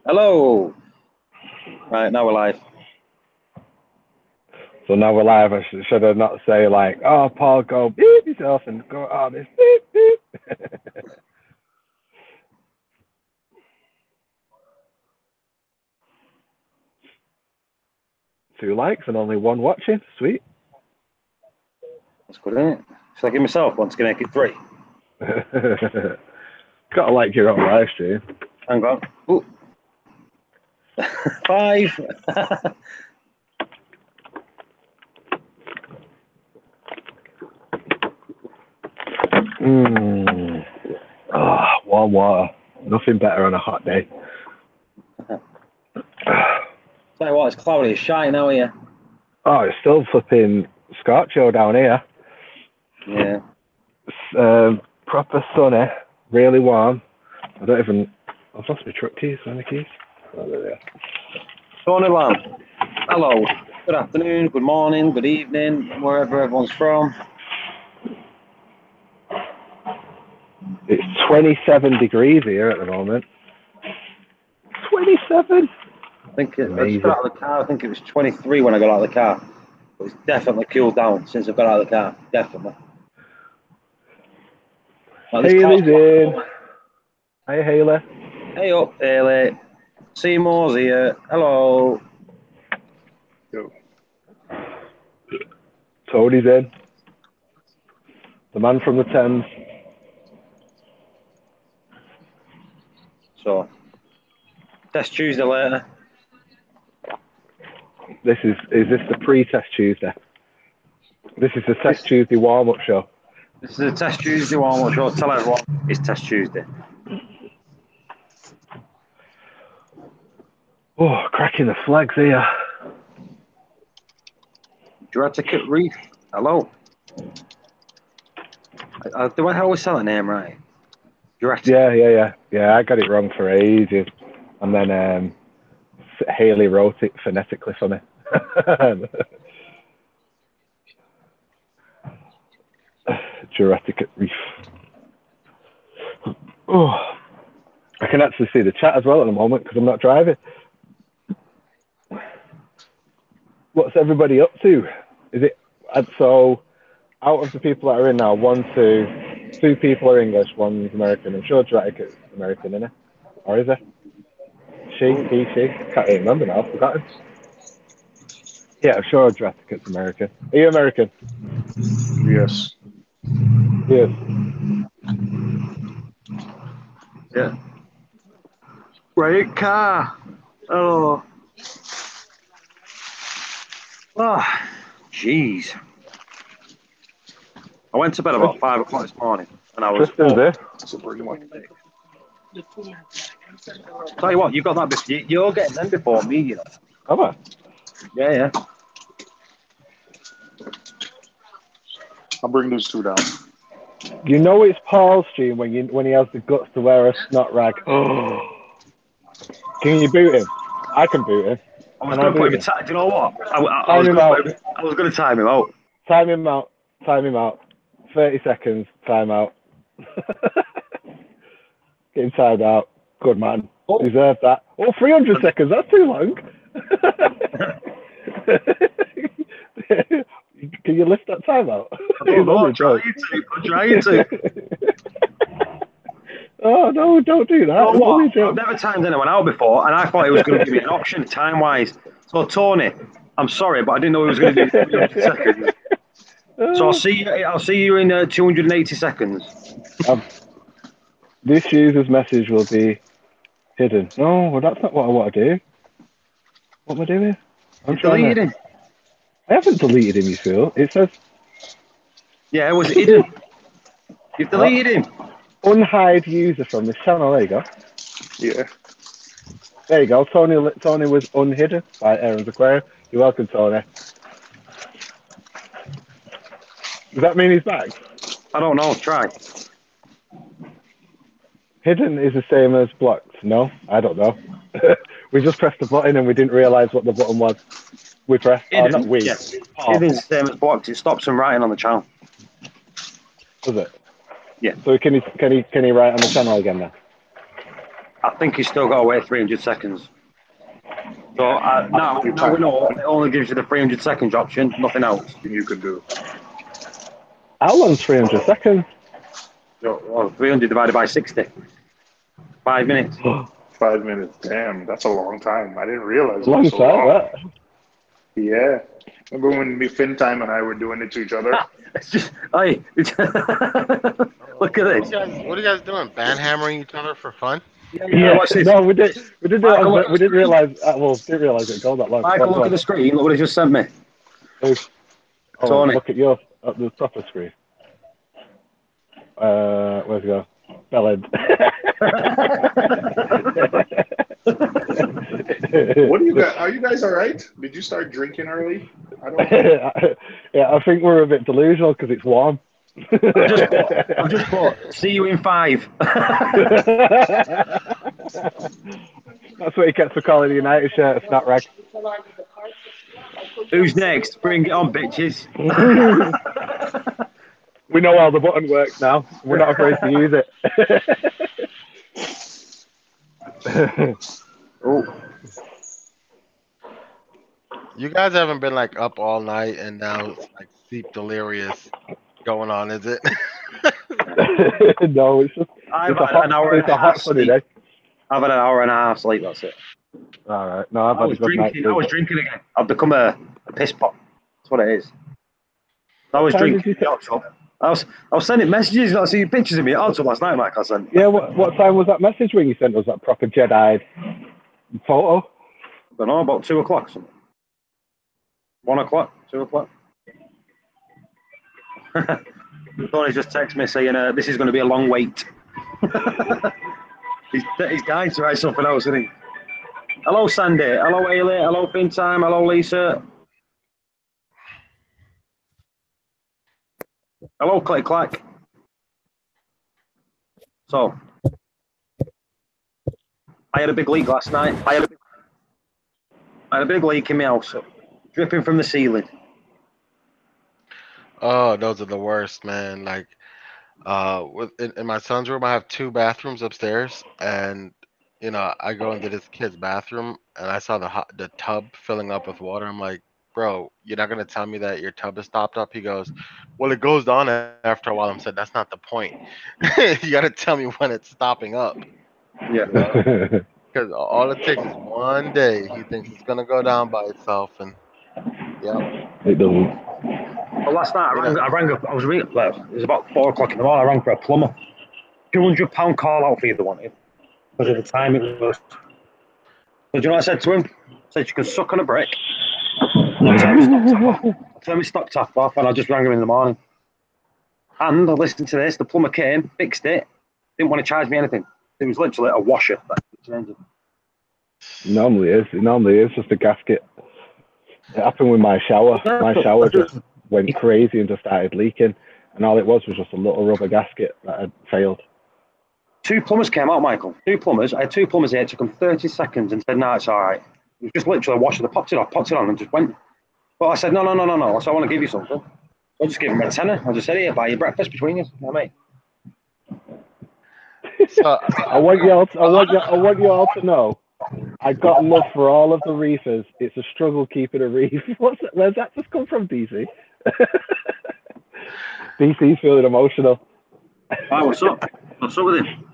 Hello. Right, now we're live. So now we're live. Should I not say like, oh, Paul, go beep yourself and go, oh, this beep, beep. 2 likes and only 1 watching. Sweet. That's good, isn't it? Should I give myself one to make it 3? Gotta like your own live stream. Hang on. Ooh. 5. Oh, warm water. Nothing better on a hot day. Tell you what, it's cloudy as shite now here. Oh, it's still flipping scorcho down here. Yeah. It's proper sunny, really warm. I've lost my truck keys. Where are my keys? Oh, there they are. Tony Lamb. Hello. Good afternoon, good morning, good evening, wherever everyone's from. It's 27 degrees here at the moment. 27? I think I just got out of the car. I think it was 23 when I got out of the car. But it's definitely cooled down since I got out of the car. Definitely. Haley's in. Hi, Haley. Hey up, Haley. Seymour's here. Hello. Yo. Tony's in. The man from the Thames. So, Test Tuesday later. Is this the pre-Test Tuesday? This is the Test Tuesday warm-up show. This is a Test Tuesday warm-up show. Tell everyone it's Test Tuesday. Oh, cracking the flags here. Jurassic Reef. Hello. Do I always say that name right? Jurassic. Yeah. I got it wrong for ages, and then Haley wrote it phonetically for me. Jurassic Reef. Oh, I can actually see the chat as well at the moment because I'm not driving. What's everybody up to? Is it so? Out of the people that are in now, 2 people are English, 1's American. I'm sure Jurassic is American, isn't it? Or is it? She? Can't even remember now. I've forgotten. Yeah, I'm sure Jurassic is American. Are you American? Yes. Yes. Yeah. Great car. Oh. Oh, jeez. I went to bed about 5 o'clock this morning, and I was. Tristan's there. Tell you what, you got that before. You're getting them before me, you know. Have I? Yeah. I'll bring those 2 down. You know it's Paul's stream when he has the guts to wear a snot rag. Can you boot him? I can boot him. I was going to put him. Do you know what? I was going to time him out. Time him out. 30 seconds. Time out. Get him timed out. Good man. Oh. Deserve that. 300 seconds. That's too long. Can you lift that time out? I'm trying to. Oh, no, don't do that. You know what? I've never timed anyone out before, and I thought it was going to give me an option time-wise. So, Tony, I'm sorry, but I didn't know he was going to do 300 seconds. So I'll see you in 280 seconds. This user's message will be hidden. No, well, that's not what I want to do. What am I doing? I'm deleted him. I haven't deleted him, you fool. It says... Yeah, it was hidden. You've deleted him. Unhide user from this channel. There you go. Yeah. There you go. Tony was unhidden by Aaron's Aquarium. You're welcome, Tony. Does that mean he's back? I don't know. Try. Hidden is the same as blocked. No, I don't know. We just pressed the button and we didn't realise what the button was. We pressed. Hidden, not we. Yeah. Hidden's the same as blocked. It stops him writing on the channel. Does it? Yeah. So can he write on the channel again now? I think he's still got to wait 300 seconds. So now we know it only gives you the 300 seconds option, nothing else. You could do. How long's 300 seconds? Well, 300 divided by 60. 5 minutes. 5 minutes. Damn, that's a long time. I didn't realize it Long was so time, long. that. Yeah. Remember when Finn Time and I were doing it to each other? It's just, hey, look at this. What are you guys doing? Banhammering each other for fun? Yeah, Watch this. no, we didn't do Michael, it. We didn't realize. Didn't realize it go that long. Michael, look at the screen. Look what he just sent me. Oh, Tony. look at your at the proper screen. Where's it go? Bellend. What do you guys? Are you guys all right? Did you start drinking early? Yeah, I think we're a bit delusional because it's warm. I've just put, see you in 5. That's what he gets for calling the United shirt a snap rag. Who's next? Bring it on, bitches. We know how the button works now. We're not afraid to use it. Oh. You guys haven't been like up all night and now it's like sleep delirious going on, is it? No, it's just I've had an hour and a half sleep. Day. I've had an hour and a half sleep, that's it. All right. No, I've had a good night. I was drinking again. I've become a piss pot. That's what it is. I was drinking. I was sending messages. I see pictures of me at Alton last night, Mike. I sent. Yeah, what time was that message when you sent us that proper Jedi photo? I don't know, about 2 o'clock. 1 o'clock, 2 o'clock. Tony just texted me saying, this is going to be a long wait. he's dying to write something else, isn't he? Hello, Sandy. Hello, Ailey. Hello, Finn Time. Hello, Lisa. Hello, Click Clack. So, I had a big leak last night. I had a big leak in my house, dripping from the ceiling. Oh, those are the worst, man. Like, in my son's room, I have 2 bathrooms upstairs, and you know, I go into this kid's bathroom, and I saw the tub filling up with water. I'm like, bro, you're not gonna tell me that your tub is stopped up? He goes, well, it goes on after a while. I'm said, that's not the point. You gotta tell me when it's stopping up. Yeah. Because all it takes is one day. He thinks it's gonna go down by itself, and yeah, it doesn't. Well, last night I rang up. I was ringing. Well, it was about 4 o'clock in the morning. I rang for a plumber. £200 call out fee they wanted because of the time it was. So do you know what I said to him? I said you can suck on a brick. I'll turn my stock tap off, and I just rang him in the morning. And I listened to this. The plumber came, fixed it. Didn't want to charge me anything. It was literally a washer that changed it. Normally is just a gasket. It happened with my shower. My shower just went crazy and just started leaking, and all it was just a little rubber gasket that had failed. 2 plumbers came out, Michael. 2 plumbers. I had 2 plumbers here. It took them 30 seconds and said, no, it's all right. It was just literally a washer. They popped it on, and just went. But I said, no. I said, I want to give you something. I'll just give him a tenner. I just said, here, buy your breakfast between you. You know, mate. so I want you all to know, I got love for all of the reefers. It's a struggle keeping a reef. Where's that just come from, DC? DC's feeling emotional. Oh, what's up? What's up with him?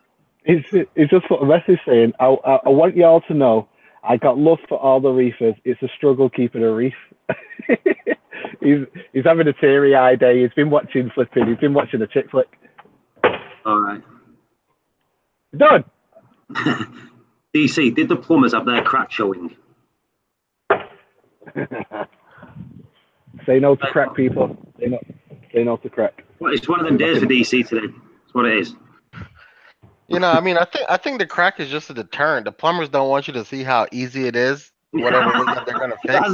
He's just put a message saying, I want you all to know, I got love for all the reefers. It's a struggle keeping a reef. He's having a teary-eyed day. He's been watching flipping. He's been watching a chick flick. All right. Done. DC, did the plumbers have their crack showing? Say no to crack, people. Say no to crack. Well, it's one of them days for DC today. That's what it is. you know, I mean, I think the crack is just a deterrent. The plumbers don't want you to see how easy it is, whatever it is that they're gonna fix.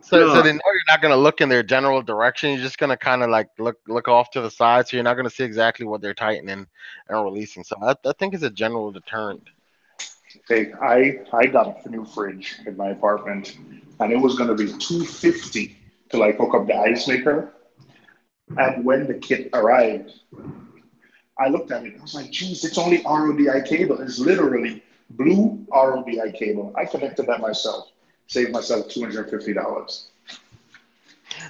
So they know you're not gonna look in their general direction. You're just gonna kind of like look off to the side, so you're not gonna see exactly what they're tightening and releasing. So I think it's a general deterrent. Hey, I got a new fridge in my apartment, and it was gonna be $250 to like hook up the ice maker. And when the kit arrived, I looked at it. I was like, "Geez, it's only RODI cable. It's literally Blue RODI cable. I connected that myself. Saved myself $250.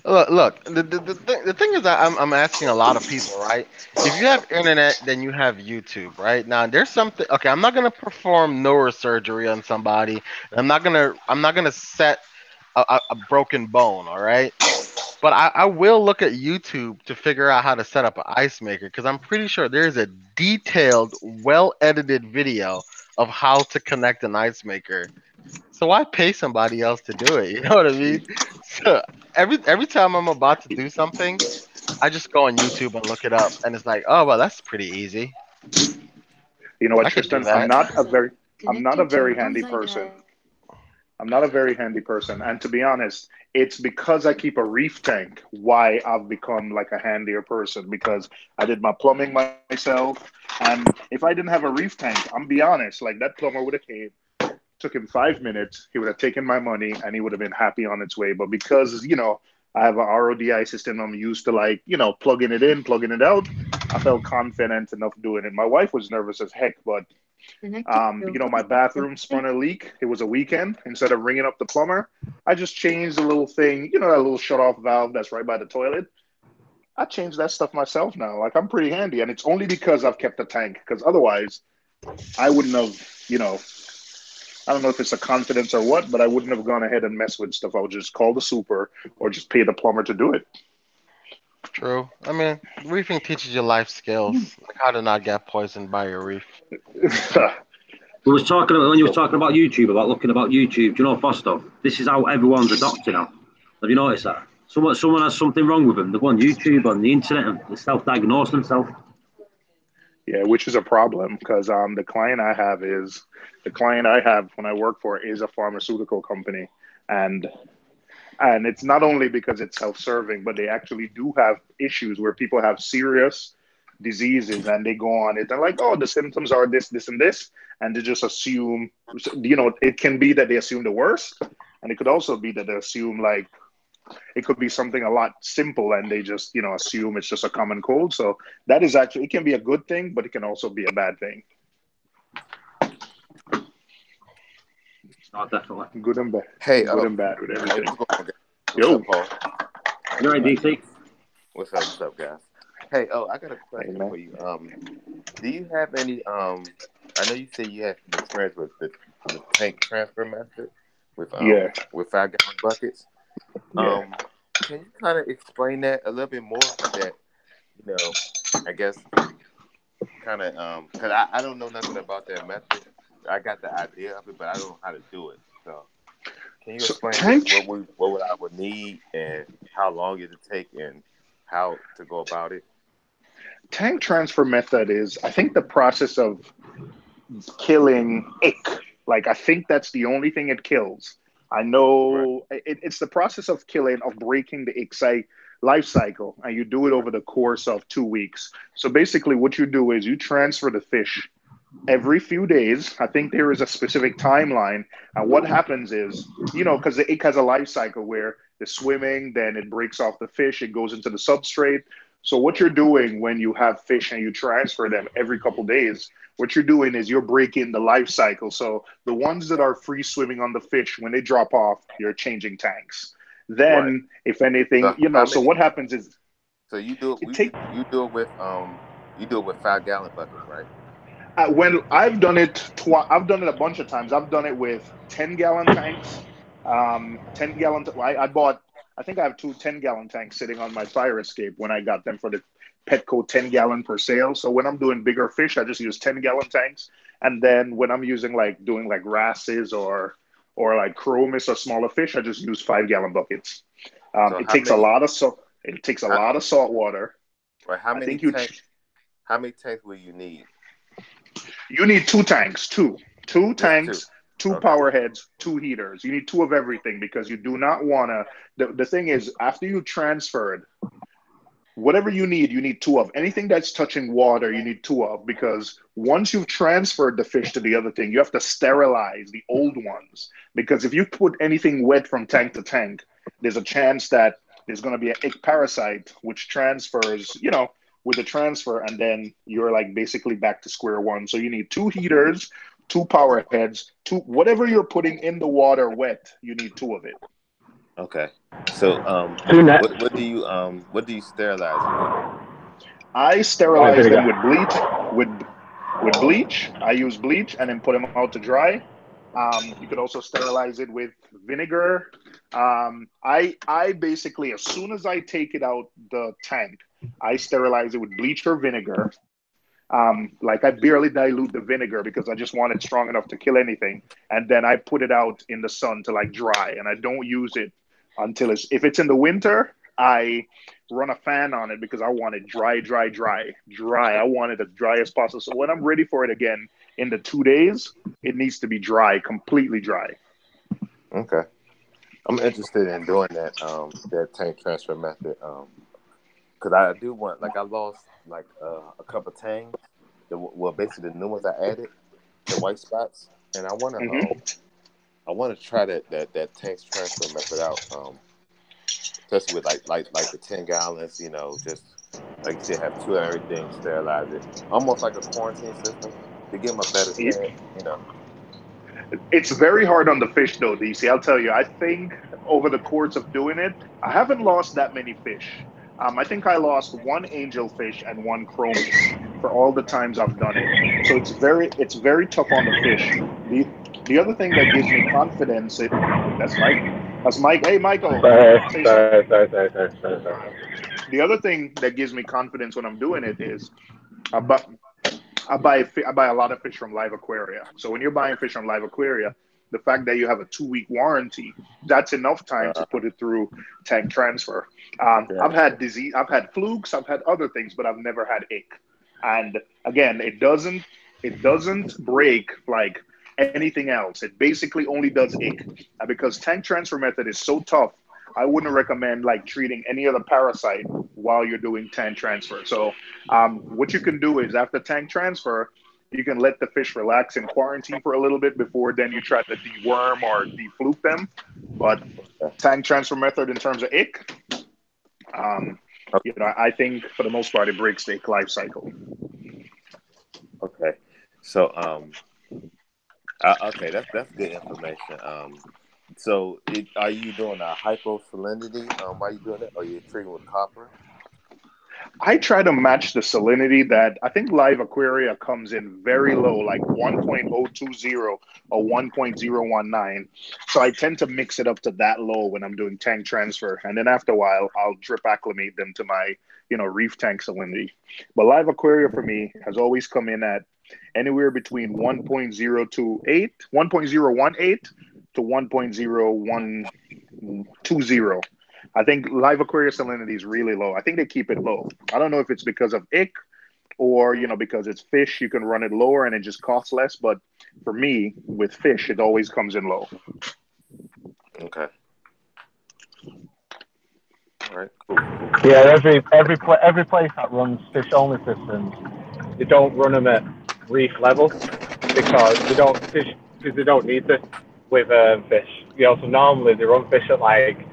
Look. The thing is that I'm asking a lot of people, right? If you have internet, then you have YouTube, right? Now there's something. Okay, I'm not gonna perform neurosurgery on somebody. I'm not gonna set a broken bone. All right. But I will look at YouTube to figure out how to set up an ice maker because I'm pretty sure there's a detailed, well edited video of how to connect an ice maker. So why pay somebody else to do it? You know what I mean? So every time I'm about to do something, I just go on YouTube and look it up, and it's like, oh well, that's pretty easy. You know what, I could do Tristan? that. I'm not a very handy person. I'm not a very handy person. And to be honest, it's because I keep a reef tank why I've become like a handier person because I did my plumbing myself. And if I didn't have a reef tank, I'm be honest, like that plumber would have came, took him 5 minutes, he would have taken my money and he would have been happy on its way. But because, I have an RODI system, I'm used to like, plugging it in, plugging it out. I felt confident enough doing it. My wife was nervous as heck, but my bathroom spun a leak. It was a weekend. Instead of ringing up the plumber, I just changed the little thing, that little shut off valve that's right by the toilet. I changed that stuff myself now. Like I'm pretty handy. And it's only because I've kept a tank. Because otherwise, I wouldn't have, I don't know if it's a confidence or what, but I wouldn't have gone ahead and messed with stuff. I would just call the super or just pay the plumber to do it. True. I mean, reefing teaches you life skills, like how to not get poisoned by your reef. We was talking about, when you was talking about YouTube, about looking about YouTube. Do you know, Foster? This is how everyone's adopting now. Have you noticed that? Someone has something wrong with them. They go on YouTube, on the internet, and they self-diagnose themselves. Yeah, which is a problem because the client I have when I work for is a pharmaceutical company, and it's not only because it's self-serving, but they actually do have issues where people have serious diseases and they go on it. They're like, oh, the symptoms are this, this, and this, and they just assume. It can be that they assume the worst, and it could also be that they assume like it could be something a lot simple and they just assume it's just a common cold. So that is actually, it can be a good thing, but it can also be a bad thing. Oh, definitely. Good and bad. Hey, Good and bad with everything. what's going on, guys? Yo. What's up, Paul? You right, DC? What's up, guys? Hey, I got a question for you. Do you have any? I know you said you had some experience with the tank transfer method with with 5 gallon buckets. Can you kind of explain that a little bit more? That I guess kind of because I don't know nothing about that method. I got the idea of it, but I don't know how to do it. So, can you explain what I would need and how long it would take and how to go about it? Tank transfer method is, I think, the process of killing ick. Like, I think that's the only thing it kills. I know it's the process of breaking the ick life cycle, and you do it over the course of 2 weeks. So basically, what you do is you transfer the fish every few days. I think there is a specific timeline. And what happens is, because the ick has a life cycle where the swimming, then it breaks off the fish, it goes into the substrate. So what you're doing when you have fish and you transfer them every couple days, what you're doing is you're breaking the life cycle. So the ones that are free swimming on the fish, when they drop off, you're changing tanks. Then, if anything, so what happens is, so you do it. You do it with 5 gallon buckets, right? When I've done it, I've done it a bunch of times. I've done it with 10-gallon tanks. 10-gallon. I think I have two 10-gallon tanks sitting on my fire escape when I got them for the Petco 10-gallon per sale. So when I'm doing bigger fish, I just use 10-gallon tanks. And then when I'm using doing wrasses or like chromis or smaller fish, I just use 5-gallon buckets. It takes a lot of salt water. Right. How many tanks will you need? You need two tanks, two tanks, two power heads, two heaters. You need two of everything because you do not want to. The thing is, after you transferred, whatever you need two of. Anything that's touching water, you need two of because once you've transferred the fish to the other thing, you have to sterilize the old ones because if you put anything wet from tank to tank, there's a chance that there's going to be an ick parasite which transfers, with the transfer, and then you're basically back to square one. So you need two heaters, two power heads, two whatever you're putting in the water wet. You need two of it. Okay. So Two net. what do you sterilize it with? I White sterilize them vinegar. with bleach. With bleach, I use bleach and then put them out to dry. You could also sterilize it with vinegar. I basically, as soon as I take it out the tank, I sterilize it with bleach or vinegar. Like I barely dilute the vinegar because I just want it strong enough to kill anything, and then I put it out in the sun to like dry, and I don't use it until it's if it's in the winter. I run a fan on it because I want it dry, dry, dry, dry. I want it as dry as possible. So when I'm ready for it again in the 2 days, it needs to be dry, completely dry. Okay. I'm interested in doing that tank transfer method. Because I do want, like, I lost like a couple tanks. Well, basically the new ones I added, the white spots, and Hmm. I want to try that tank transfer method out. Especially with like the 10 gallons, just like you said, have two of everything, sterilize it, almost like a quarantine system to give them a better chance. It's very hard on the fish, though, DC. I'll tell you. I think over the course of doing it, I haven't lost that many fish. I think I lost one angelfish and one chromie for all the times I've done it. So it's very tough on the fish. The other thing that gives me confidence, that's Mike. That's Mike. Hey, Michael, Sorry, say something. sorry, sorry, sorry, sorry, sorry, sorry. The other thing that gives me confidence when I'm doing it is I buy, I buy a lot of fish from Live Aquaria. So when you're buying fish from Live Aquaria, the fact that you have a 2 week warranty, that's enough time to put it through tank transfer. I've Gotcha. had disease, I've had flukes, I've had other things, but I've never had ick. And again, it doesn't break like anything else. It basically only does ick. And because tank transfer method is so tough, I wouldn't recommend like treating any other parasite while you're doing tank transfer. So what you can do is after tank transfer, you can let the fish relax in quarantine for a little bit before then you try to deworm or defluke them. But tank transfer method in terms of ick, um, I think for the most part it breaks the ick life cycle. Okay. So okay, that's good information. So are you doing a hyposalinity? While you doing it, or you treating with copper? I try to match the salinity that I think Live Aquaria comes in very low, like 1.020 or 1.019. So I tend to mix it up to that low when I'm doing tank transfer. And then after a while, I'll drip acclimate them to my, reef tank salinity. But Live Aquaria for me has always come in at anywhere between 1.028, 1.018 to 1.0120. I think live aquarium salinity is really low. I think they keep it low. I don't know if it's because of ick or because it's fish, you can run it lower and it just costs less. But for me, with fish, it always comes in low. Okay. All right. Cool. Yeah, every place that runs fish only systems, they don't run them at reef level because they don't need to with fish. So normally they run fish at like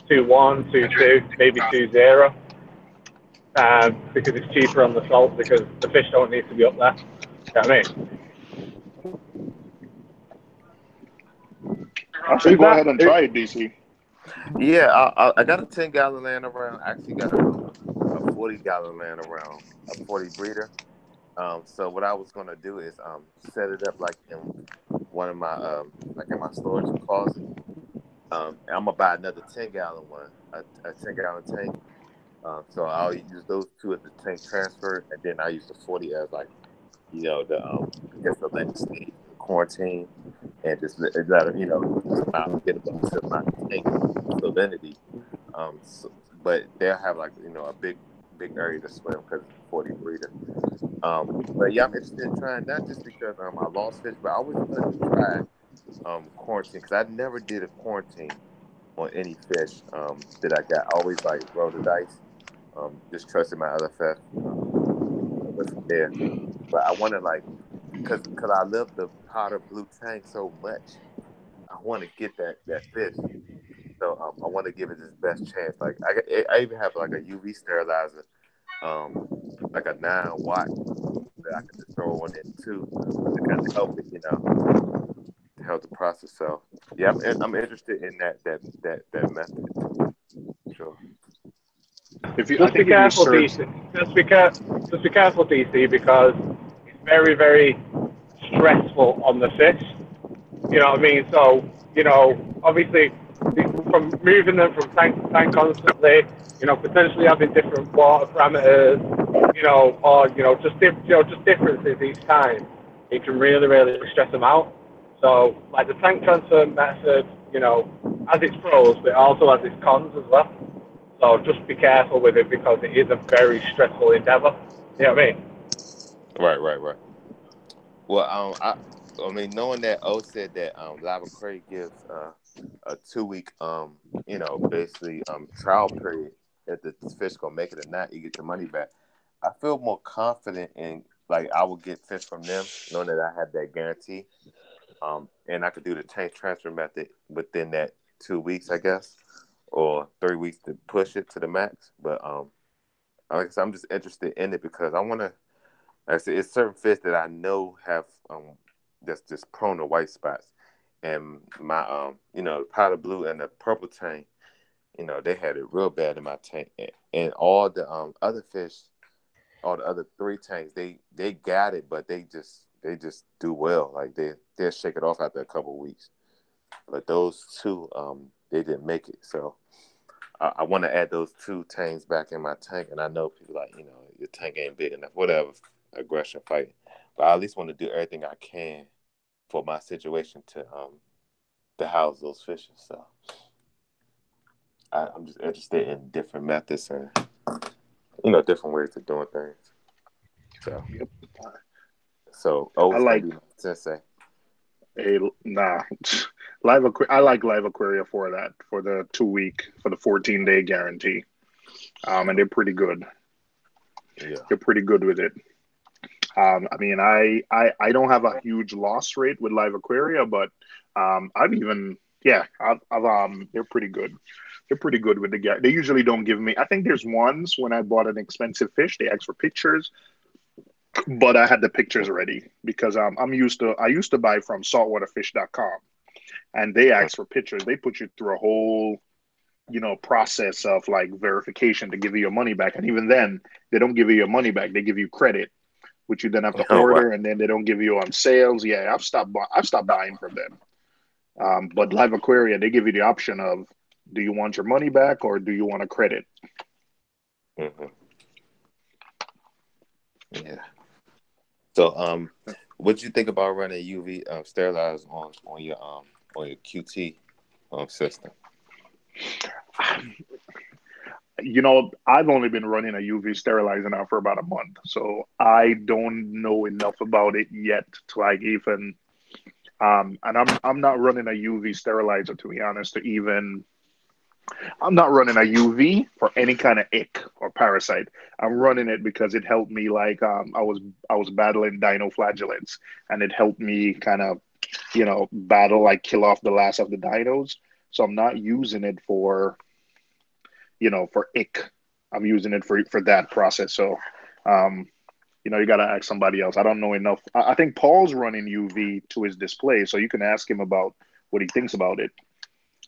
2.1, 2.2, maybe 2.0, because it's cheaper on the salt because the fish don't need to be up there. You know what I mean? I say Who's go that? ahead and try it, DC. Yeah, I got a 10 gallon laying around. I actually got a 40 gallon laying around, a 40 breeder. So what I was gonna do is set it up like in one of my like in my storage closet. And I'm gonna buy another 10 gallon one, a 10 gallon tank. So I'll use those two as the tank transfer, and then I use the 40 as like the I guess the land stage, the quarantine, and just let it, just allow them to get a certain amount of tank salinity. So, but they'll have like a big area to swim because it's a 40 breeder. But yeah, I'm interested in trying that just because I lost fish, but I always wanted to try quarantine because I never did a quarantine on any fish that I got. I always like roll the dice, just trusting my other fish, what's there. But I want to like, cause I love the powder blue tank so much. I want to get that fish. So I want to give it its best chance. Like I even have like a UV sterilizer, like a 9 watt that I could just throw one in too to kind of help it, to help the process. So yeah, I'm interested in that method. Sure. Just be careful, DC. Just be careful, DC, because it's very, very stressful on the fish. You know what I mean? So, obviously, from moving them from tank to tank constantly, potentially having different water parameters, or just differences each time, it can really, really stress them out. So, like the tank transfer method, has its pros, but it also has its cons as well. So just be careful with it because it is a very stressful endeavor. You know what I mean? Right. Well, I mean, knowing that O said that Lava Crate gives a 2-week basically trial period, if the fish gonna make it or not, you get your money back. I feel more confident in, like, I will get fish from them, knowing that I have that guarantee. And I could do the tank transfer method within that 2 weeks, I guess, or 3 weeks to push it to the max. But like I said, I'm just interested in it because I want to. Like I said, it's certain fish that I know have that's just prone to white spots, and my the powder blue and the purple tank, they had it real bad in my tank, and all the other fish, all the other 3 tanks, they got it, but they just do well. Like they'll shake it off after a couple of weeks. But those 2 they didn't make it. So I want to add those 2 tanks back in my tank, and I know people like, your tank ain't big enough, whatever, aggression fight. But I at least want to do everything I can for my situation to house those fishes. So I'm just interested in different methods and different ways of doing things. So Yep. I like sensei. Nah, I like Live Aquaria for that, for the 2-week, for the 14-day guarantee. And they're pretty good. Yeah, they're pretty good with it. I mean, I don't have a huge loss rate with Live Aquaria, but I've even they're pretty good. They're pretty good with the guy. They usually don't give me. I think there's ones when I bought an expensive fish, they asked for pictures, but I had the pictures ready because I used to buy from saltwaterfish.com, and they ask for pictures. They put you through a whole process of like verification to give you your money back, and even then they don't give you your money back. They give you credit, which you then have to order, and then they don't give you on sales. Yeah, I've stopped buying from them. But Live Aquaria, they give you the option of, do you want your money back or do you want a credit? Mm-hmm. Yeah. So, what you think about running UV sterilizers on your QT system? I've only been running a UV sterilizer now for about a month, so I don't know enough about it yet to like even. And I'm not running a UV sterilizer, to be honest. I'm not running a UV for any kind of ick or parasite. I'm running it because it helped me. Like I was battling dinoflagellates, and it helped me kind of battle, like kill off the last of the dinos. So I'm not using it for for ick. I'm using it for that process. So you got to ask somebody else. I don't know enough. I think Paul's running UV to his display, so you can ask him about what he thinks about it.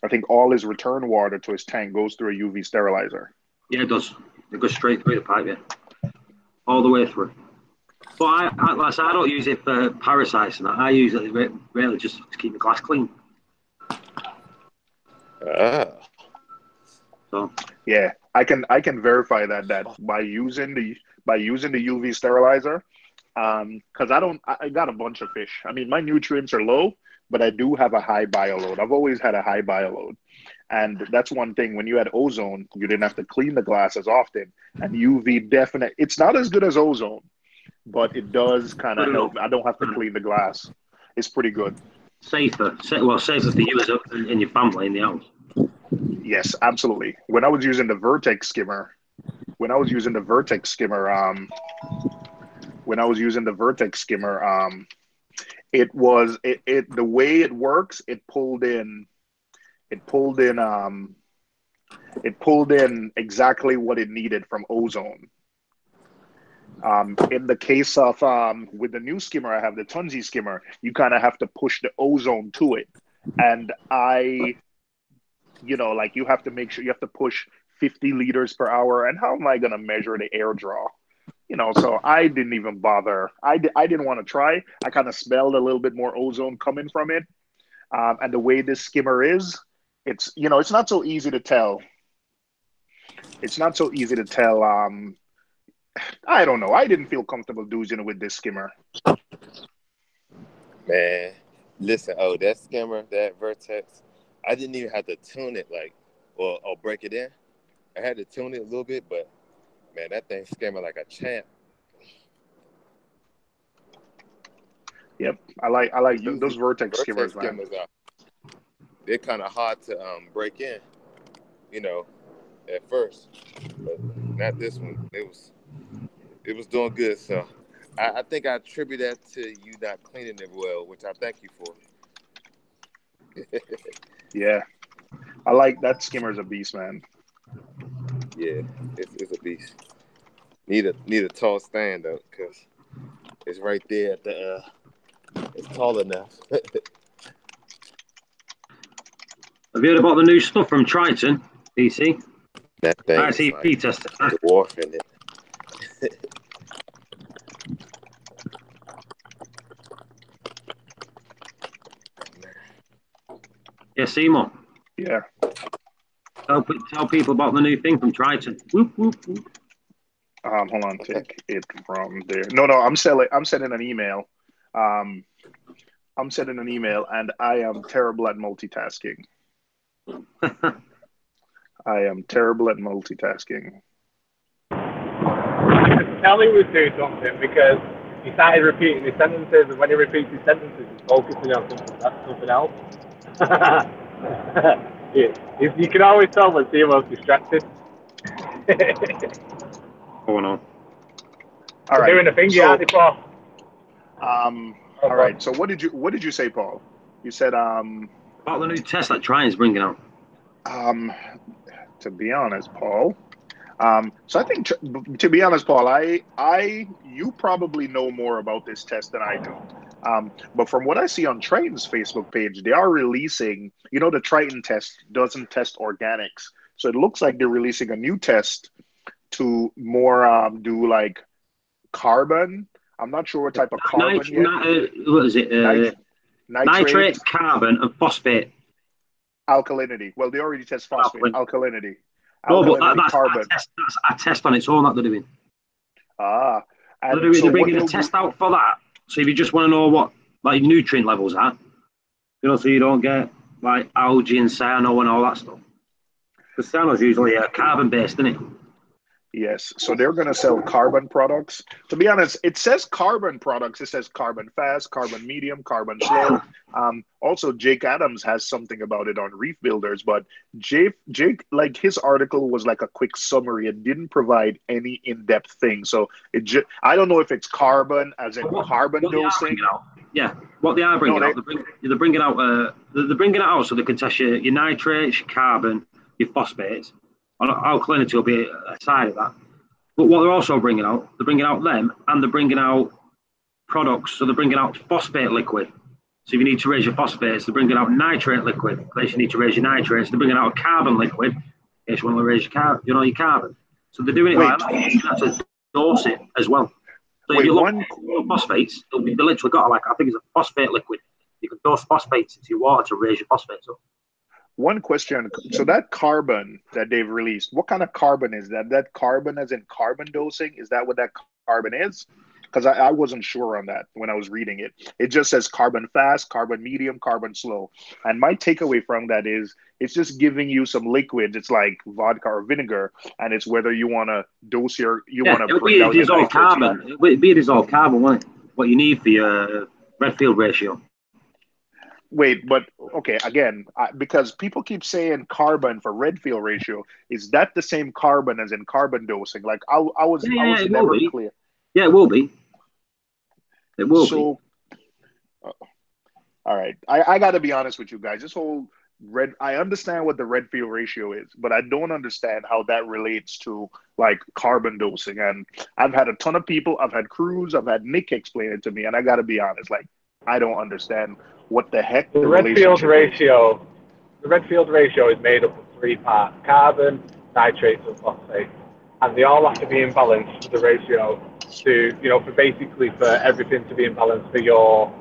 I think all his return water to his tank goes through a UV sterilizer. Yeah, it does. It goes straight through the pipe, yeah, all the way through. But I don't use it for parasites, and I use it really just to keep the glass clean. So yeah, I can verify that by using the UV sterilizer, because I got a bunch of fish. I mean, my nutrients are low, but I do have a high bio load. I've always had a high bio load, and that's one thing. When you had ozone, you didn't have to clean the glass as often, and UV definitely, it's not as good as ozone, but it does kind of help. I don't have to clean the glass. It's pretty good. Safer for you as in your family in the house. Yes, absolutely. When I was using the Vertex skimmer, when I was using the Vertex skimmer, it was the way it works. It pulled in exactly what it needed from ozone. In the case of with the new skimmer, I have the Tunzi skimmer. You kind of have to push the ozone to it, and like you have to make sure you have to push 50 liters per hour. And how am I going to measure the air draw? So I didn't even bother. I didn't want to try. I kind of smelled a little bit more ozone coming from it. And the way this skimmer is, it's not so easy to tell. It's not so easy to tell. I don't know. I didn't feel comfortable doing it with this skimmer. Man, listen. Oh, that skimmer, that Vertex, I didn't even have to tune it or break it in. I had to tune it a little bit, but man, that thing skimming like a champ. Yep, I like those Vertex skimmers, man. They're kind of hard to break in, at first, but not this one. It was doing good. So I think I attribute that to you not cleaning it well, which I thank you for. Yeah, I like that skimmer's a beast, man. Yeah, it's a beast. Need a tall stand though, because it's right there at the. It's tall enough. Have you heard about the new stuff from Triton, PC? That thing ICP is tester. dwarfing it. Yeah, Seymour. Yeah. Tell people about the new thing from Triton. Whoop, whoop, whoop. Hold on, take it from there. No, I'm sending an email. I'm sending an email, and I am terrible at multitasking. I am terrible at multitasking. Tell me we're doing something because he started repeating his sentences, and when he repeats his sentences, he's focusing on something else. You can always tell when Timo's distracted. Oh no. All right. Doing a thing, yeah, Paul. All right. So what did you say, Paul? You said about the new test that Triton's bringing out. To be honest, Paul. So I think to be honest, Paul, you probably know more about this test than I do. But from what I see on Triton's Facebook page, they are releasing, the Triton test doesn't test organics. So it looks like they're releasing a new test to more do like carbon. I'm not sure what type of carbon yet. What is it? Nitrate, carbon, and phosphate. Alkalinity. Well, they already test phosphate. Alkalinity. No, but that's carbon. That's a test on its own that they're doing. And they're bringing a test out for that. So if you just want to know what like nutrient levels are, so you don't get like algae and cyano and all that stuff. Because cyano's usually carbon based, isn't it? Yes. So they're going to sell carbon products. To be honest, it says carbon products. It says carbon fast, carbon medium, carbon slow. Also, Jake Adams has something about it on Reef Builders, but Jake, like his article was like a quick summary. It didn't provide any in-depth thing. So I don't know if it's carbon as in carbon dosing. Yeah, what they are bringing out, they're bringing out. They're bringing it out so they can test your nitrates, your carbon, your phosphates. Alkalinity will be a side of that. But what they're also bringing out, they're bringing out them, and they're bringing out products. So they're bringing out phosphate liquid. So if you need to raise your phosphates, they're bringing out nitrate liquid. In case you need to raise your nitrates, they're bringing out carbon liquid. In case you want to raise your carbon. So they're doing it like that. You have to dose it as well. So if you look at phosphates, they literally got I think it's a phosphate liquid. You can dose phosphates into your water to raise your phosphates up. One question. So that carbon that they've released, what kind of carbon is that? That carbon as in carbon dosing? Is that what that carbon is? Because I wasn't sure on that when I was reading it. It just says carbon fast, carbon medium, carbon slow. And my takeaway from that is it's just giving you some liquid. It's like vodka or vinegar. And it's whether you want to dose want to bring down your dissolved carbon. It'd be dissolved carbon, won't it? What you need for your Redfield ratio. Wait, but okay, again, because people keep saying carbon for Redfield ratio, is that the same carbon as in carbon dosing? Like I was never clear. Yeah, it will be. It will be. All right, I got to be honest with you guys. This whole I understand what the Redfield ratio is, but I don't understand how that relates to like carbon dosing. And I've had a ton of people, I've had crews, I've had Nick explain it to me, and I got to be honest, like I don't understand what the heck the Redfield ratio is. The Redfield ratio is made up of 3 parts: carbon, nitrates, and phosphate, and they all have to be in balance for the ratio to, for basically for everything to be in balance for your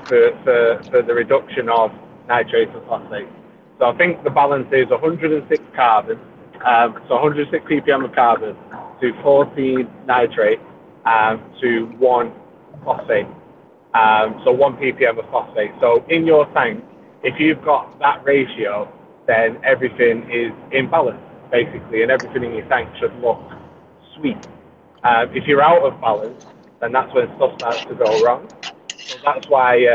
for the reduction of nitrates and phosphate. So I think the balance is 106 carbon, so 106 ppm of carbon to 14 nitrate to 1 phosphate. So 1 ppm of phosphate. So in your tank, if you've got that ratio, then everything is in balance, basically, and everything in your tank should look sweet. If you're out of balance, then that's when stuff starts to go wrong. So that's why,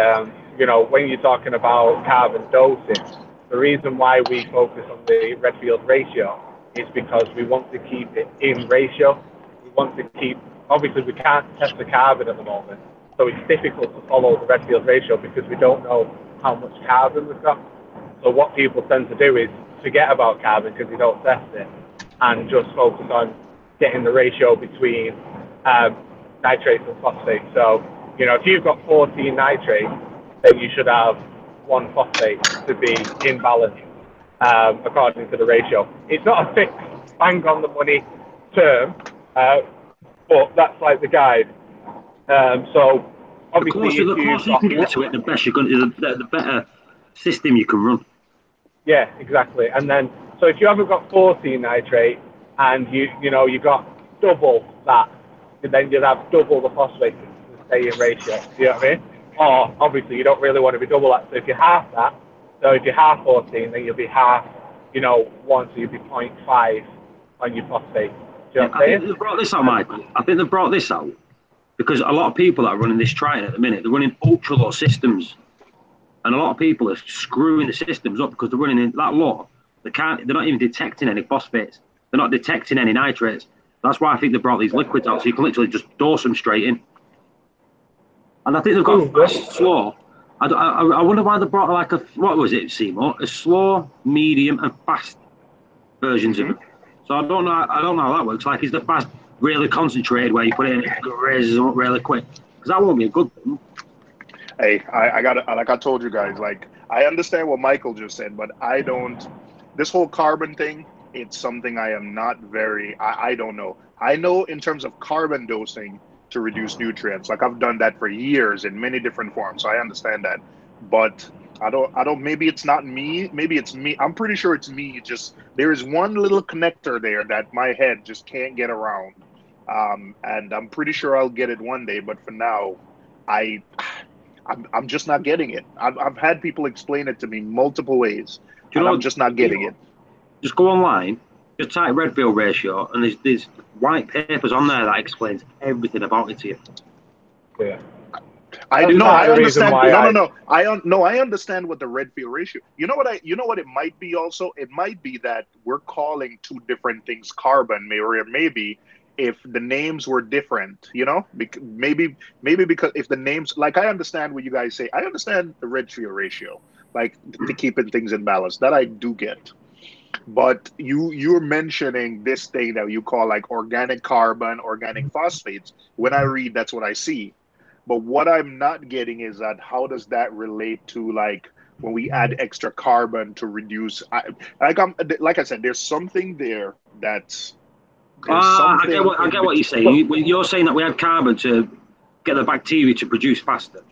when you're talking about carbon dosing, the reason why we focus on the Redfield ratio is because we want to keep it in ratio. We want to keep, obviously we can't test the carbon at the moment, so it's difficult to follow the Redfield ratio because we don't know how much carbon we've got. So what people tend to do is forget about carbon because they don't test it and just focus on getting the ratio between nitrates and phosphate. So, if you've got 14 nitrates, then you should have 1 phosphate to be in balance according to the ratio. It's not a fixed, bang on the money term, but that's like the guide. So obviously, the closer you can get to it, the best the better system you can run. Yeah, exactly. And then, so if you haven't got 14 nitrate and you've got double that, then you'll have double the phosphate to stay in ratio. Do you know what I mean? Or obviously you don't really want to be double that. So if you're half that, so if you're half 14, then you'll be half, 1, so you'll be 0.5 on your phosphate. Do you know what I'm saying? I think they've brought this out, Michael. I think they've brought this out because a lot of people that are running this trying at the minute, they're running ultra low systems. And a lot of people are screwing the systems up because they're running in that low. They're not even detecting any phosphates. They're not detecting any nitrates. That's why I think they brought these liquids out, so you can literally just dose them straight in. And I think they've got fast, slow. I wonder why they brought like what was it, Seymour? A slow, medium, and fast versions of it. So I don't know how that works. Like, is the fast really concentrated where you put it in, it raises them up really quick? Because that won't be a good thing. Hey, I got like I told you guys, like I understand what Michael just said, but I don't. This whole carbon thing, it's something I am not very. I don't know. I know in terms of carbon dosing to reduce nutrients, like I've done that for years in many different forms, so I understand that. But I don't. Maybe it's not me. Maybe it's me. I'm pretty sure it's me. Just there is one little connector there that my head just can't get around, and I'm pretty sure I'll get it one day. But for now, I'm just not getting it. I've had people explain it to me multiple ways, and I'm just not getting it. Just go online, just type Redfield ratio, and there's white papers on there that explains everything about it to you. Yeah. I understand. I understand what the Redfield ratio. You know what it might be also? It might be that we're calling 2 different things carbon, maybe if the names were different, maybe because if the names, like I understand what you guys say. I understand the Redfield ratio, like to keeping things in balance. That I do get. But you're mentioning this thing that you call like organic carbon, organic phosphates. When I read, that's what I see. But what I'm not getting is that how does that relate to like when we add extra carbon to reduce? Like I said, there's something there that's. I get what you're saying. You're saying that we add carbon to get the bacteria to produce faster.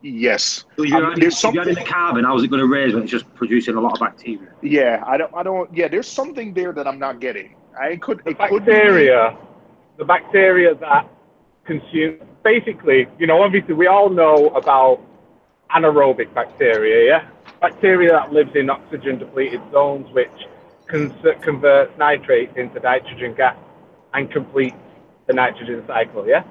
Yes. So if you're adding the carbon, how's it going to raise when it's just producing a lot of bacteria? Yeah, I don't. Yeah, there's something there that I'm not getting. The bacteria that consume, basically, obviously we all know about anaerobic bacteria, yeah? Bacteria that lives in oxygen depleted zones, which converts nitrates into nitrogen gas and completes the nitrogen cycle, yeah?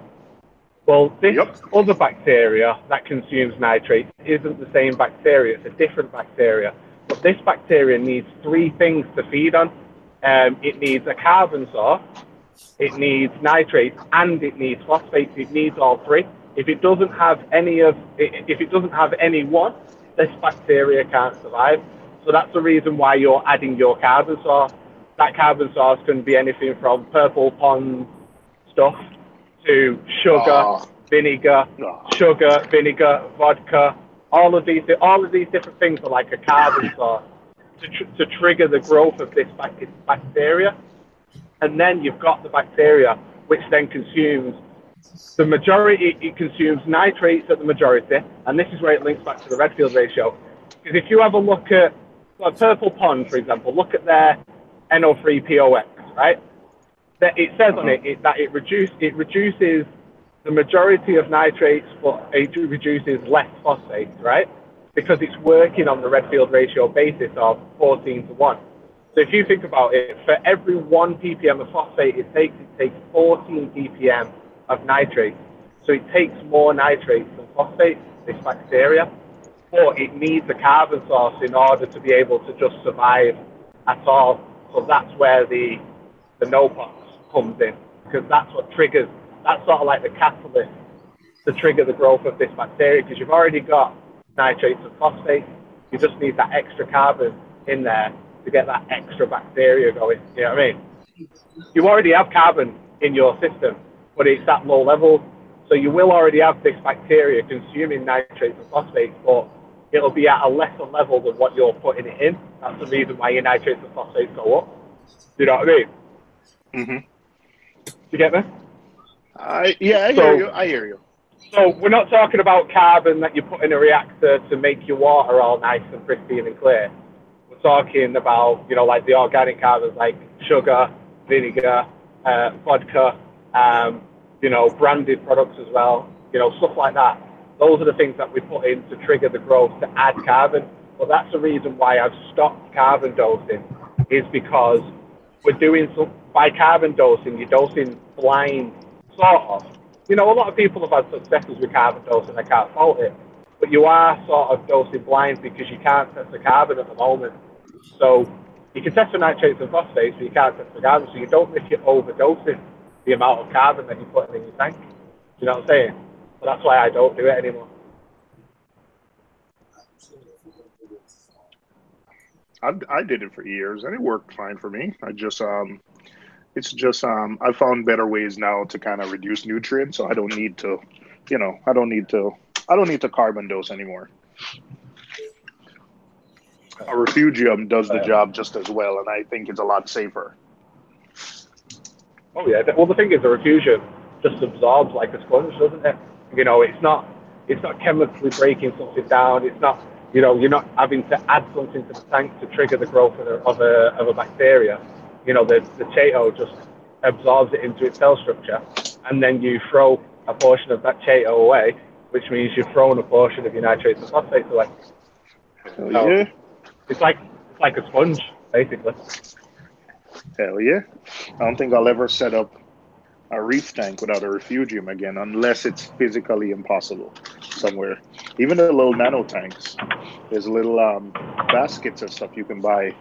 Well, this other bacteria that consumes nitrates isn't the same bacteria, it's a different bacteria. But this bacteria needs 3 things to feed on. It needs a carbon source, it needs nitrates, and it needs phosphates. It needs all 3. If it doesn't have any one, this bacteria can't survive. So that's the reason why you're adding your carbon source. That carbon source can be anything from purple pond stuff to sugar, vinegar, vodka. All of these different things are like a carbon source to trigger the growth of this bacteria. And then you've got the bacteria, which then consumes the majority. It consumes nitrates at the majority, and this is where it links back to the Redfield ratio. Because if you have a look at a purple pond, for example, look at their NO3POX, right? It says on it that it reduces the majority of nitrates, but it reduces less phosphates, right? Because it's working on the Redfield ratio basis of 14:1. So if you think about it, for every 1 ppm of phosphate it takes 14 ppm of nitrates. So it takes more nitrates than phosphate, this bacteria, but it needs a carbon source in order to be able to just survive at all. So that's where the NOPOX comes in, because that's what triggers, that's sort of like the catalyst to trigger the growth of this bacteria, because you've already got nitrates and phosphates. You just need that extra carbon in there to get that extra bacteria going. You know what I mean? You already have carbon in your system, but it's at low levels. So you will already have this bacteria consuming nitrates and phosphates, but it'll be at a lesser level than what you're putting it in. That's the reason why your nitrates and phosphates go up. You know what I mean? Mm-hmm. You get me? I hear you. So we're not talking about carbon that you put in a reactor to make your water all nice and pristine and clear. We're talking about, like the organic carbons like sugar, vinegar, vodka, branded products as well, stuff like that. Those are the things that we put in to trigger the growth to add carbon. But that's the reason why I've stopped carbon dosing, is because we're doing by carbon dosing, you're dosing blind, sort of. A lot of people have had successes with carbon dosing, I can't fault it. But you are sort of dosing blind because you can't test the carbon at the moment. So you can test for nitrates and phosphates, but you can't test for carbon. So you don't risk it overdosing the amount of carbon that you're putting in your tank. You know what I'm saying? So that's why I don't do it anymore. I did it for years and it worked fine for me. I found better ways now to kind of reduce nutrients, so I don't need to carbon dose anymore. A refugium does the job just as well, and I think it's a lot safer. Oh yeah, well the thing is, the refugium just absorbs like a sponge, doesn't it? It's not chemically breaking something down. It's not, you're not having to add something to the tank to trigger the growth of a bacteria. The Chaeto just absorbs it into its cell structure, and then you throw a portion of that Chaeto away, which means you've thrown a portion of your nitrates and phosphates away. Hell yeah. It's like a sponge, basically. Hell yeah. I don't think I'll ever set up a reef tank without a refugium again, unless it's physically impossible somewhere. Even the little nano tanks, there's little baskets and stuff you can buy.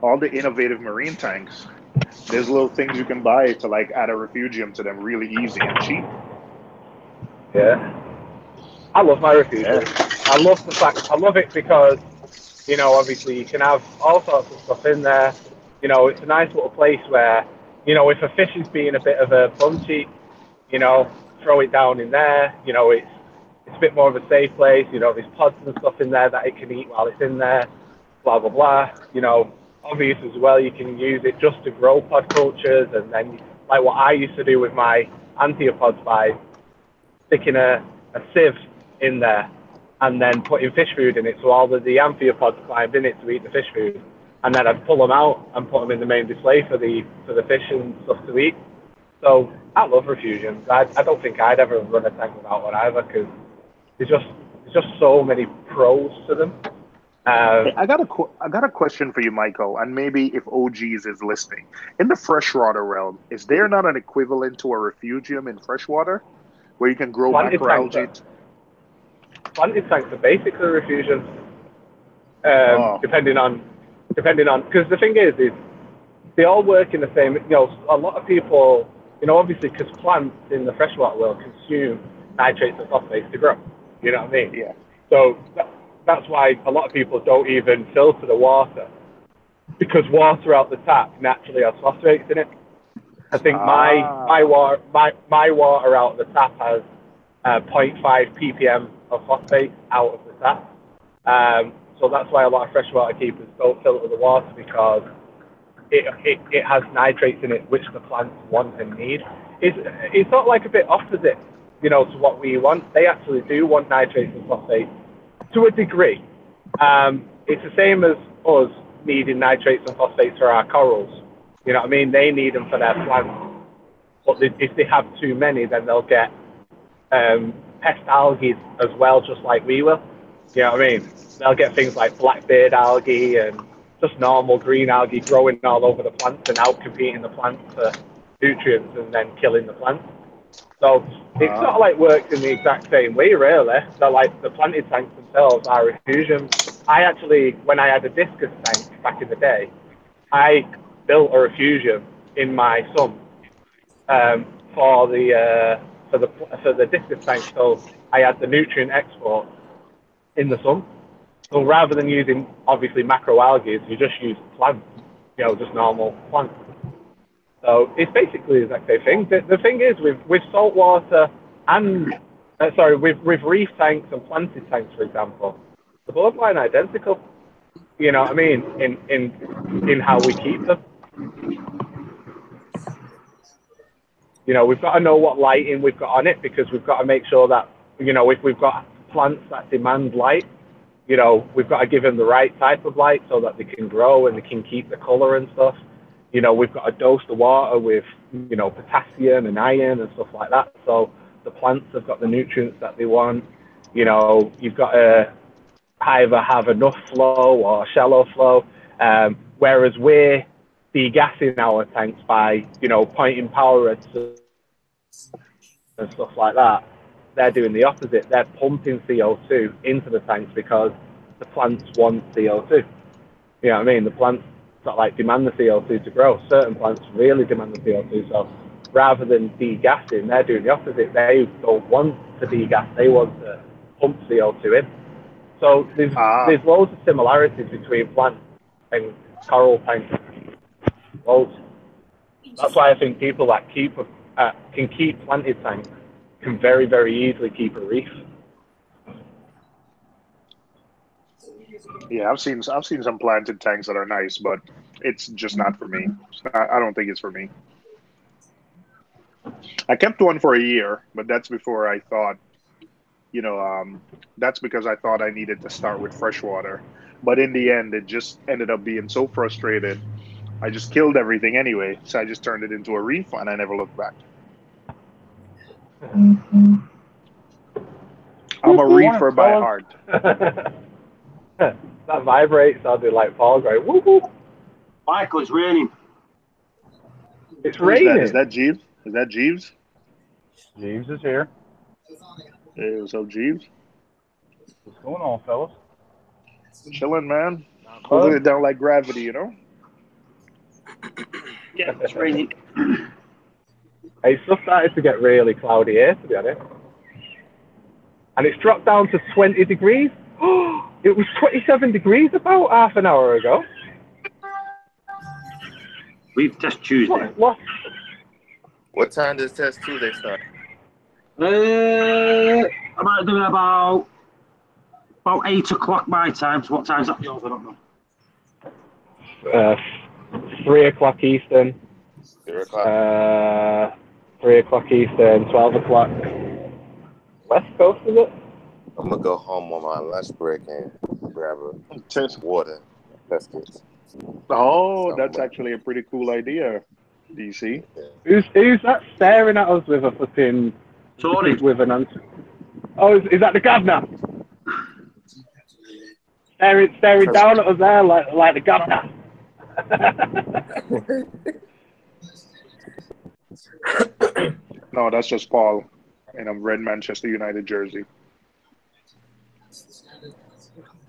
All the innovative marine tanks, there's little things you can buy to like add a refugium to them really easy and cheap. Yeah. I love my refugium. Yeah. I love it because, obviously you can have all sorts of stuff in there. It's a nice little place where, if a fish is being a bit of a bum cheek, throw it down in there. It's a bit more of a safe place. There's pods and stuff in there that it can eat while it's in there, blah, blah, blah. Obvious as well, you can use it just to grow pod cultures, and then like what I used to do with my anthropods by sticking a sieve in there and then putting fish food in it, so all the amphipods climbed in it to eat the fish food, and then I'd pull them out and put them in the main display for the fish and stuff to eat. So I love refugiums. I don't think I'd ever run a tank without one either, because there's just so many pros to them. Hey, I got a question for you, Michael, and maybe if OGs is listening. In the freshwater realm, is there not an equivalent to a refugium in freshwater where you can grow macroalgae? Planted tanks are basically refugiums, depending on, because the thing is they all work in the same. A lot of people, obviously, because plants in the freshwater world consume nitrates and phosphates to grow. You know what I mean? Yeah. So that's why a lot of people don't even filter the water, because water out the tap naturally has phosphates in it. I think my water out of the tap has 0.5 ppm of phosphate out of the tap. So that's why a lot of freshwater keepers don't filter the water, because it has nitrates in it which the plants want and need. It's not like a bit opposite, to what we want. They actually do want nitrates and phosphate to a degree. It's the same as us needing nitrates and phosphates for our corals. You know what I mean? They need them for their plants. But if they have too many, then they'll get pest algae as well, just like we will. You know what I mean? They'll get things like blackbeard algae and just normal green algae growing all over the plants and out-competing the plants for nutrients and then killing the plants. So it sort of like works in the exact same way, really. So like the planted tanks themselves are refugiums. I actually, when I had a discus tank back in the day, I built a refugium in my sump for the discus tank. So I had the nutrient export in the sump. So rather than using obviously macroalgae, you just use plants, just normal plants. So it's basically the exact same thing. The thing is with saltwater and with reef tanks and planted tanks, for example, the borderline identical. You know what I mean? In how we keep them. We've got to know what lighting we've got on it, because we've got to make sure that if we've got plants that demand light, we've got to give them the right type of light so that they can grow and they can keep the color and stuff. We've got to dose the water with, potassium and iron and stuff like that. So the plants have got the nutrients that they want. You've got to either have enough flow or shallow flow. Whereas we're degassing our tanks by, pointing power at and stuff like that. They're doing the opposite. They're pumping CO2 into the tanks because the plants want CO2. You know what I mean? The plants sort of like demand the CO2 to grow. Certain plants really demand the CO2. So rather than degassing, they're doing the opposite. They don't want to degas. They want to pump CO2 in. So there's loads of similarities between plants and coral tanks. Loads. That's why I think people that can keep planted tanks can very, very easily keep a reef. Yeah, I've seen some planted tanks that are nice, but it's just not for me. I don't think it's for me. I kept one for a year, but that's before I thought, that's because I thought I needed to start with freshwater. But in the end, it just ended up being so frustrated. I just killed everything anyway, so I just turned it into a reef, and I never looked back. I'm a reefer by heart. That vibrates. I'll do like Paul going, whoop, whoop. Michael, it's raining. It's raining. Is that Jeeves? Is that Jeeves? Jeeves is here. Hey, what's up, Jeeves? What's going on, fellas? Chilling, man. Holding it down like gravity, Yeah, it's raining. It's just started to get really cloudy here, to be honest. And it's dropped down to 20 degrees. It was 27 degrees about half an hour ago. We've test Tuesday. What time does test Tuesday start? I might do it about 8 o'clock my time. So what time's that yours? I don't know. 3 o'clock Eastern. 3 o'clock. 3 o'clock Eastern, 12 o'clock West Coast, is it? I'm gonna go home on my lunch break and grab a water. Biscuits. Oh, that's actually a pretty cool idea, DC. Who's that staring at us with a flipping Tony? With an answer? Oh, is that the governor? Staring down at us there like the governor. No, that's just Paul in a red Manchester United jersey.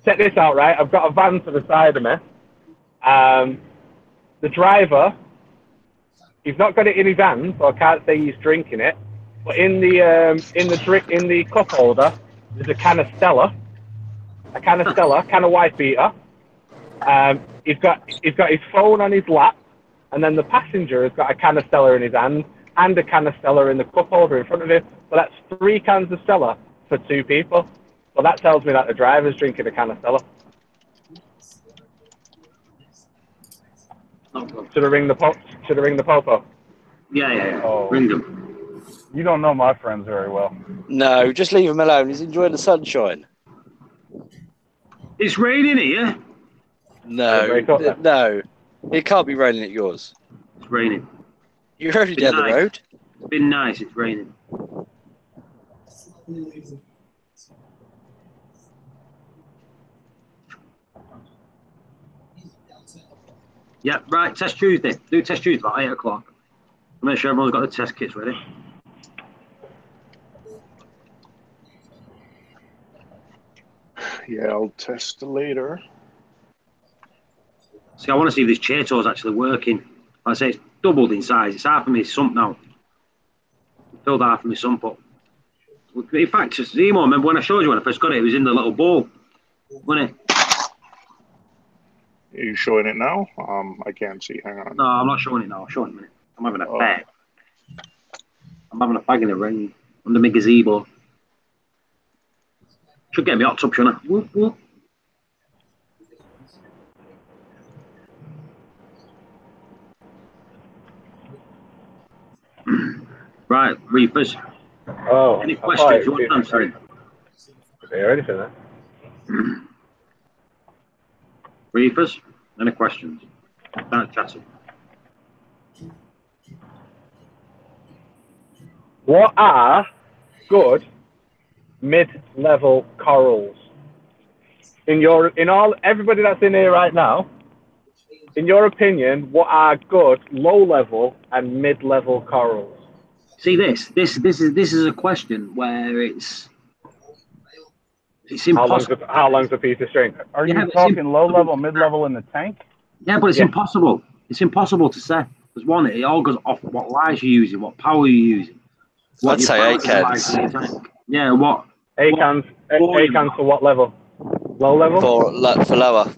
Check this out, right? I've got a van to the side of me. The driver, he's not got it in his hand, so I can't say he's drinking it. But in the cup holder, there's a can of Stella. a canistella, can of white beater. He's got his phone on his lap, and then the passenger has got a can of Stella in his hand and a can of Stella in the cup holder in front of him. So that's 3 cans of Stella for 2 people. So that tells me that the driver's drinking a can of Stella. Should I ring the popo? Yeah. Oh. Ring them. You don't know my friends very well. No, just leave him alone. He's enjoying the sunshine. It's raining here. No. It can't be raining at yours. It's raining. You're already down the road. It's been nice. It's raining. Yeah, right. Test Tuesday. Do test Tuesday about 8 o'clock. Make sure everyone's got the test kits ready. Yeah, I'll test later. See, I want to see if this Chato's actually working. Like I say, it's doubled in size. It's half of my sump now. Filled half of my sump up. In fact, Zemo, remember when I showed you when I first got it, it was in the little bowl, wasn't it? Are you showing it now? I can't see. Hang on. No, I'm not showing it now. I'll show it in a minute. I'm having a bag. I'm having a bag in the rain under my gazebo. Should get me hot tub, shouldn't I? Whoop, whoop. Right, Reefers. Oh, Any questions you want answering? Is there anything there? Reefers, any questions? Start chatting. What are good mid-level corals? Everybody that's in here right now, in your opinion, what are good low-level and mid-level corals? See this is a question where it's impossible. How long's a piece of string? Are you talking low level, mid level in the tank? Yeah, but it's impossible. It's impossible to say. Because one, it all goes off what lights you're using, what power you're using. I'd say 8 cans. Yeah, what? 8 cans. 8 cans for what level? Low level? For lower.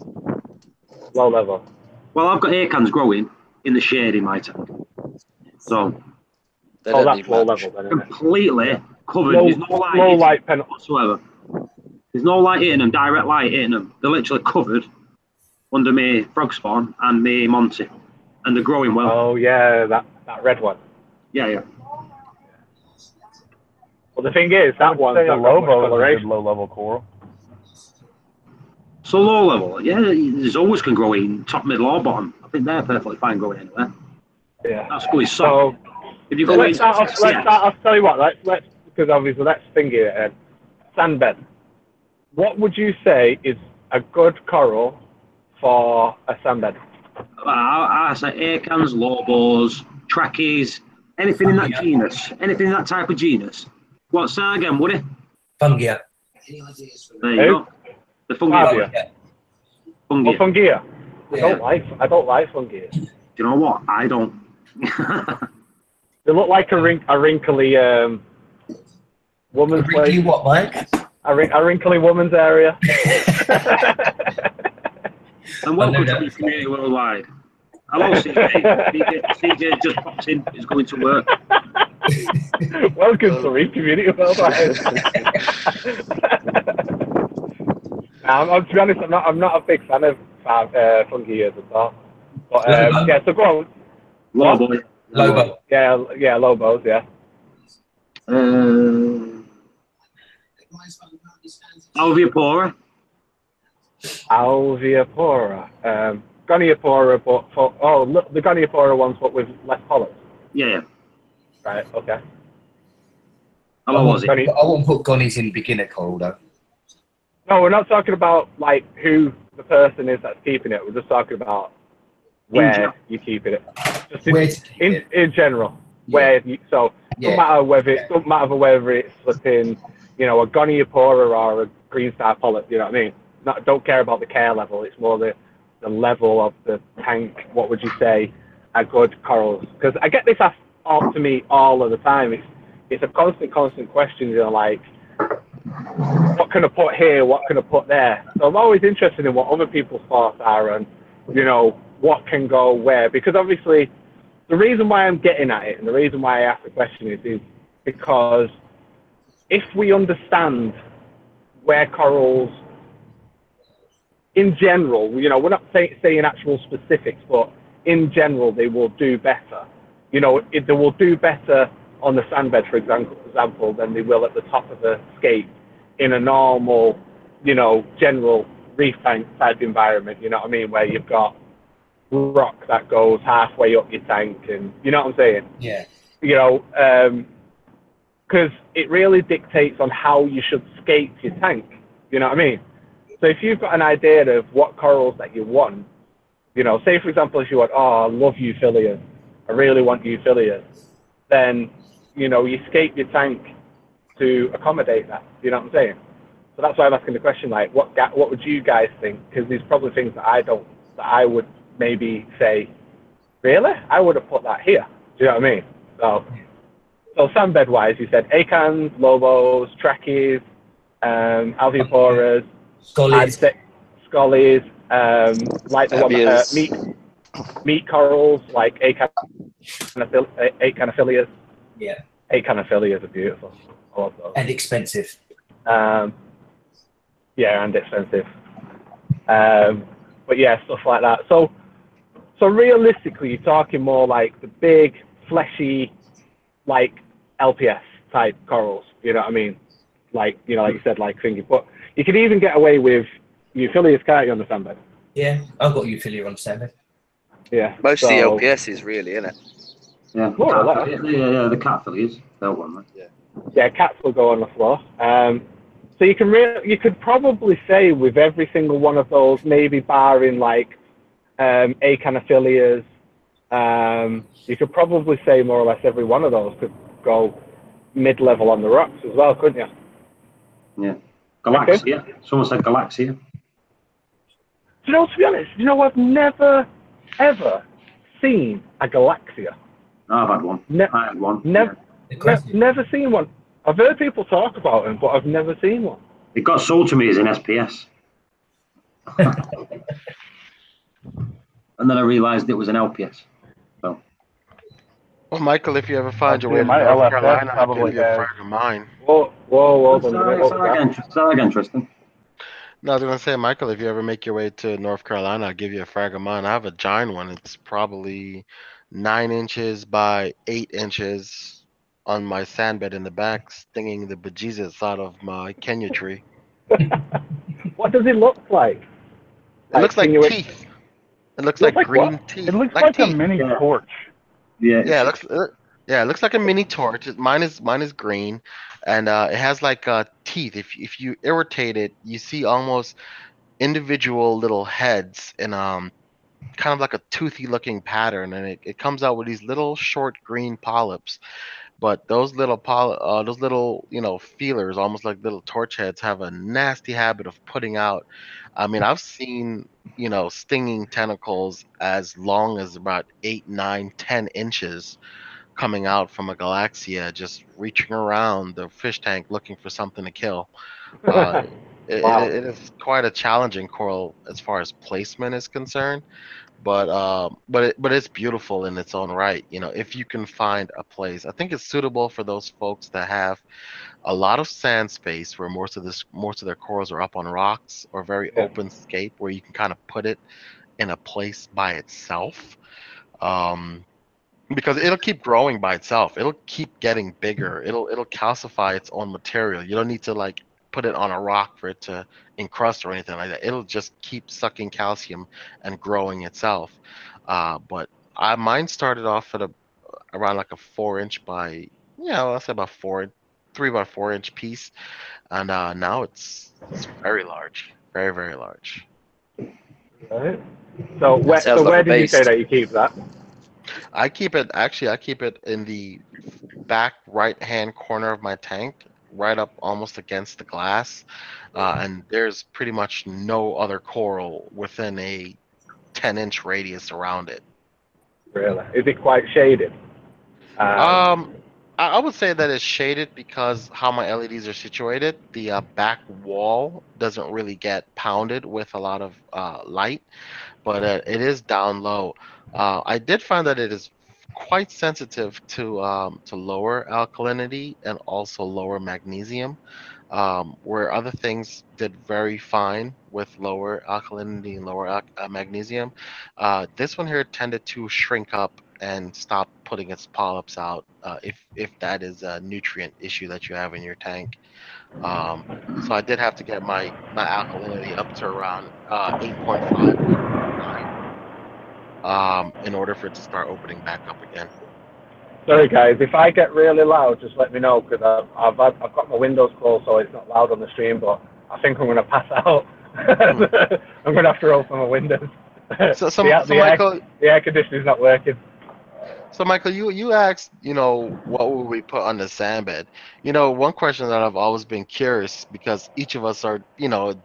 Low level. Well, I've got 8 cans growing in the shade in my tank. So. That's low level then. Completely covered. There's no light. Low light pen whatsoever. There's no light hitting them, direct light hitting them. They're literally covered under my frog spawn and my Monty, and they're growing well. Oh yeah, that red one. Yeah. Well, the thing is, that one's a Lobo is a good low level coral. So low level, yeah. There's always can grow in top, middle, or bottom. I think they're perfectly fine growing anywhere. Yeah. That's good. So if you go, let's start off. I'll tell you what. Let's because obviously that's thingy. Sandbed. What would you say is a good coral for a sandbed? I say acans, lobos, trackies, anything in that genus, anything in that type of genus. What's that again, Woody? Fungia. There you go. The fungia. Fungia. Fungia. I don't like fungia. Do you know what? I don't. They look like a wrinkly woman's place. What, Mike? A wrinkly woman's area. And welcome to the community worldwide. Hello, CJ. CJ just popped in. He's going to work. Welcome to the community worldwide. To be honest, I'm not a big fan of fungi at all. But yeah, so go on. Lobo. Yeah, Lobos, yeah. Alveopora. Goniopora, but the Goniopora ones, but with less polyps. Yeah. Right, okay. How long was it? I won't put Gonnies in beginner coral though. No, we're not talking about like who the person is that's keeping it. We're just talking about where you're keeping it. Just in general. Yeah. Where don't matter whether it's flipping, a Goniopora or a green star polyp, you know what I mean? Don't care about the care level, it's more the level of the tank. What would you say are good corals? Because I get this asked to me all of the time. It's a constant question, like what can I put here? What can I put there? So I'm always interested in what other people's thoughts are and, you know, what can go where. Because obviously, the reason why I'm getting at it and the reason why I ask the question is because if we understand where corals, in general, you know, we're not saying actual specifics, but in general, they will do better. You know, they will do better on the sandbed, for example, than they will at the top of the scape in a normal, you know, general reef tank type environment, you know what I mean, where you've got rock that goes halfway up your tank, and you know what I'm saying? Yeah. You know, because it really dictates on how you should scape your tank, you know what I mean? So if you've got an idea of what corals that you want, you know, say for example, if you want, oh, I love euphyllias, I really want euphyllias, then, you know, you scape your tank to accommodate that, you know what I'm saying? So that's why I'm asking the question, like, what would you guys think? Because there's probably things that I would maybe say, really? I would have put that here, do you know what I mean? So sandbed wise, you said acans, lobos, trackies, alveoporas, Scollies. Scollies, like the one meat corals, like acanophilias. Yeah. Acanophilias are beautiful. I love those. And expensive. Yeah, and expensive. But yeah, stuff like that. So realistically, you're talking more like the big, fleshy, like LPS type corals. You know what I mean? Like, you know, like you said, like thingy. But you can even get away with euphyllias, can't you, on the sandbed? Yeah, I've got euphilia on the sandbed. Yeah. Most of the LPSs, really, isn't it? Yeah, the cat phillies. They'll want that. Yeah. Yeah, cats will go on the floor. So you could probably say with every single one of those, maybe barring like acanophilias, you could probably say more or less every one of those could go mid-level on the rocks as well, couldn't you? Yeah. Galaxia. Okay. Someone said Galaxia. You know, to be honest, you know, I've never, ever seen a Galaxia. No, I've had one. I had one. Never seen one. I've heard people talk about them, but I've never seen one. It got sold to me as an SPS. And then I realised it was an LPS. So. Well, Michael, if you ever find your way to North Carolina, I'll give you a friend of mine. Whoa. Sorry again, Tristan. No, I was going to say, Michael, if you ever make your way to North Carolina, I'll give you a frag of mine. I have a giant one. It's probably 9 inches by 8 inches on my sandbed in the back, stinging the bejesus out of my Kenya tree. What does it look like? It looks like teeth. It looks like green teeth. It looks like a mini torch. Yeah, it looks like a mini torch. Mine is green, and it has like teeth. If you irritate it, you see almost individual little heads in kind of like a toothy looking pattern, and it comes out with these little short green polyps. But those little feelers, almost like little torch heads, have a nasty habit of putting out. I mean, I've seen stinging tentacles as long as about 8, 9, 10 inches coming out from a Galaxia, just reaching around the fish tank looking for something to kill. Wow. It is quite a challenging coral as far as placement is concerned, but it's beautiful in its own right. If you can find a place, I think it's suitable for those folks that have a lot of sand space where most of their corals are up on rocks or very open scape where you can kind of put it in a place by itself. Because it'll keep growing by itself. It'll keep getting bigger. It'll calcify its own material. You don't need to like put it on a rock for it to encrust or anything like that. It'll just keep sucking calcium and growing itself. But mine started off at around like a 4-inch by let's say about 3 by 4-inch piece, and now it's very large, very very large. Right. So where did you say that you keep that? I keep it in the back right hand corner of my tank, right up almost against the glass, and there's pretty much no other coral within a 10-inch radius around it. Really? Is it quite shaded? I I would say that it's shaded because how my LEDs are situated. The back wall doesn't really get pounded with a lot of light, but it is down low. I did find that it is quite sensitive to lower alkalinity and also lower magnesium, where other things did very fine with lower alkalinity and lower magnesium. This one here tended to shrink up and stop putting its polyps out, if that is a nutrient issue that you have in your tank. Um, so I did have to get my alkalinity up to around 8.5 or 8.9 in order for it to start opening back up again. Sorry guys, if I get really loud, just let me know because I've got my windows closed so it's not loud on the stream. But I think I'm going to pass out. I'm going to have to open my windows. The air conditioning's not working. So Michael, you asked, what would we put on the sand bed? One question that I've always been curious because each of us are,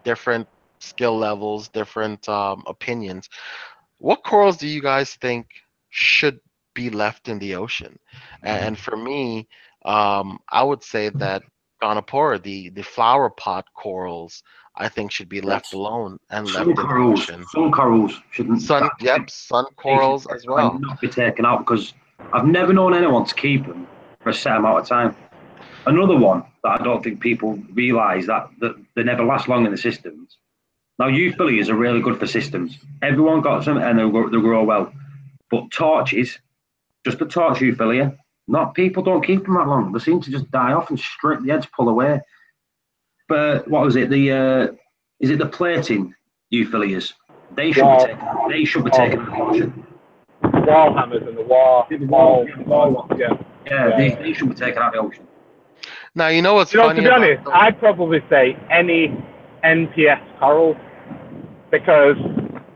different skill levels, different opinions. What corals do you guys think should be left in the ocean? And for me, I would say that Gonopora, the flower pot corals, I think should be left alone and left in the ocean. Sun corals shouldn't. Sun corals as well. Not be taken out because I've never known anyone to keep them for a set amount of time. Another one that I don't think people realise that they never last long in the systems. Now, euphyllias are really good for systems. Everyone got some and they grow well. But torches, just a torch euphyllia, people don't keep them that long. They seem to just die off and the heads pull away. But what was it? Is it the plating euphyllias? They should be taken out of the ocean. Wall hammers and the wall. They should be taken out of the ocean. Now, you know what's funny? To be honest, I'd probably say any NPS corals because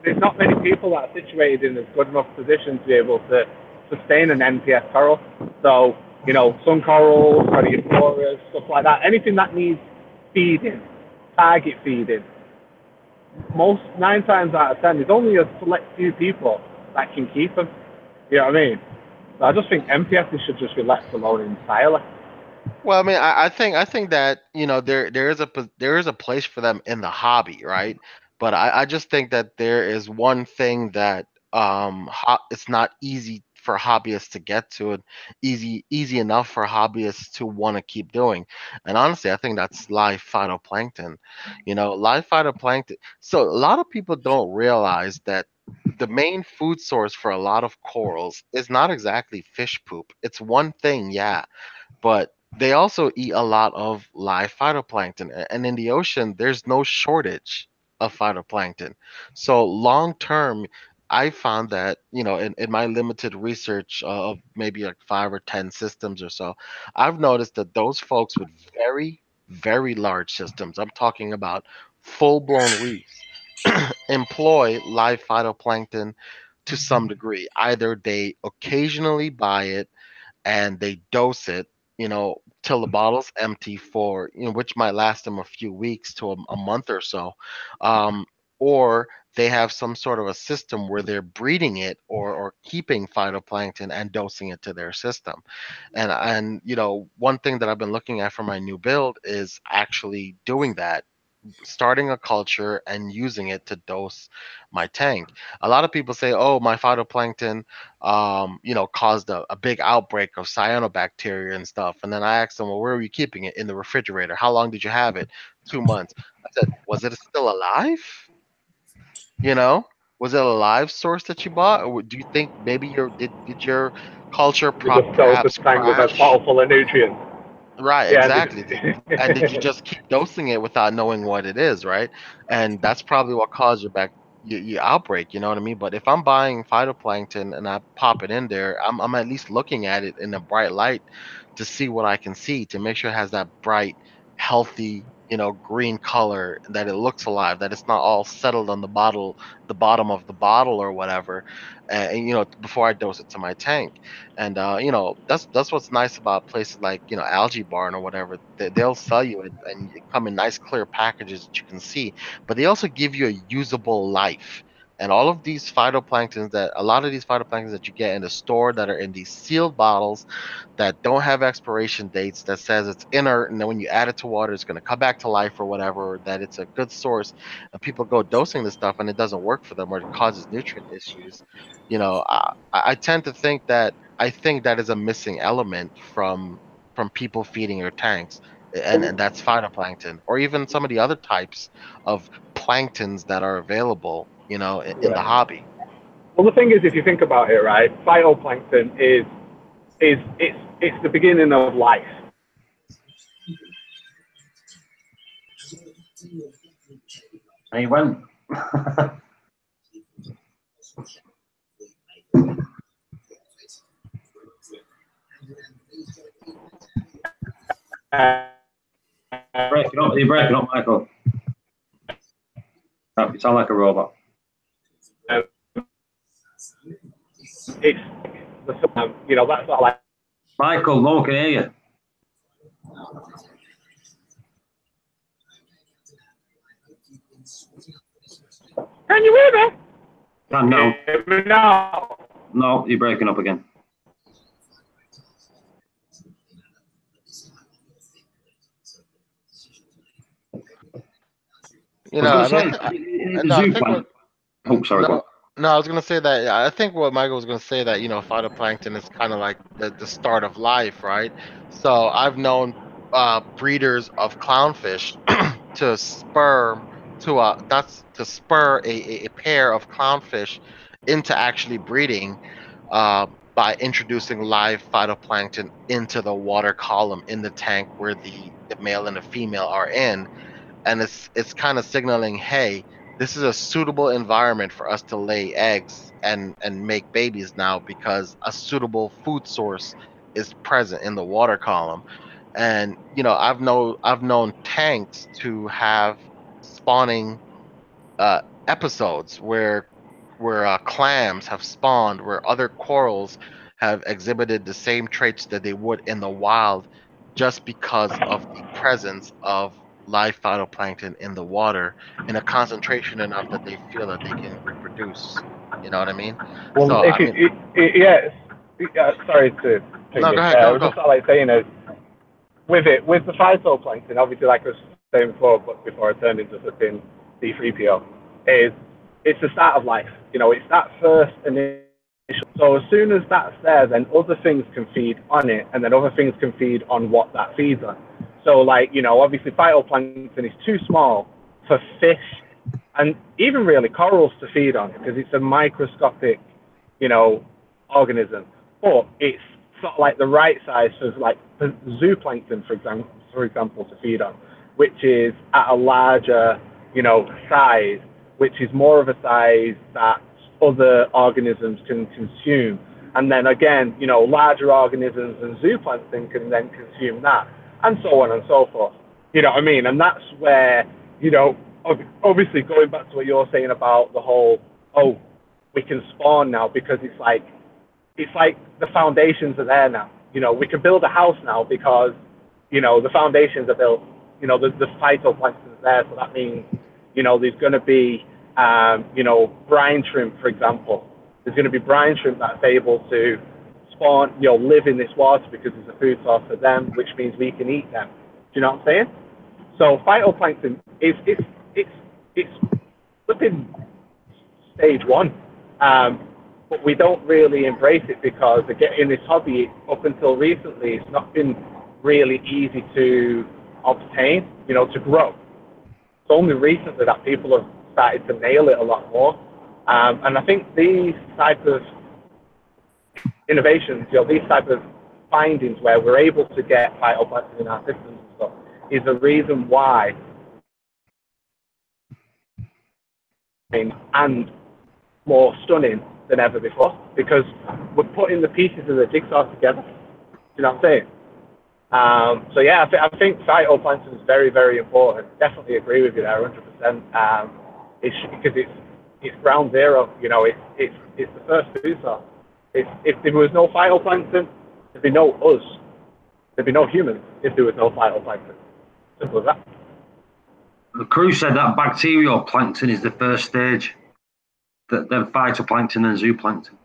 there's not many people that are situated in a good enough position to be able to sustain an NPS coral. So, sun corals, Cariophoras, stuff like that, anything that needs feeding, target feeding, 9 times out of 10, there's only a select few people that can keep them. You know what I mean? So I just think NPS should just be left alone entirely. Well, I mean, I think that there is a place for them in the hobby, right? But I just think that there is one thing that it's not easy for hobbyists to get to, and easy enough for hobbyists to want to keep doing. And honestly, I think that's live phytoplankton. Live phytoplankton. So a lot of people don't realize that the main food source for a lot of corals is not exactly fish poop. It's one thing, yeah, but they also eat a lot of live phytoplankton. And in the ocean, there's no shortage of phytoplankton. So long term, I found that, in my limited research of maybe like 5 or 10 systems or so, I've noticed that those folks with very, very large systems, I'm talking about full blown reefs, employ live phytoplankton to some degree. Either they occasionally buy it and they dose it, till the bottle's empty for, which might last them a few weeks to a month or so. Or they have some sort of a system where they're breeding it or keeping phytoplankton and dosing it to their system. And one thing that I've been looking at for my new build is actually doing that, starting a culture and using it to dose my tank. A lot of people say, "Oh, my phytoplankton, caused a big outbreak of cyanobacteria and stuff." And then I asked them, "Well, where were you keeping it? In the refrigerator. How long did you have it? 2 months." I said, "Was it still alive? Was it a live source that you bought, or do you think maybe did your culture perhaps tank with a crash?" bottle full of nutrients. Right, exactly. And did you just keep dosing it without knowing what it is, right? And that's probably what caused your outbreak, you know what I mean? But if I'm buying phytoplankton and I pop it in there, I'm at least looking at it in a bright light to see what I can see, to make sure it has that bright, healthy, green color, that it looks alive, that it's not all settled on the bottom of the bottle or whatever, and before I dose it to my tank. And that's what's nice about places like Algae Barn or whatever. They'll sell you it and it come in nice clear packages that you can see, but they also give you a usable life. And all of these phytoplanktons a lot of these phytoplanktons that you get in the store that are in these sealed bottles that don't have expiration dates, that says it's inert, and then when you add it to water, it's going to come back to life or whatever, that it's a good source, and people go dosing this stuff and it doesn't work for them or it causes nutrient issues. I tend to think that is a missing element from people feeding your tanks, and that's phytoplankton, or even some of the other types of planktons that are available, in the hobby. Well, the thing is, if you think about it, right, phytoplankton is it's the beginning of life. And he went. You're breaking up, Michael. You sound like a robot. It's that's not like. Michael, no one can hear you. Can you hear me? No. No. No, you're breaking up again. I was gonna say that. I think what Michael was gonna say that phytoplankton is kind of like the start of life, right? So I've known breeders of clownfish to spur a pair of clownfish into actually breeding by introducing live phytoplankton into the water column in the tank where the male and the female are in, and it's kind of signaling, hey, this is a suitable environment for us to lay eggs and make babies now, because a suitable food source is present in the water column. And I've known tanks to have spawning episodes where clams have spawned, where other corals have exhibited the same traits that they would in the wild, just because of the presence of live phytoplankton in the water in a concentration enough that they feel that they can reproduce. You know what I mean? Well, so, sorry to no, go ahead. Go. Just like saying is, with the phytoplankton, obviously, like I was saying before I turned into flipping D3PO, it's the start of life. It's that first initial. So as soon as that's there, then other things can feed on it, and then other things can feed on what that feeds on. So, obviously, phytoplankton is too small for fish and even really corals to feed on, because it's a microscopic, organism. But it's sort of like the right size for zooplankton, for example, to feed on, which is at a larger, size, which is more of a size that other organisms can consume. And then again, larger organisms and zooplankton can then consume that, and so on and so forth. You know what I mean? And that's where, obviously going back to what you're saying about the whole, we can spawn now, because it's like the foundations are there now. We can build a house now because, the foundations are built. The phytoplankton's there, so that means, there's going to be, brine shrimp, for example. There's going to be brine shrimp that's able to spawn, live in this water because it's a food source for them, which means we can eat them. Do you know what I'm saying? So phytoplankton it's flipping stage one, but we don't really embrace it because in this hobby, up until recently, it's not been really easy to obtain, to grow. It's only recently that people have started to nail it a lot more, and I think these type of innovations, these type of findings where we're able to get phytoplankton in our systems and stuff, is the reason why, and more stunning than ever before, because we're putting the pieces of the jigsaw together. You know what I'm saying? So yeah, I think phytoplankton is very, very important. Definitely agree with you there, 100%. It's because it's ground zero. It's the first food source. If there was no phytoplankton, there'd be no us. There'd be no humans if there was no phytoplankton. Simple as that. The crew said that bacterial plankton is the first stage. the phytoplankton and zooplankton.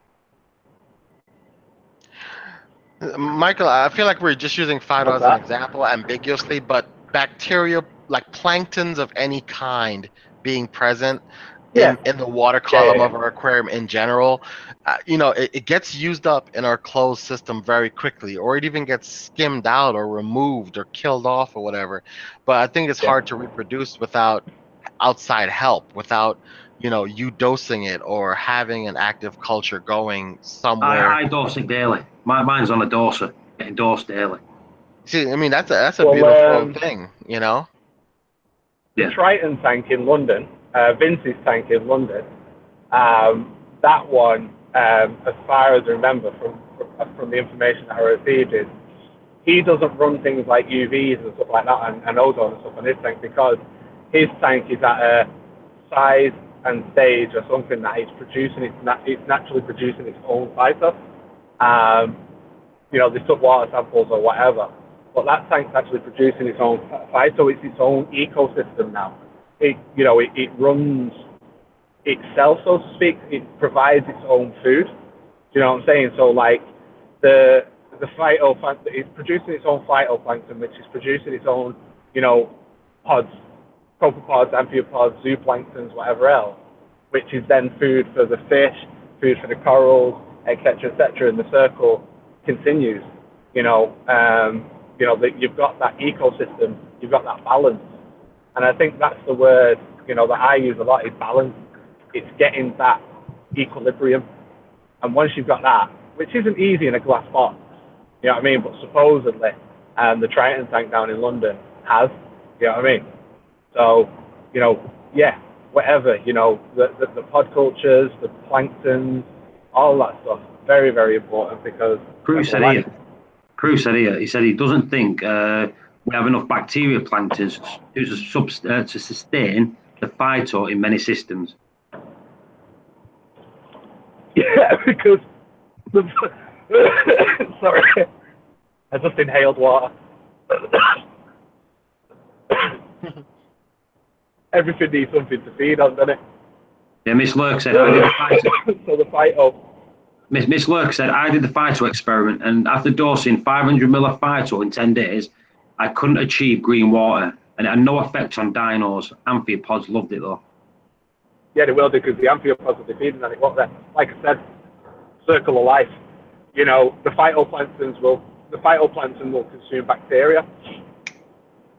Michael, I feel like we're just using phyto as an example ambiguously, but bacteria, like planktons of any kind being present in the water column of our aquarium in general, it gets used up in our closed system very quickly, or it even gets skimmed out or removed or killed off or whatever. But I think it's hard to reproduce without outside help, without you dosing it or having an active culture going somewhere. I dose it daily. Mine's on a doser, getting dosed daily. See, I mean that's a beautiful thing, The Triton tank in London, Vince's tank in London, that one, as far as I remember from the information that I received, is he doesn't run things like UVs and stuff like that and ozone and stuff on his tank, because his tank is at a size and stage or something that it's producing, it's naturally producing its own phyto. They took water samples or whatever, but that tank's actually producing its own phyto. It's its own ecosystem now. It runs itself, so to speak. It provides its own food. Do you know what I'm saying? So like the phytoplankton, it's producing its own phytoplankton, which is producing its own, pods, copepods, amphipods, zooplanktons, whatever else, which is then food for the fish, food for the corals, etc., etc., and the circle continues. That you've got that ecosystem, you've got that balance, and I think that's the word that I use a lot, is balance. It's getting that equilibrium, and once you've got that, which isn't easy in a glass box, you know what I mean, but supposedly the Triton tank down in London has, you know what I mean. So whatever, the pod cultures, the planktons, all that stuff, very, very important, because Crew said here, he said he doesn't think we have enough bacteria planktons to sustain the phyto in many systems. Yeah, because sorry, I just inhaled water. Everything needs something to feed on, doesn't it? Yeah, Miss Lurk said I did the phyto. So the phyto. Miss Lurk said I did the phyto experiment, and after dosing 500 ml of phyto in 10 days, I couldn't achieve green water, and it had no effect on dinos. Amphipods loved it though. Yeah, they will do, because the amphipods will be feeding on it, won't they? Like I said, circle of life. The phytoplankton will consume bacteria,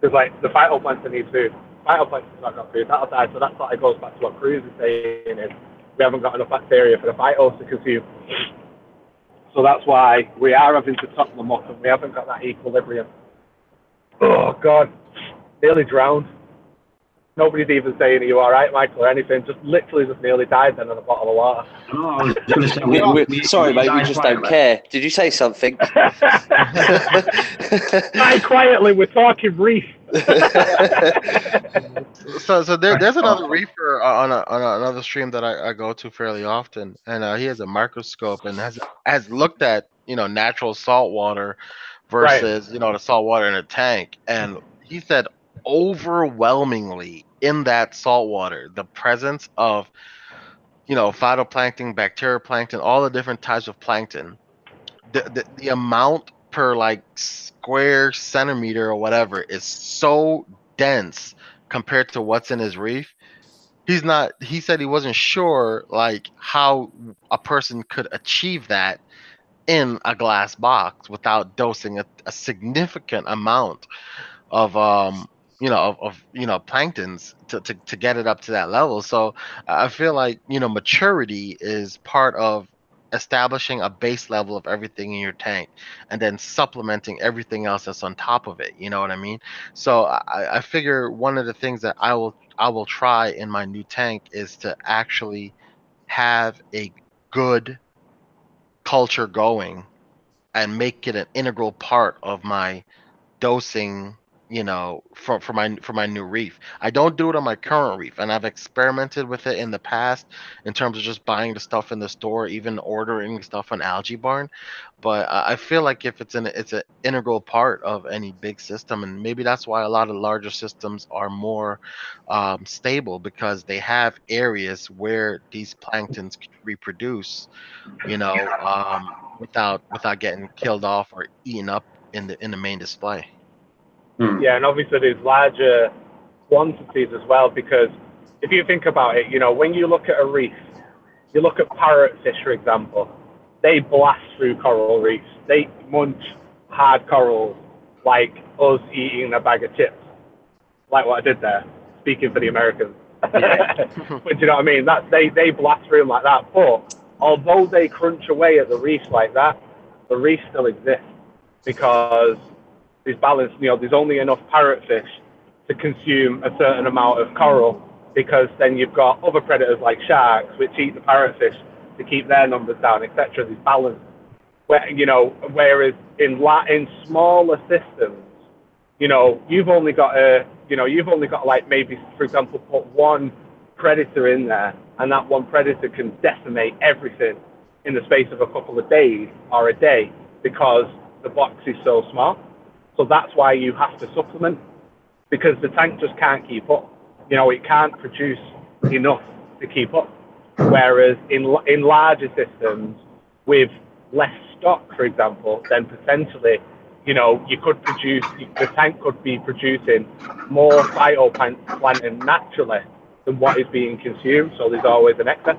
because like the phytoplankton needs food. Phytoplankton's not got food, that'll die. So that's what it goes back to what Cruz is saying, is we haven't got enough bacteria for the phytos to consume. So that's why we are having to top them up, and we haven't got that equilibrium. Oh God, nearly drowned. Nobody's even saying, are you all right, Michael, or anything. Just literally just nearly died then on a bottle of water. No, I was going to say, sorry, mate, we just don't care. Did you say something? Die quietly, we're talking Reef. So there's another reefer on another stream that I go to fairly often, and he has a microscope and has looked at natural salt water versus the salt water in a tank, and he said overwhelmingly in that salt water the presence of phytoplankton, bacterioplankton, all the different types of plankton, the amount per like square centimeter or whatever is so dense compared to what's in his reef. He said he wasn't sure like how a person could achieve that in a glass box without dosing a significant amount of planktons to get it up to that level. So I feel like maturity is part of establishing a base level of everything in your tank and then supplementing everything else that's on top of it. You know what I mean? So I figure one of the things that I will try in my new tank is to actually have a good culture going and make it an integral part of my dosing for my new reef. I don't do it on my current reef, and I've experimented with it in the past in terms of just buying the stuff in the store, even ordering stuff on Algae Barn. But I feel like if it's an integral part of any big system, and maybe that's why a lot of larger systems are more stable, because they have areas where these planktons can reproduce, without getting killed off or eaten up in the main display. Yeah, and obviously there's larger quantities as well, because if you think about it, when you look at a reef, you look at parrotfish, for example, they blast through coral reefs. They munch hard corals like us eating a bag of chips, like what I did there, speaking for the Americans. Yeah. But you know what I mean? They blast through them like that. But although they crunch away at the reefs like that, the reef still exists because there's balance. There's only enough parrotfish to consume a certain amount of coral, because then you've got other predators like sharks which eat the parrotfish to keep their numbers down, etc. There's balance. Whereas in smaller systems, you've only got like, maybe, for example, put one predator in there, and that one predator can decimate everything in the space of a couple of days or a day, because the box is so small. So that's why you have to supplement, because the tank just can't keep up. It can't produce enough to keep up. Whereas in larger systems with less stock, for example, then potentially, you could the tank could be producing more phytoplankton naturally than what is being consumed. So there's always an excess.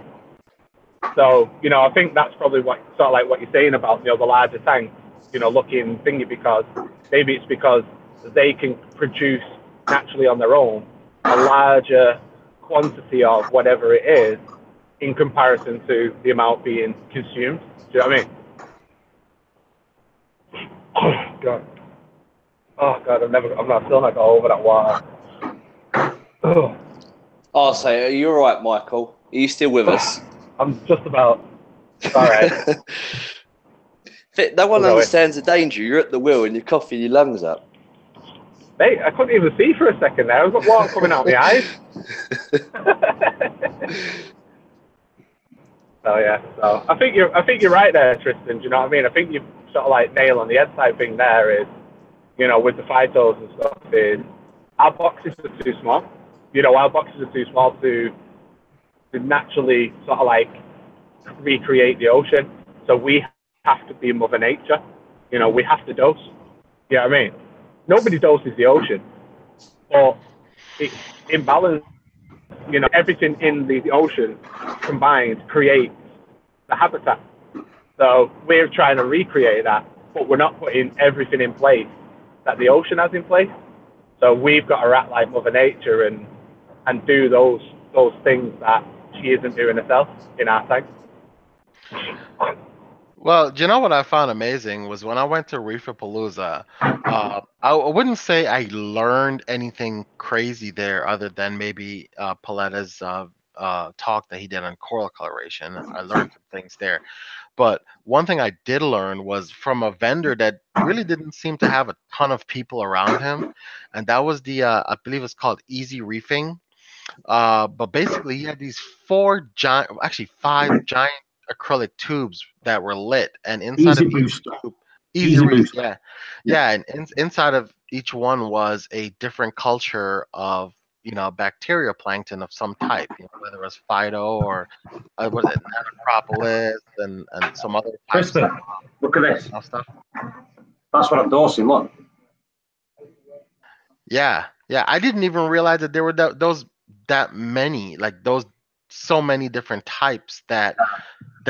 So, I think that's probably what you're saying about, the larger tanks, looking thingy, because maybe it's because they can produce naturally on their own a larger quantity of whatever it is in comparison to the amount being consumed. Do you know what I mean? Oh God. Oh God, I'm still not got over that water. Oh. I'll say, are you all right, Michael? Are you still with us? I'm just about. All right. No one understands the danger. You're at the wheel and you're coughing your lungs up. Hey, I couldn't even see for a second there. I've got water coming out of my eyes. So yeah, I think you're right there, Tristan. Do you know what I mean? I think you've sort of like nail on the head type thing there is, with the phytos and stuff, is our boxes are too small. Our boxes are too small to naturally sort of like recreate the ocean. So we have to be Mother Nature. We have to dose. You know what I mean? Nobody doses the ocean, but it's imbalance. Everything in the ocean combined creates the habitat. So we're trying to recreate that, but we're not putting everything in place that the ocean has in place. So we've got to act like Mother Nature and do those things that she isn't doing herself in our tank. Well, you know what I found amazing was when I went to Reefapalooza. I wouldn't say I learned anything crazy there, other than maybe Paletta's talk that he did on coral coloration. I learned some things there. But one thing I did learn was from a vendor that really didn't seem to have a ton of people around him, and that was I believe it's called Easy Reefing. But basically, he had these five giant acrylic tubes that were lit, and inside Easy of each booster. tube, Easy Reef, booster. yeah, and inside of each one was a different culture of bacteria plankton of some type, whether it was phyto or what is it, Acropolis and some other types Tristan, look at this. stuff. That's what I'm dosing. Look. Yeah, I didn't even realize that there were that many, like those so many different types that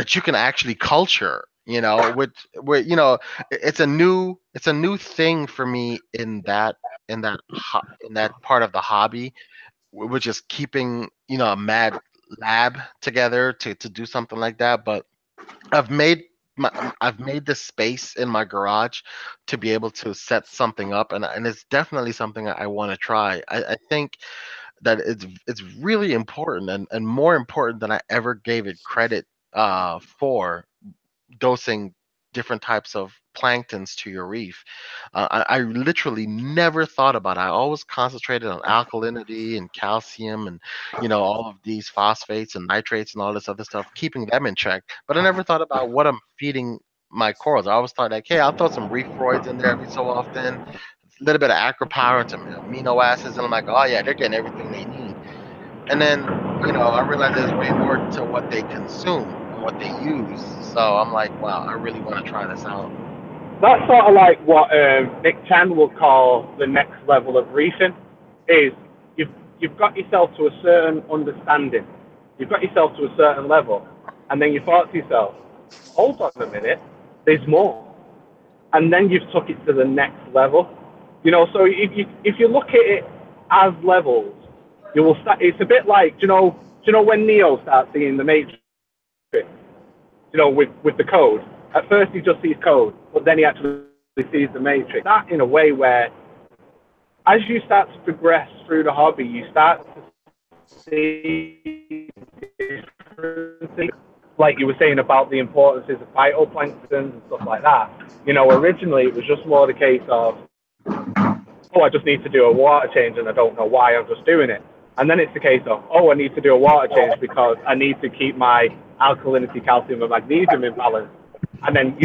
you can actually culture. It's a new thing for me in that part of the hobby, which is keeping a mad lab together to do something like that. But I've made I've made the space in my garage to be able to set something up, and it's definitely something I want to try. I think that it's really important, and more important than I ever gave it credit for, dosing different types of planktons to your reef. I literally never thought about it. I always concentrated on alkalinity and calcium and, all of these phosphates and nitrates and all this other stuff, keeping them in check. But I never thought about what I'm feeding my corals. I always thought like, hey, I'll throw some reef roids in there every so often, a little bit of acropower and some amino acids, and I'm like, oh yeah, they're getting everything they need. And then, I realized there's way more to what they consume and what they use. So I'm like, wow, I really want to try this out. That's sort of like what Nick Chan will call the next level of reefing. Is you've got yourself to a certain understanding, you've got yourself to a certain level, and then you thought to yourself, hold on a minute, there's more, and then you've took it to the next level. So if you look at it as levels, you will start. It's a bit like, do you know when Neo starts seeing the Matrix, with the code. At first he just sees code, but then he actually sees the Matrix. That in a way where, as you start to progress through the hobby, you start to see different things. Like you were saying about the importances of phytoplanktons and stuff like that. Originally it was just more the case of, oh, I just need to do a water change and I don't know why, I'm just doing it. And then it's the case of, oh, I need to do a water change because I need to keep my alkalinity, calcium, and magnesium in balance. And then,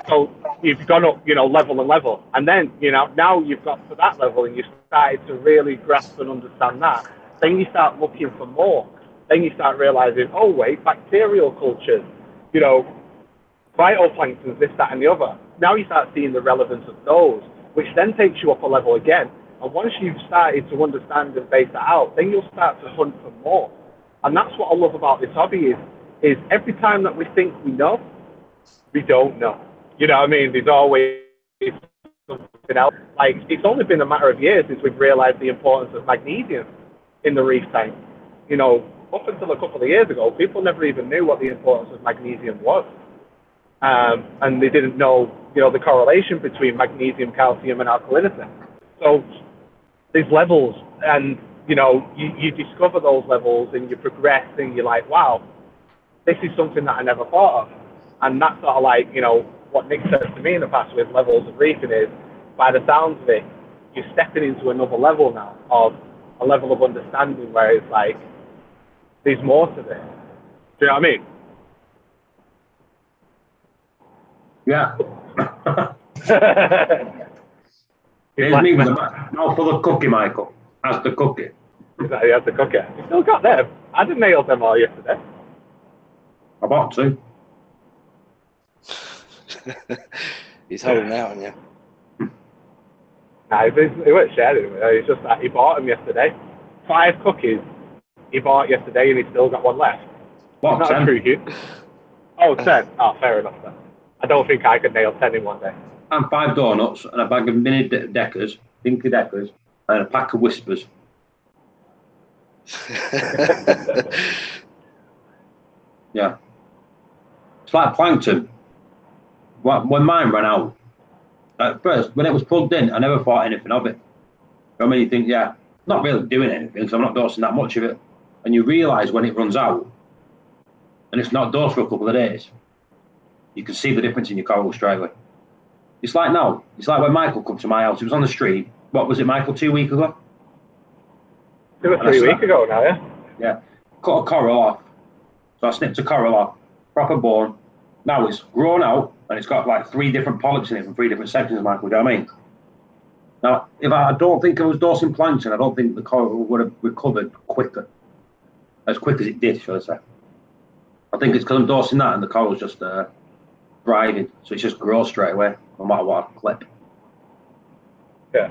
so you've gone up, level and level. And then, now you've got to that level and you started to really grasp and understand that. Then you start looking for more. Then you start realizing, oh, wait, bacterial cultures, phytoplanktons, this, that, and the other. Now you start seeing the relevance of those, which then takes you up a level again. And once you've started to understand and base that out, then you'll start to hunt for more. And that's what I love about this hobby is every time that we think we know, we don't know. You know what I mean? There's always something else. Like, it's only been a matter of years since we've realized the importance of magnesium in the reef tank. Up until a couple of years ago, people never even knew what the importance of magnesium was. And they didn't know, the correlation between magnesium, calcium, and alkalinity. So there's levels, and, you discover those levels, and you progress, and you're like, wow, this is something that I never thought of. And that's sort of like, what Nick said to me in the past with levels of reefing is, by the sounds of it, you're stepping into another level now of a level of understanding where it's like, there's more to this. Do you know what I mean? Yeah. Here's me with the mouth full of cookie, Michael. That's the cookie. Exactly, that's the cookie. You still got them. I didn't nail them all yesterday. I bought two. He's holding out on you. Nah, he won't share it. It's just that he bought them yesterday. 5 cookies he bought yesterday, and he's still got one left. What, not 10? a true hue. Oh, 10. Oh, fair enough then. I don't think I could nail 10 in one day. And 5 donuts, and a bag of mini Deckers, Dinky Deckers, and a pack of Whispers. Yeah. It's like plankton. When mine ran out, at first, when it was plugged in, I never thought anything of it. I mean, you think, yeah, not really doing anything, because I'm not dosing that much of it. And you realise when it runs out, and it's not dosed for a couple of days, you can see the difference in your coral straight away. It's like now. It's like when Michael come to my house. It was on the street. What was it, Michael, 2 weeks ago? 2 or 3 weeks ago now, yeah? Yeah. Cut a coral off. So I snipped a coral off. Proper bone. Now it's grown out, and it's got like 3 different polyps in it from 3 different sections, Michael. Do you know what I mean? Now, if I don't think I was dosing plankton, I don't think the coral would have recovered quicker. As quick as it did, shall I say. I think it's because I'm dosing that, and the coral's just thriving. So it just grows straight away, no matter what I clip. Yeah.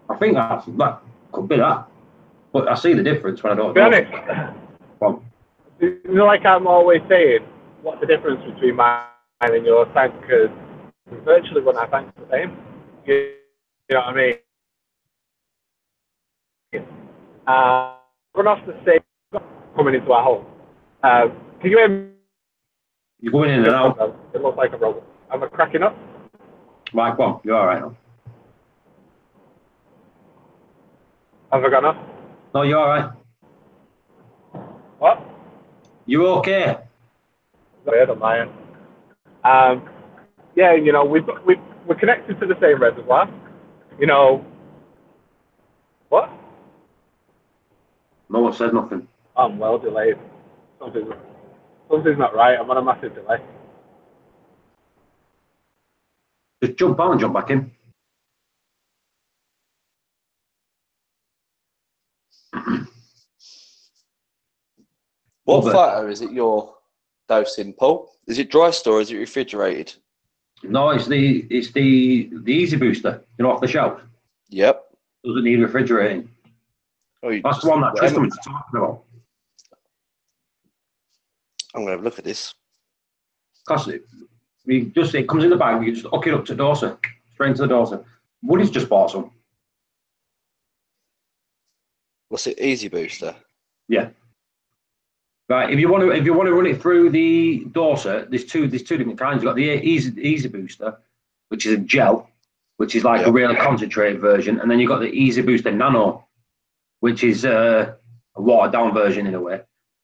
I think that could be that. But I see the difference when I don't. To be honest, like I'm always saying, what's the difference between mine and your tank? Because virtually when I tank's the same. You know what I mean? Run off the same coming into our home. Can you hear me? You're going in and out. It looks like a robot. Am I cracking up? Mike, come on. You're all right now. Have I gone off? No, you're all right. What? You're okay. Weird on my end. Yeah, you know, we're connected to the same reservoir. You know, what? No one said nothing. I'm well delayed. Something's not right. I'm on a massive delay. Just jump out and jump back in. What photo is it you're dosing, Paul? Is it dry store or is it refrigerated? No, it's the Easy Booster, you know, off the shelf. Yep. Doesn't need refrigerating. Oh, that's the one that Tristan was talking about. I'm gonna have a look at this. Because it comes in the bag, you just hook it up to Dorset, straight into the Dorset. Woody's just bought some. What's it? Easy Booster. Yeah. Right. If you want to run it through the Dorset, there's two different kinds. You've got the Easy Booster, which is a gel, which is like a really concentrated version, and then you've got the Easy Booster Nano, which is a watered down version in a way.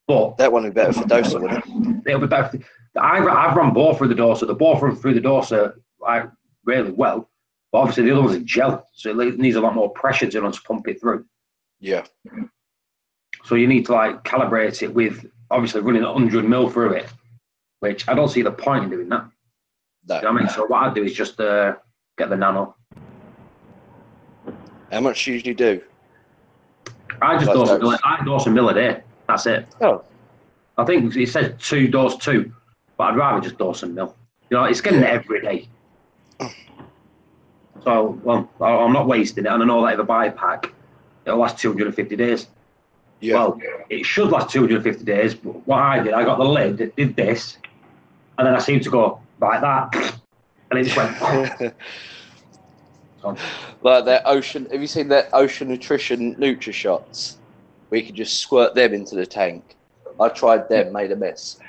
But that one would be better for Dorset, wouldn't it? It'll be better. I've run both through the Dorset. The both run through the Dorset like really well, but obviously the other one's a gel, so it needs a lot more pressure to pump it through. Yeah. So you need to like calibrate it with obviously running 100 mil through it, which I don't see the point in doing that. No. You know what I mean? So what I do is just get the Nano. How much do you usually do? I just dose a mil a day. That's it. Oh. I think it says dose 2, but I'd rather just dose a mil. You know, it's getting it every day. So, well, I'm not wasting it, and I know that if I buy a pack, it'll last 250 days. Yeah. Well, it should last 250 days, but what I did, I got the lid, did this, and then I seemed to go like that, and it just went. Like that Ocean, have you seen that Ocean Nutrition Nutri Shots? Where you can just squirt them into the tank. I tried them, made a mess.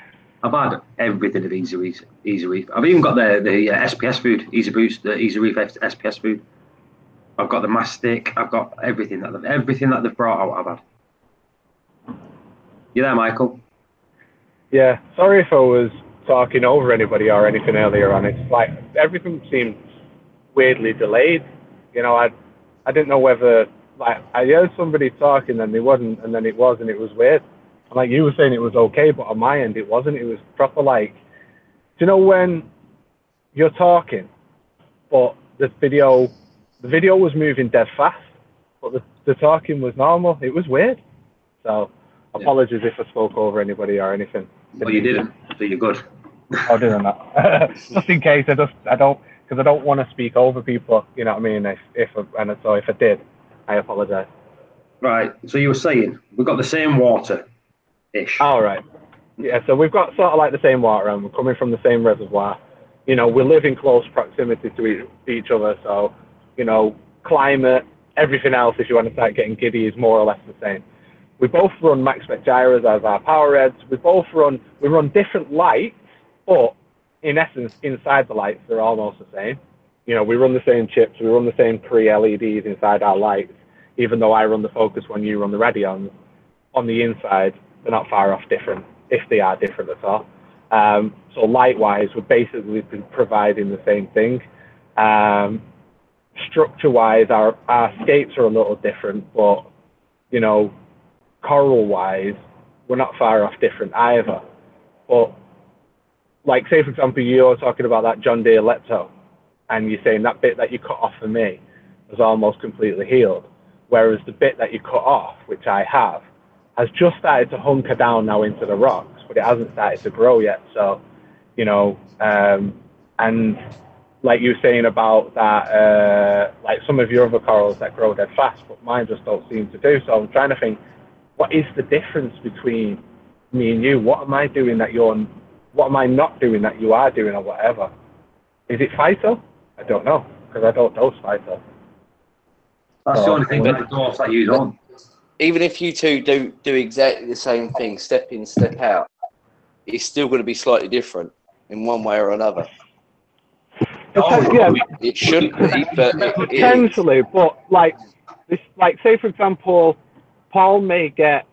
I've had everything of Easy Reef. I've even got the SPS food, Easy Boost, the Easy Reef SPS food. I've got the mastic. I've got everything that they've brought out. I've had. You there, Michael? Yeah. Sorry if I was talking over anybody or anything earlier on. It's like everything seemed weirdly delayed. You know, I didn't know whether like I heard somebody talking and they wasn't, and then it was, and it was weird. And like you were saying, it was okay, but on my end, it wasn't. It was proper like, do you know when you're talking, but the video was moving dead fast, but the talking was normal. It was weird. So apologies if I spoke over anybody or anything. Well, you didn't, so you're good. I didn't. Just in case, I don't want to speak over people. You know what I mean? If I did, I apologize. Right. So you were saying we've got the same water. All right. Yeah, so we've got sort of like the same water and we're coming from the same reservoir. You know, we live in close proximity to each other, so, you know, climate, everything else, if you want to start getting giddy, is more or less the same. We both run max spec gyros as our power heads. We run different lights, but in essence, inside the lights, they're almost the same. You know, we run the same chips, we run the same pre-LEDs inside our lights, even though I run the focus when you run the Radions. On the inside, they're not far off different, if they are different at all. So light-wise, we're basically providing the same thing. Structure-wise, our scapes are a little different, but, you know, coral-wise, we're not far off different either. But, like, say, for example, you're talking about that John Deere Lepto, and you're saying that bit that you cut off for me was almost completely healed, whereas the bit that you cut off, which I have, has just started to hunker down now into the rocks, but it hasn't started to grow yet. So, you know, and like you were saying about that, like some of your other corals that grow dead fast, but mine just don't seem to do. So I'm trying to think, what is the difference between me and you? What am I doing that what am I not doing that you are doing or whatever? Is it phyto? I don't know, because I don't dose phyto. That's the only thing that the dose that you don't. Even if you two do exactly the same thing, step in, step out, it's still going to be slightly different in one way or another. Yeah, it should be, but potentially. But like say for example, Paul may get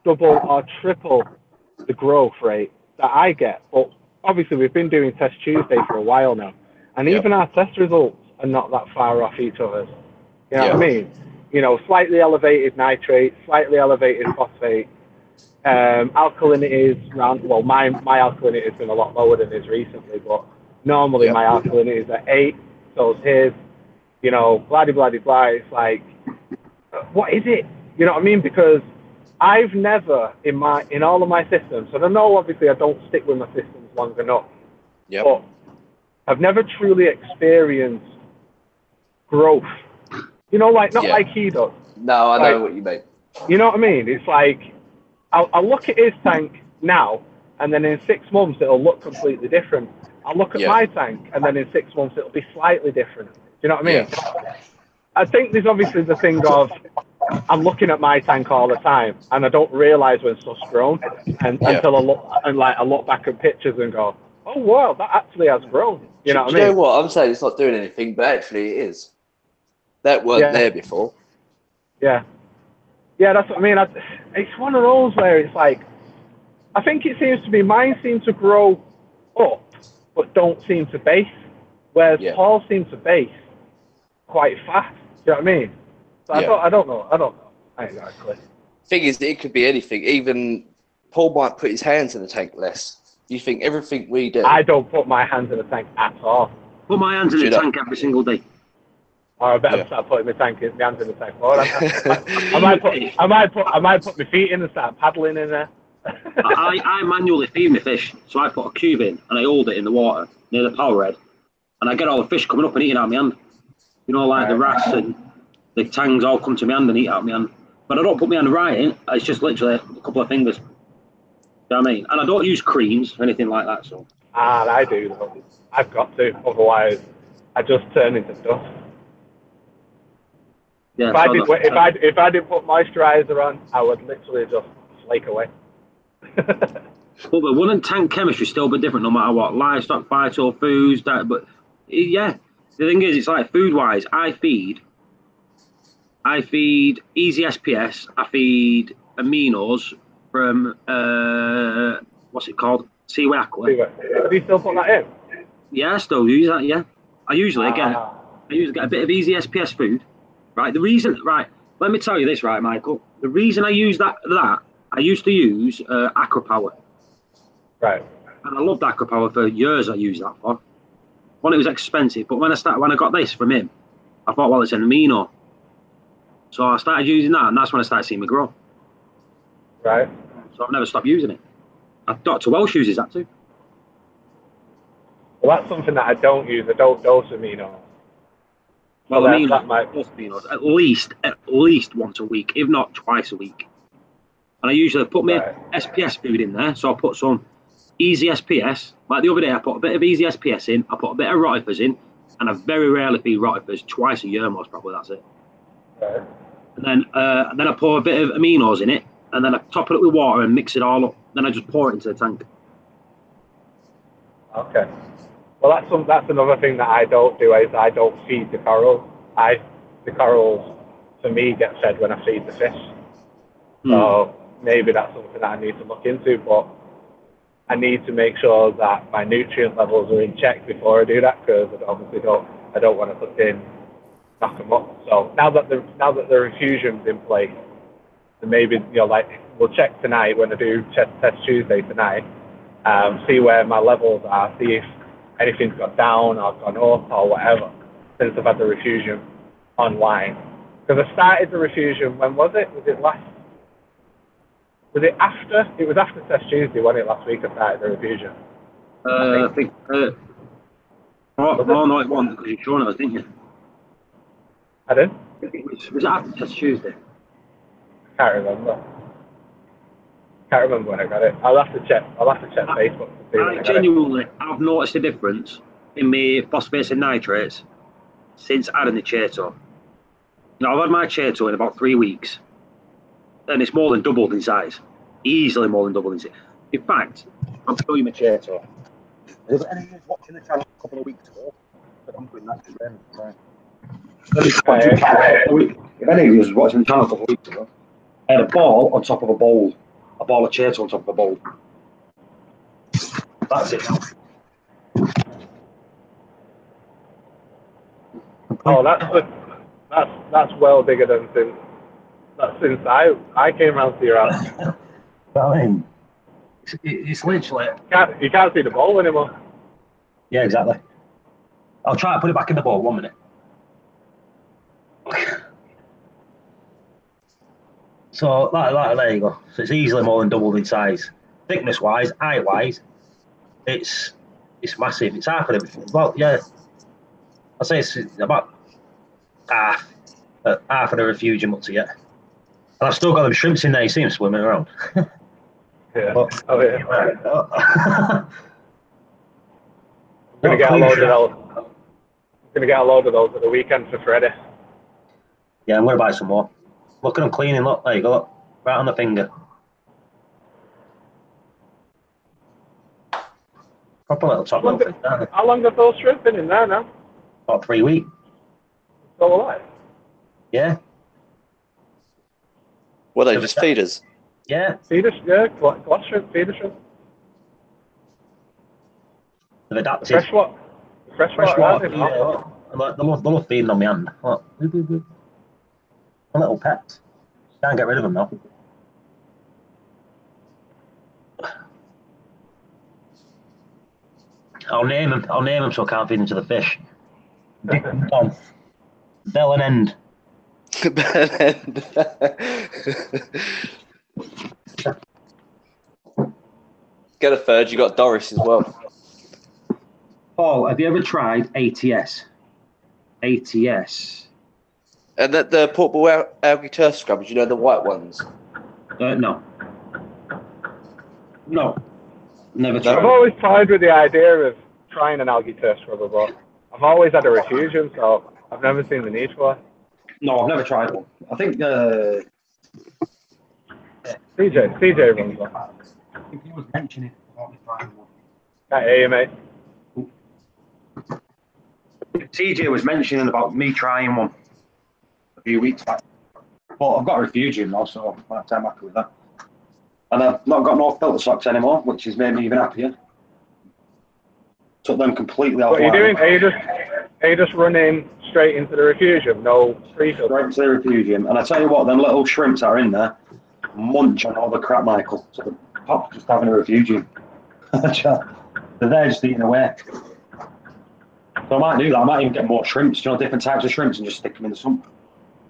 double or triple the growth rate that I get. But obviously, we've been doing Test Tuesday for a while now, And even our test results are not that far off each other's. You know what I mean? You know, slightly elevated nitrate, slightly elevated phosphate. Alkalinity is around, well, my alkalinity has been a lot lower than his recently, but normally my alkalinity is at 8, so is his, you know, blah, blah, blah, blah. It's like, what is it? You know what I mean? Because I've never, in all of my systems, and I know obviously I don't stick with my systems long enough, but I've never truly experienced growth. You know, like, not like he does. No, I know what you mean. You know what I mean? It's like, I'll look at his tank now, and then in 6 months it'll look completely different. I'll look at my tank, and then in 6 months it'll be slightly different. Do you know what I mean? I think there's obviously the thing of, I'm looking at my tank all the time, and I don't realise when stuff's grown, until I look back at pictures and go, oh wow, that actually has grown. You know what I mean? You know what? I'm saying it's not doing anything, but actually it is. That weren't there before. Yeah, that's what I mean. It's one of those where it's like, I think it seems to be, mine seem to grow up, but don't seem to base, whereas Paul seems to base quite fast. Do you know what I mean? So I don't know. I ain't got a clue. Thing is, it could be anything. Even Paul might put his hands in the tank less. You think everything we do? I don't put my hands in the tank at all. Put my hands in the tank every single day. Or I better start putting my hands in the tank. I might put my feet in and start paddling in there. I manually feed my fish, so I put a cube in and I hold it in the water near the power head, and I get all the fish coming up and eating out of my hand. You know, like the wrasse and the tangs all come to my hand and eat out of my hand. But I don't put my hand right in. It's just literally a couple of fingers. You know what I mean? And I don't use creams or anything like that. So. I do though. I've got to, otherwise I just turn into dust. Yeah, if I didn't put moisturizer on, I would literally just flake away. But wouldn't tank chemistry still be different no matter what? Livestock, phyto, foods, that, but yeah. The thing is, it's like food-wise, I feed easy SPS, I feed aminos from, what's it called? Seaway Aqua. Have you still put that in? Yeah, I still use that, yeah. I usually get a bit of easy SPS food. Right, let me tell you this, right, Michael. The reason I use that I used to use Aqua Power. Right. And I loved Aqua Power for years. I used that for. Well, it was expensive, but when I got this from him, I thought, well, it's an amino. So I started using that, and that's when I started seeing me grow. Right. So I've never stopped using it. Dr. Welsh uses that too. Well, that's something that I don't use. I don't dose amino. Well, aminos at least once a week, if not twice a week. And I usually put my SPS food in there. So I put some easy SPS. Like the other day, I put a bit of easy SPS in. I put a bit of rotifers in. And I very rarely feed rotifers. Twice a year, most probably, that's it. Right. And then I pour a bit of aminos in it. And then I top it up with water and mix it all up. Then I just pour it into the tank. Okay. Well, that's another thing that I don't do, is I don't feed the corals. The corals, for me, get fed when I feed the fish. So maybe that's something that I need to look into, but I need to make sure that my nutrient levels are in check before I do that, because I don't want to fucking knock them up. So now that the refusion's in place, then maybe, you know, like, we'll check tonight when I do test Tuesday tonight, see where my levels are, see if anything's got down or gone up or whatever since I've had the refusion online. Because I started the refusion, when was it? Was it after? It was after Test Tuesday, wasn't it? Last week I started the refusion. I think. No, it wasn't, because you're showing us, didn't you? I did? Was it after Test Tuesday? I can't remember when I got it. I'll have to check Facebook to see. Genuinely, I've noticed a difference in my phosphates and nitrates since adding the Chaeto. Now, I've had my Chaeto in about 3 weeks, and it's more than doubled in size. Easily more than doubled in size. In fact, I'll show you my Chaeto. If anyone was watching the channel a couple of weeks ago, I'm doing that again. If any of you was watching the channel a couple of weeks ago, I had a ball on top of a bowl. A ball of Chaeto on top of a bowl. That's it now. Oh, that's well bigger than since I came around to your house. I mean, it's literally. You can't see the bowl anymore. Yeah, exactly. I'll try to put it back in the bowl. 1 minute. So there you go. So it's easily more than doubled in size. Thickness wise, height wise, it's massive. It's half of everything. Well, yeah. I'd say it's about half of the refugium up to get. And I've still got them shrimps in there. You see them swimming around. Yeah. But, oh yeah. I'm gonna get a load of those. I'm gonna get a load of those at the weekend for Friday. Yeah, I'm gonna buy some more. Look at them cleaning. Look, there you go. Look, right on the finger. Proper little top little thing. How long have those shrimp been in there now? About 3 weeks. Still alive? Yeah. What are they, just feeders? Yeah. Feeders, yeah, glass shrimp, feeder shrimp. They've adapted. Freshwater. Freshwater. Yeah, look. They love feeding on my hand. Look. A little pet. Can't get rid of them now. I'll name them so I can't feed them to the fish. Dick and Tom. Bell and End. Bell and End. Get a third, you got Doris as well. Paul, have you ever tried ATS? ATS. And the portable algae turf scrubbers, you know, the white ones? No. No. Never tried. I've always toyed with the idea of trying an algae turf scrubber, but I've always had a refugium, so I've never seen the need for it. No, I've never tried one. I think CJ runs one. I think he was mentioning about me trying one. Can't hear you, mate. TJ was mentioning about me trying one a few weeks back. But I've got a refugium now, so I'm happy with that. And I've not got no filter socks anymore, which has made me even happier. Took them completely off. What are you doing? Are you just running straight into the refugium? No pre-filter? Straight into the refugium. And I tell you what, them little shrimps that are in there munch on all the crap, Michael. So the pop just having a refugium. They're there just eating away. So I might do that. I might even get more shrimps, different types of shrimps, and just stick them in the sump.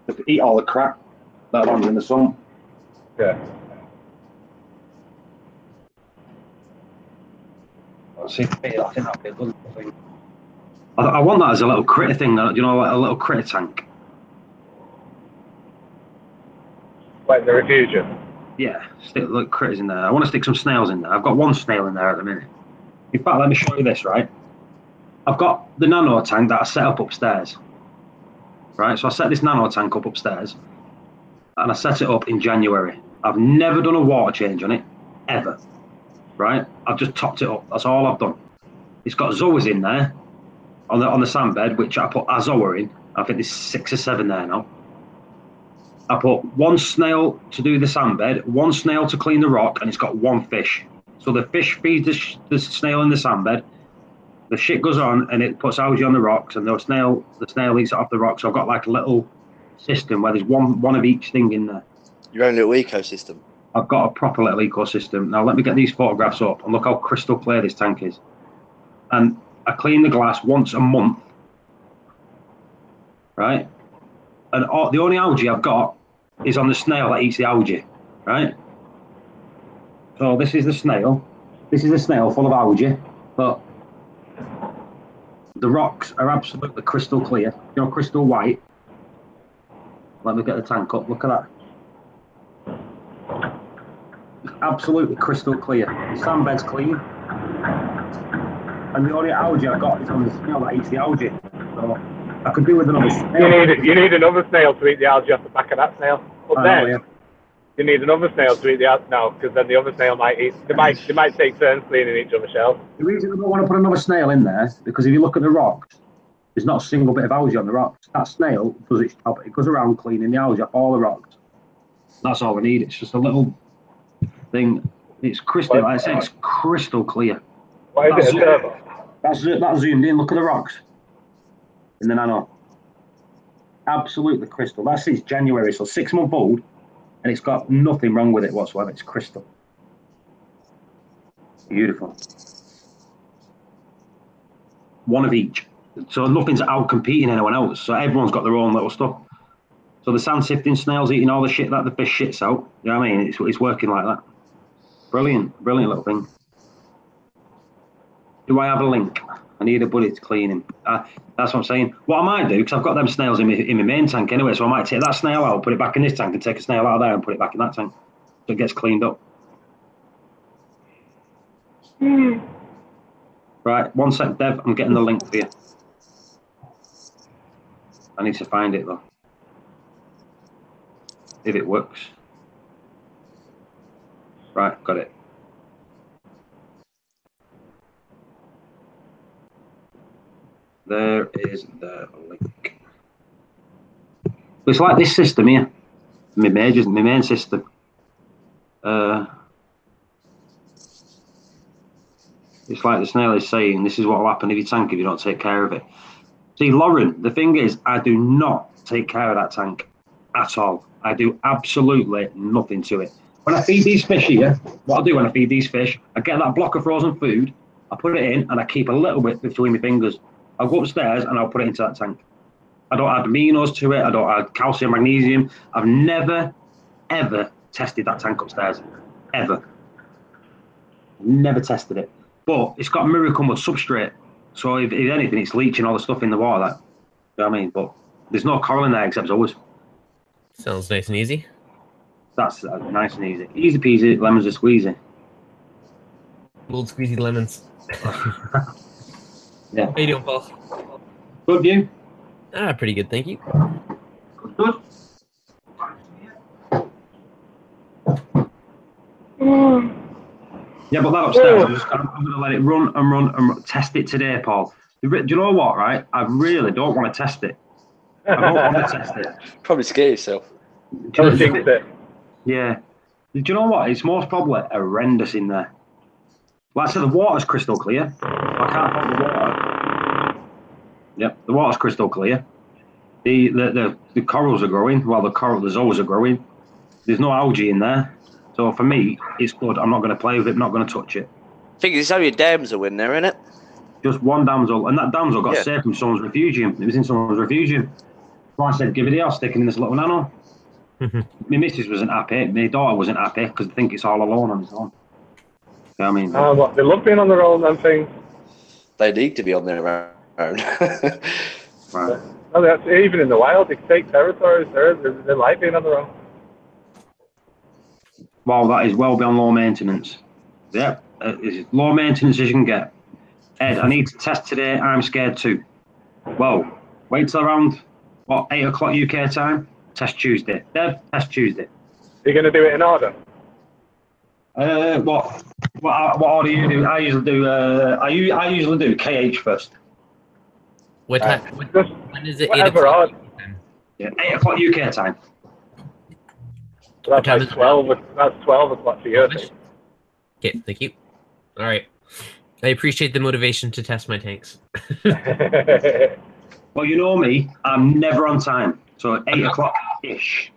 Just eat all the crap that belongs in the sump. Yeah. I think that'd be a good thing. I want that as a little critter thing, like a little critter tank. Like the refugium? Yeah, stick little critters in there. I want to stick some snails in there. I've got one snail in there at the minute. In fact, let me show you this, right? I've got the nano tank that I set up upstairs. Right, so I set this nano tank up upstairs and I set it up in January. I've never done a water change on it, ever. Right, I've just topped it up. That's all I've done. It's got zoas in there on the sandbed, which I put azoa in. I think there's 6 or 7 there now. I put one snail to do the sandbed, one snail to clean the rock, and it's got one fish. So the fish feeds the snail in the sandbed. The shit goes on, and it puts algae on the rocks, and the snail eats it off the rocks. So I've got like a little system where there's one of each thing in there. Your own little ecosystem. I've got a proper little ecosystem. Now let me get these photographs up and look how crystal clear this tank is. And I clean the glass once a month, right? And the only algae I've got is on the snail that eats the algae, right? So this is the snail. This is a snail full of algae, but the rocks are absolutely crystal clear. Crystal white. Let me get the tank up. Look at that. Absolutely crystal clear. The sandbed's clean. And the only algae I got is on the snail that eats the algae. So I could do with another snail. You need another snail to eat the algae off the back of that snail. But then you need another snail to eat the algae now, because then the other snail might eat. They might take turns cleaning each other's shells. The reason I don't want to put another snail in there, because if you look at the rocks, there's not a single bit of algae on the rocks. That snail does its job. It goes around cleaning the algae off all the rocks. That's all we need. It's just a little thing. It's crystal. Like I say, it's crystal clear. Why is it a turbo? That's zoomed in. Look at the rocks in the nano. Absolutely crystal. That's since January, so 6 month old, and it's got nothing wrong with it whatsoever. It's crystal. Beautiful. One of each. So nothing's out competing anyone else. So everyone's got their own little stuff. So the sand sifting snail's eating all the shit that the fish shits out. You know what I mean? It's working like that. Brilliant, brilliant little thing. Do I have a link? I need a buddy to clean him. That's what I'm saying. What I might do, because I've got them snails in my main tank anyway, so I might take that snail out, put it back in this tank, and take a snail out of there and put it back in that tank, so it gets cleaned up. Right, one sec, Dev. I'm getting the link for you. I need to find it though. If it works. Right, got it. There is the link. It's like this system here. My main system. It's like the snail is saying, this is what will happen if you tank if you don't take care of it. See, Lauren, the thing is, I do not take care of that tank at all. I do absolutely nothing to it. When I feed these fish here, what I do when I feed these fish, I get that block of frozen food, I put it in, and I keep a little bit between my fingers. I'll go upstairs and I'll put it into that tank. I don't add aminos to it. I don't add calcium, magnesium. I've never, ever tested that tank upstairs. Ever. Never tested it. But it's got Miracle Mud substrate. So if anything, it's leaching all the stuff in the water. You know what I mean? But there's no coral in there except always. Sounds nice and easy. That's nice and easy. Easy peasy, lemons are squeezy. Old squeezy lemons. Yeah. How you doing, Paul? Good, you? Pretty good, thank you. Good. Yeah, but that upstairs, I'm going to let it run and run and run. Test it today, Paul. Do you know what, right? I really don't want to test it. I don't want to test it. Probably scare yourself. Don't jinx it. Yeah. Do you know what? It's most probably horrendous in there. Like I said, the water's crystal clear. I can't put the water. Yep, the water's crystal clear. The corals are growing. Well, the zoas are growing. There's no algae in there. So for me, it's good. I'm not going to play with it. I'm not going to touch it. I think there's only a damsel in there, isn't it? Just one damsel. And that damsel got saved from someone's refugium. It was in someone's refugium. So I said, give it here. I'll stick it in this little nano. My missus wasn't happy. My daughter wasn't happy because they think it's all alone on its own. You know what I mean? They love being on their own, them things. They need to be on their own. Right. No, even in the wild, they take territories. They like being on their own. Well, that is well beyond low maintenance. Yep, it's as low maintenance as you can get. Ed, I need to test today. I'm scared too. Well, wait till around, 8 o'clock UK time? Test Tuesday. Dev, test Tuesday. You're going to do it in order? What order you do? I usually do. I usually do KH first. What time? When is it? 8 Whatever o'clock? Yeah, 8 o'clock UK time. So that's like 12. That's 12 o'clock for you. Okay, thank you. All right. I appreciate the motivation to test my tanks. Well, you know me. I'm never on time. So 8 o'clock-ish.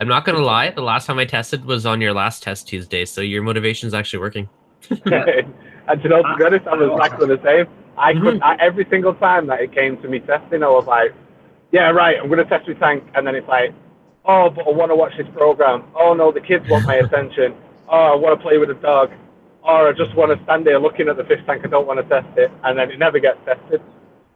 I'm not going to lie. The last time I tested was on your last test Tuesday, so your motivation is actually working. And to know, to be honest, I was exactly the same. Every single time that it came to me testing, I was like, yeah, right, I'm going to test my tank. And then it's like, oh, but I want to watch this program. Oh, no, the kids want my attention. Oh, I want to play with a dog. Or I just want to stand there looking at the fish tank. I don't want to test it. And then it never gets tested.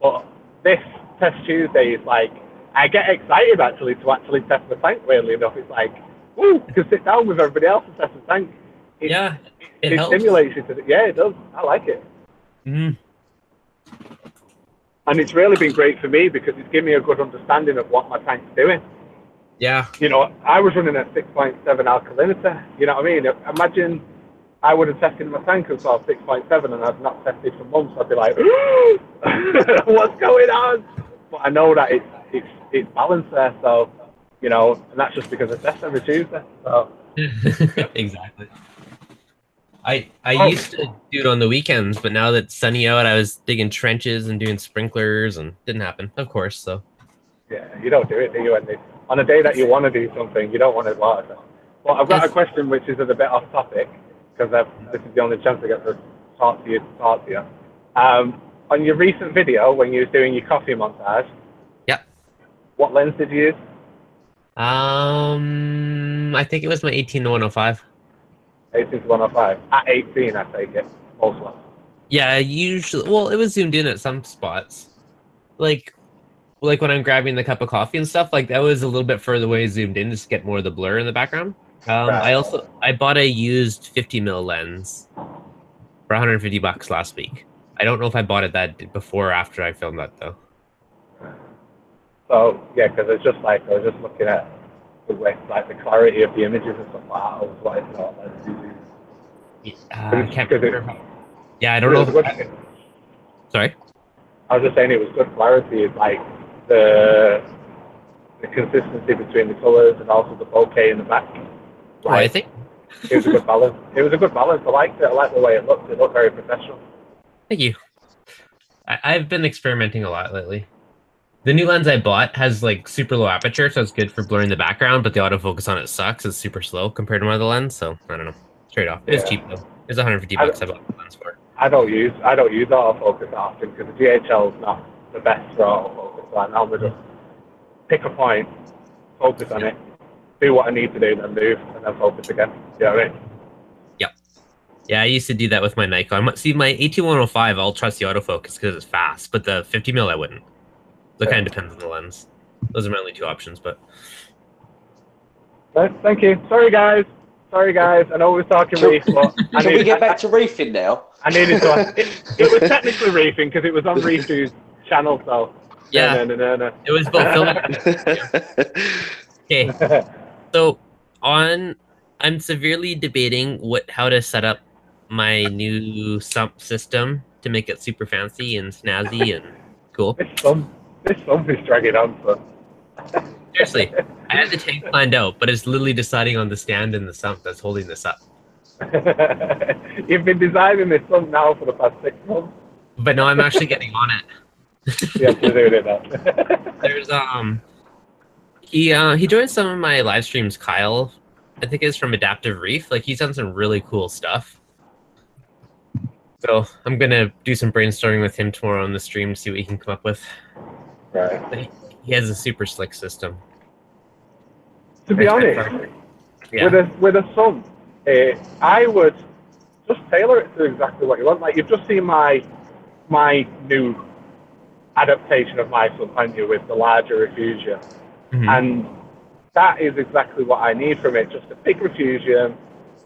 But this Test Tuesday is like, I get excited actually to actually test the tank, weirdly enough. It's like, woo, you can sit down with everybody else and test the tank. It stimulates you to, yeah, it does. I like it. Mm. And it's really been great for me because it's given me a good understanding of what my tank's doing. Yeah. You know, I was running at 6.7 alkalinity. You know what I mean? Imagine I would have tested my tank and saw 6.7 and I've not tested for months. I'd be like, what's going on? But I know that it's balanced there. So, you know, and that's just because I test every Tuesday. So. Exactly. I used to do it on the weekends, but now that it's sunny out, I was digging trenches and doing sprinklers and didn't happen, of course. So Yeah, you don't do it, do you? On a day that you want to do something, you don't want to water down. Well, I've got a question which is a bit off topic, because this is the only chance I get to talk to you. On your recent video, when you were doing your coffee montage, yeah. What lens did you use? I think it was my 18-105. 18-105. At 18, I take it. Also. Yeah, usually. Well, it was zoomed in at some spots. Like when I'm grabbing the cup of coffee and stuff, like that was a little bit further away zoomed in just to get more of the blur in the background. Right. I bought a used 50mm lens for $150 last week. I don't know if I bought it that before or after I filmed that though. So yeah, because it's just like I was just looking at the way, like the clarity of the images and stuff like that. I was like, no, let's do. I can't remember. Yeah, I don't know. Sorry. I was just saying it was good clarity, like the consistency between the colours and also the bokeh in the back. Like, I think it was a good balance. It was a good balance. I liked it. I liked the way it looked. It looked very professional. Thank you. I've been experimenting a lot lately. The new lens I bought has like super low aperture, so it's good for blurring the background, but the autofocus on it sucks. It's super slow compared to my other lens, so I don't know. Trade off. It's cheap though. It's $150 I bought the lens for. I don't use autofocus often because the GHL is not the best for autofocus. So I normally just pick a point, focus on it, do what I need to do, then move, and then focus again. You know what I mean? Yep. Yeah, I used to do that with my Nikon. See, my 18-105, I'll trust the autofocus because it's fast, but the 50mm I wouldn't. So it kind of depends on the lens. Those are my only two options, but. Thank you. Sorry, guys. I know we were talking reef, but can we get back to reefing now? I needed to ask. It was technically reefing because it was on Reef's channel, so. Yeah. No. It was both filming. Okay. So I'm severely debating how to set up my new sump system to make it super fancy and snazzy and cool. This sump is dragging on, so. Seriously, I had the tank planned out, but it's literally deciding on the stand and the sump that's holding this up. You've been designing this sump now for the past 6 months. But no, I'm actually getting on it. Yeah, you're doing it now. There's he joined some of my live streams. Kyle, I think is from Adaptive Reef. Like he's done some really cool stuff. So I'm gonna do some brainstorming with him tomorrow on the stream to see what he can come up with. Right. But he has a super slick system. To be honest, with a sump, I would just tailor it to exactly what you want. Like you've just seen my new adaptation of my sump, haven't you, with the larger refugium, and that is exactly what I need from it. Just a big refugium,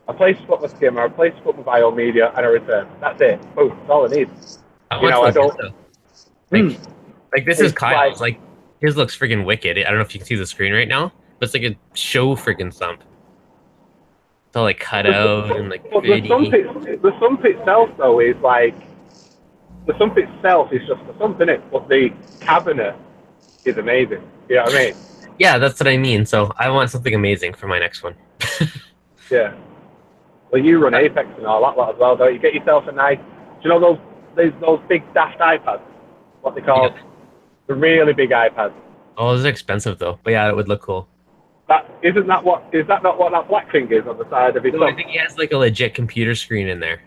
a place to put my skimmer, a place to put my biomedia, and a return. That's it. Boom. That's all I need. I don't. Like this is Kyle's. Like his looks friggin' wicked. I don't know if you can see the screen right now, but it's like a show friggin' sump. It's all like cut out and like. The sump itself though is like. The sump itself is just a sump, isn't it? But the cabinet is amazing. You know what I mean? Yeah, that's what I mean. So I want something amazing for my next one. Yeah. Well, you run Apex and all that lot as well, don't you? Get yourself a nice. Do you know those big daft iPads? What they call the really big iPads. Oh, those are expensive though. But yeah, it would look cool. Is that not what that black thing is on the side of his? No, I think he has like a legit computer screen in there.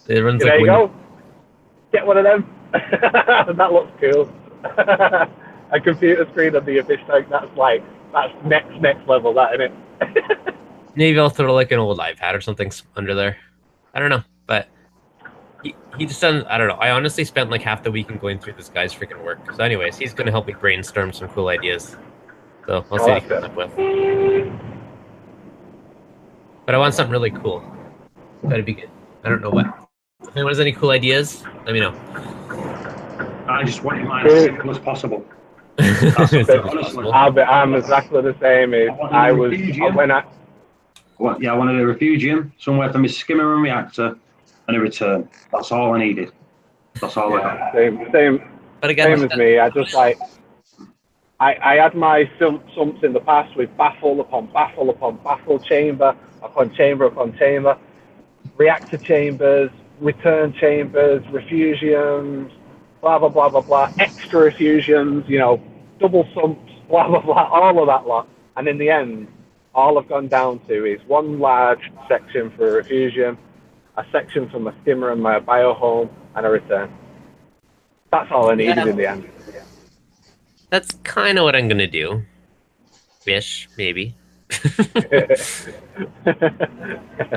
It runs there like you go. Get one of them. That looks cool. A computer screen on the fish tank. That's next level. That, isn't it? Maybe I'll throw like an old iPad or something under there. I don't know, but he just doesn't. I don't know. I honestly spent like half the weekend going through this guy's freaking work. So, anyways, he's gonna help me brainstorm some cool ideas. So I'll see what he comes up with. But I want something really cool. Gotta be good. I don't know what. If anyone has any cool ideas, let me know. I just want mine as simple as possible. I'm exactly the same. I wanted a refugium, somewhere for my skimmer and reactor, and a return. That's all I needed. That's all I had. Same as me. I just like. I had my sumps in the past with baffle upon baffle upon baffle, chamber upon chamber upon chamber, reactor chambers, return chambers, refugiums, blah blah blah blah blah, extra refugiums, double sumps, blah, blah, blah, all of that lot. And in the end, all I've gone down to is one large section for a refugium, a section for my skimmer and my biohome, and a return. That's all I needed in the end. That's kind of what I'm going to do. Ish, maybe. I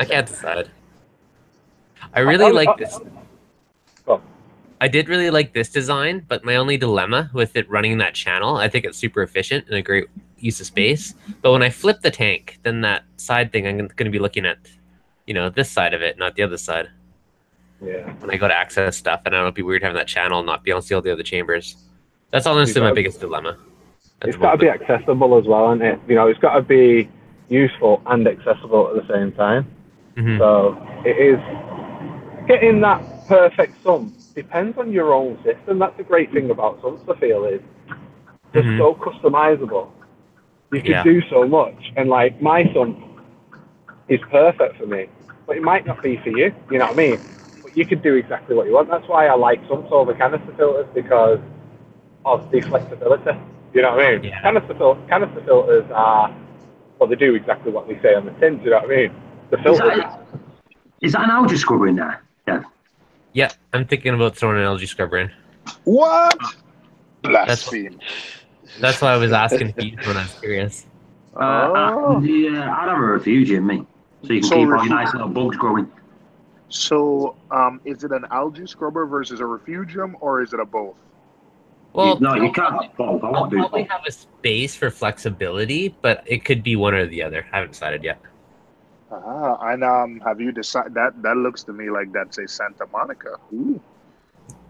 can't decide. I really like this. I did really like this design, but my only dilemma with it running that channel, I think it's super efficient and a great use of space. But when I flip the tank, then that side thing, I'm going to be looking at, this side of it, not the other side. Yeah. When I go to access stuff, and it'll be weird having that channel and not be able to see all the other chambers. That's honestly my biggest dilemma. It's got to be accessible as well, isn't it? It's got to be useful and accessible at the same time. Mm-hmm. So it is getting that perfect sump depends on your own system. That's the great thing about sumps, I feel, is they're so customizable. You can do so much, and like my sump is perfect for me, but it might not be for you. You know what I mean? But you can do exactly what you want. That's why I like sumps over canister filters, because of the flexibility. You know what I mean? Yeah. Canister filters are, well, they do exactly what they say on the tins. You know what I mean? The filters. Is that an algae scrubber in there? Yeah. Yeah, I'm thinking about throwing an algae scrubber in. What? Blasphemy. That's why I was asking Pete when I was curious. I'd have a refugium, me. So you can keep all your nice little bugs growing. So, is it an algae scrubber versus a refugium, or is it a both? Well, no, you can't have both. I'll probably have a space for flexibility, but it could be one or the other. I haven't decided yet. And have you decided that looks to me like that's a Santa Monica? Ooh.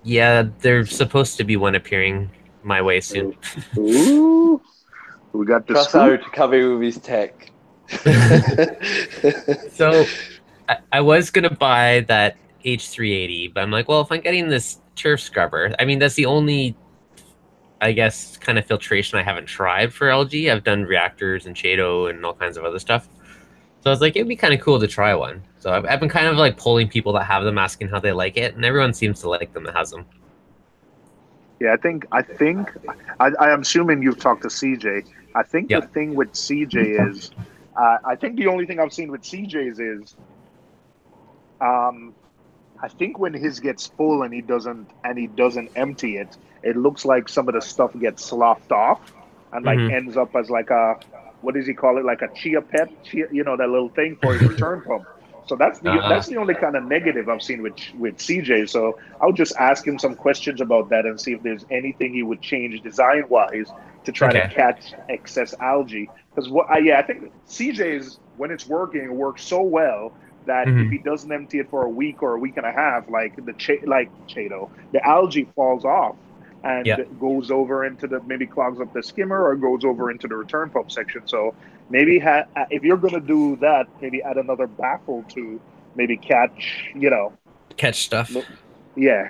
Yeah, there's supposed to be one appearing my way soon. Ooh. We got the Cross to cover with his tech. So I was gonna buy that H380, but I'm like, well, if I'm getting this turf scrubber, I mean, that's the only, I guess, kind of filtration I haven't tried for algae. I've done reactors and Chaeto and all kinds of other stuff. So I was like, it'd be kind of cool to try one. So I've been kind of like polling people that have them, asking how they like it, and everyone seems to like them that has them. Yeah, I am assuming you've talked to CJ. I think the thing with CJ is, I think the only thing I've seen with CJ's is, I think when his gets full and he doesn't empty it, it looks like some of the stuff gets sloughed off and like ends up as like a, what does he call it? Like a chia pet, that little thing for his return pump. So that's the only kind of negative I've seen with CJ. So I'll just ask him some questions about that and see if there's anything he would change design wise to try to catch excess algae. Because I think CJ's, when it's working, it works so well that if he doesn't empty it for a week or a week and a half, like Chaeto, the algae falls off and goes over into maybe clogs up the skimmer or goes over into the return pump section. So maybe if you're going to do that, maybe add another baffle to maybe catch stuff. Yeah.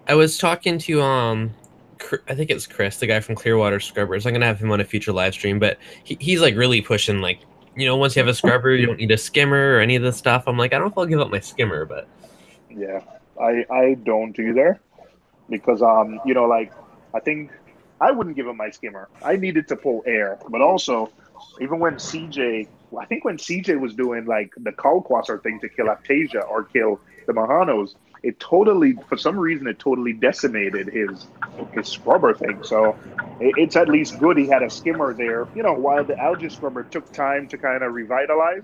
I was talking to I think it's Chris, the guy from Clearwater Scrubbers. I'm gonna have him on a future live stream, but he's like really pushing, like, once you have a scrubber, you don't need a skimmer or any of this stuff. I'm like, I don't know if I'll give up my skimmer, but yeah, I don't either, because I think I wouldn't give him my skimmer. I needed to pull air, but also even when CJ was doing like the Kalkwasser thing to kill Aptasia or kill the Mahanos, for some reason it totally decimated his scrubber thing. So it's at least good he had a skimmer there. While the algae scrubber took time to kind of revitalize,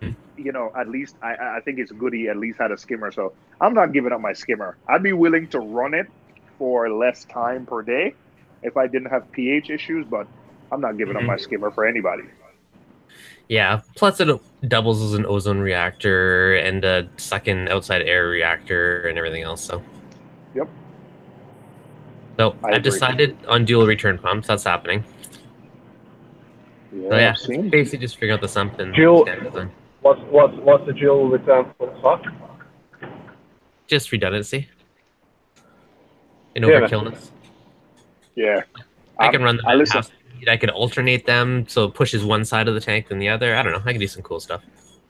at least I think it's good he at least had a skimmer. So I'm not giving up my skimmer. I'd be willing to run it for less time per day if I didn't have pH issues, but I'm not giving up my skimmer for anybody. Yeah, plus it doubles as an ozone reactor and a suck-in outside air reactor and everything else. So, yep. So I've decided on dual return pumps. That's happening. Yeah, so basically just figuring out the sump and dual. What's the dual return pump for? Just redundancy. And overkillness. Yeah. I can run them at half speed. I could alternate them so it pushes one side of the tank than the other. I don't know. I can do some cool stuff.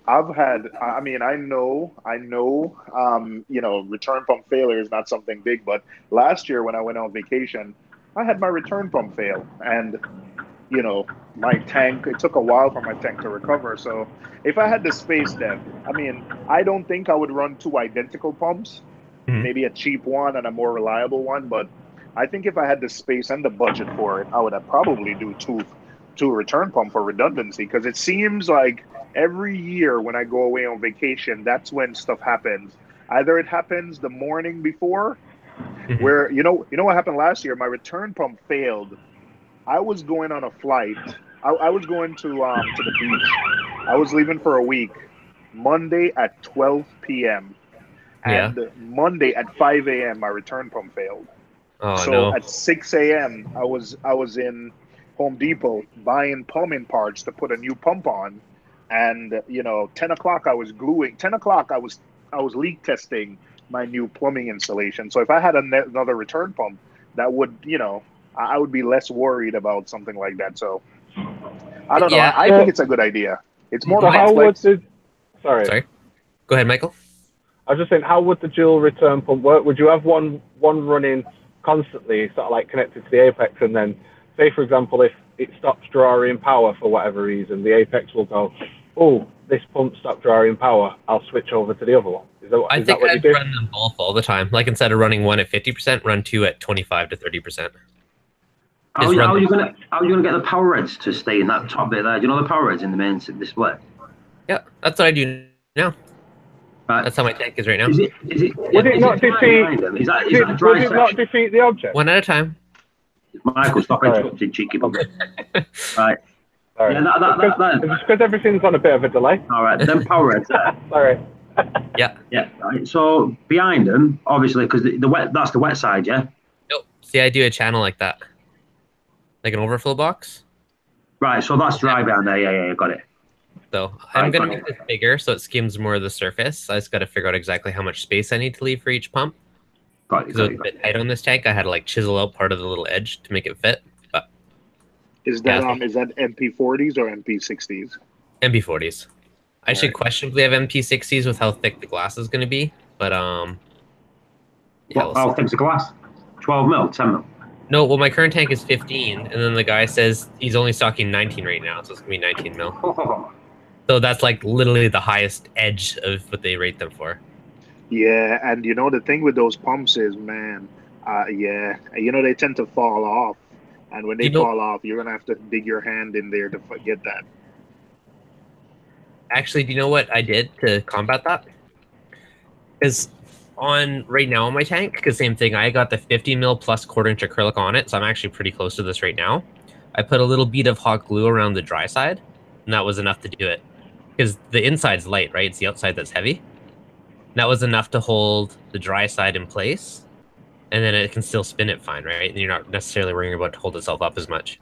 I know, return pump failure is not something big, but last year when I went on vacation, I had my return pump fail, and you know, my tank, it took a while for my tank to recover. So if I had the space, then I mean, I don't think I would run two identical pumps, maybe a cheap one and a more reliable one. But I think if I had the space and the budget for it, I would have probably do two return pump for redundancy, because it seems like every year when I go away on vacation, that's when stuff happens. Either it happens the morning before, where you know what happened last year? My return pump failed. I was going on a flight. I was going to the beach. I was leaving for a week. Monday at 12 p.m. Yeah. and Monday at 5 a.m. my return pump failed. Oh So no. at 6 a.m. I was in Home Depot buying plumbing parts to put a new pump on, and 10 o'clock I was gluing. 10 o'clock I was leak testing my new plumbing installation. So if I had another return pump, that would I would be less worried about something like that. So I don't know. Yeah. I think it's a good idea. It's more So how would complex. Sorry. Go ahead, Michael. I was just saying, how would the dual return pump work? Would you have one running constantly, sort of like connected to the apex, and then, say for example, if it stops drawing power for whatever reason, the apex will go, oh, this pump stopped drawing power, I'll switch over to the other one. I think I'd run them both all the time. Like, instead of running one at 50%, run two at 25 to 30%. How are you gonna get the power heads to stay in that top bit there? Do you know the power heads in the main display? Yeah, that's what I do now. Right. That's how my tank is right now. Would it not defeat the object? One at a time. Michael, stop interrupting, cheeky bugger. Right. Sorry. Yeah, it's because everything's on a bit of a delay. All right, then power heads there. Sorry. Yeah. Yeah. Right. So behind them, obviously, because that's the wet side, yeah. Nope. See, I do a channel like that, like an overflow box. Right. So that's dry down there. Yeah, got it. So I'm gonna make this bigger so it skims more of the surface. I just got to figure out exactly how much space I need to leave for each pump. Because it was a bit tight on this tank, I had to like chisel out part of the little edge to make it fit. But is that MP40s or MP60s? MP40s. I should questionably have MP60s with how thick the glass is going to be, but yeah, how thick's the glass? 12 mil, 10 mil. No, well, my current tank is 15, and then the guy says he's only stocking 19 right now, so it's gonna be 19 mil. So that's like literally the highest edge of what they rate them for. Yeah, and the thing with those pumps is, man, they tend to fall off, and when they fall off, you're gonna have to dig your hand in there to get that. Actually, do you know what I did to combat that? Because right now on my tank, because same thing, I got the 50 mil plus 1/4 inch acrylic on it, so I'm actually pretty close to this right now. I put a little bead of hot glue around the dry side, and that was enough to do it. Because the inside's light, right? It's the outside that's heavy. And that was enough to hold the dry side in place, and then it can still spin it fine, right? And you're not necessarily worrying about to hold itself up as much.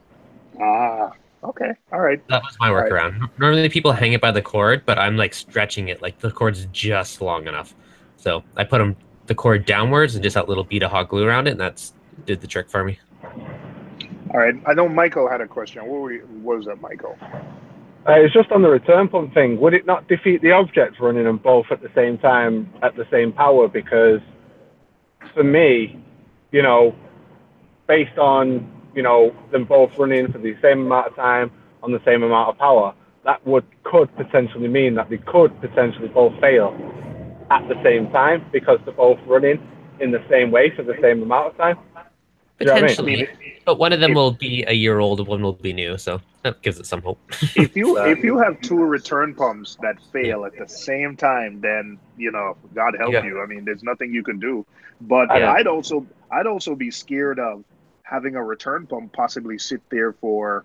Okay, all right. That was my workaround. Right. Normally people hang it by the cord, but I'm like stretching it, like the cord's just long enough. So I put the cord downwards and just that little bead of hot glue around it, and that's did the trick for me. All right. I know Michael had a question. What was that, Michael? It's just on the return pump thing. Would it not defeat the object running them both at the same time, at the same power? Because for me, based on, them both running for the same amount of time on the same amount of power, that could potentially mean that they could potentially both fail at the same time because they're both running in the same way for the same amount of time. Potentially, you know what I mean? But one of them will be a year old and one will be new, so that gives it some hope. If you have two return pumps that fail at the same time, then God help you. I mean, there's nothing you can do. But I'd also be scared of having a return pump possibly sit there for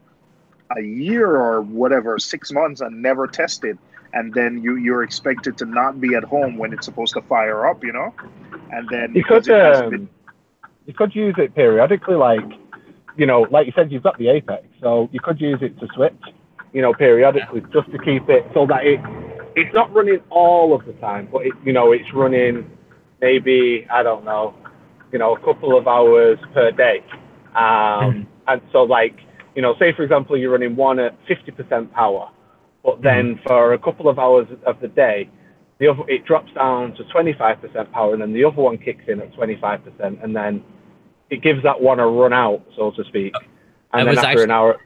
a year or whatever, 6 months, and never test it, and then you're expected to not be at home when it's supposed to fire up, and then you could use it periodically, like you said, you've got the apex, so you could use it to switch, periodically, just to keep it so that it's not running all of the time, but it's running maybe, I don't know, a couple of hours per day. And so say for example, you're running one at 50% power, but then for a couple of hours of the day, it drops down to 25% power, and then the other one kicks in at 25%, and then it gives that one a run out, so to speak. And then after an hour.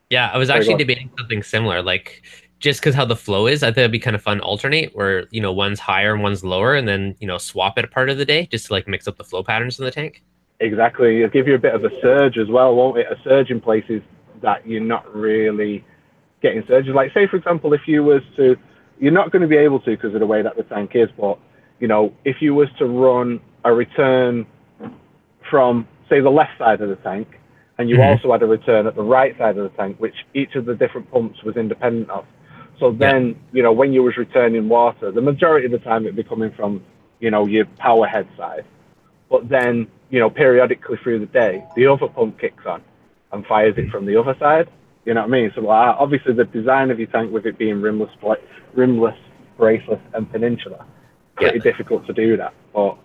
Yeah, I was actually debating something similar. Like, just because how the flow is, I think it'd be kind of fun to alternate where, you know, one's higher and one's lower, and then, you know, swap it a part of the day just to like mix up the flow patterns in the tank. Exactly. It'll give you a bit of a surge as well, won't it? A surge in places that you're not really getting surges. Like, say, for example, if you was to, you're not going to be able to because of the way that the tank is, but, you know, if you was to run a return from, say, the left side of the tank, and you also had a return at the right side of the tank, which each of the different pumps was independent of. So then, you know, when you was returning water, the majority of the time it'd be coming from, you know, your power head side. But then, you know, periodically through the day, the other pump kicks on and fires it from the other side. You know what I mean? So obviously the design of your tank with it being rimless, braceless, and peninsular, pretty difficult to do that. But,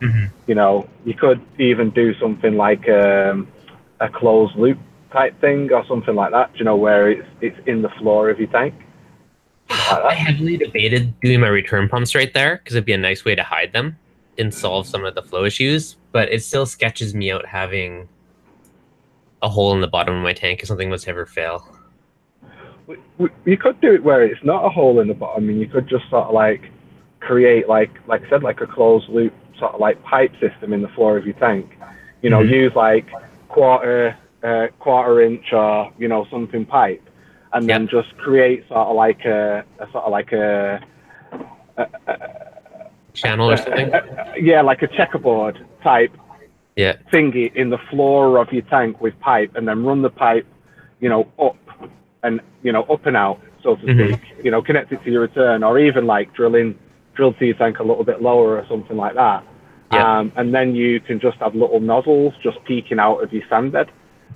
you know, you could even do something like a closed loop type thing or something like that, you know, where it's in the floor of your tank. Like I heavily debated doing my return pumps right there because it'd be a nice way to hide them and solve some of the flow issues, but it still sketches me out having a hole in the bottom of my tank if something was to ever fail. You could do it where it's not a hole in the bottom. I mean, you could just sort of like create, like I said, like a closed loop sort of like pipe system in the floor of your tank. You know, use like quarter inch or, you know, something pipe, and then just create sort of like a channel or something. Yeah, like a checkerboard type thingy in the floor of your tank with pipe, and then run the pipe, you know, up and, you know, up and out, so to speak. You know, connect it to your return, or even like drill to your tank a little bit lower or something like that. And then you can just have little nozzles just peeking out of your sand bed,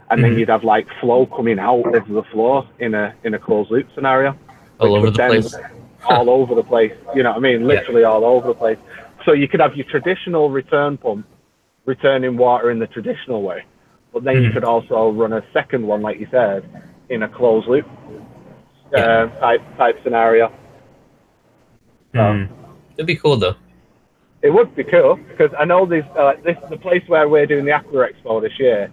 and then you'd have like flow coming out of the floor in a closed loop scenario. All over the place. All over the place. You know what I mean? Literally all over the place. So you could have your traditional return pump returning water in the traditional way, but then you could also run a second one, like you said, in a closed loop type scenario. So, it'd be cool though. It would be cool because I know this the place where we're doing the Aqua Expo this year.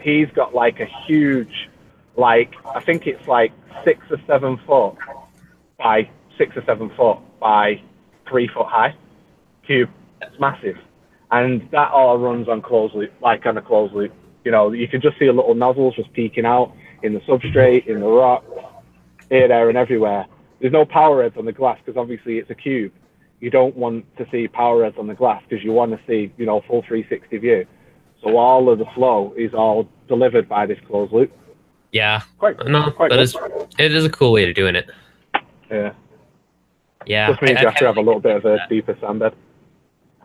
He's got like a huge, like I think it's like 6 or 7 foot by 6 or 7 foot by 3 foot high cube. It's massive, and that all runs on closed loop, like on a closed loop. You know, you can just see a little nozzles just peeking out in the substrate, in the rock, here, there, and everywhere. There's no power heads on the glass because obviously it's a cube. You don't want to see power heads on the glass because you want to see, you know, full 360 view. So all of the flow is all delivered by this closed loop. Yeah. Quite it is a cool way of doing it. Yeah. Yeah. Just means you have to have a little bit of a deeper sand bed.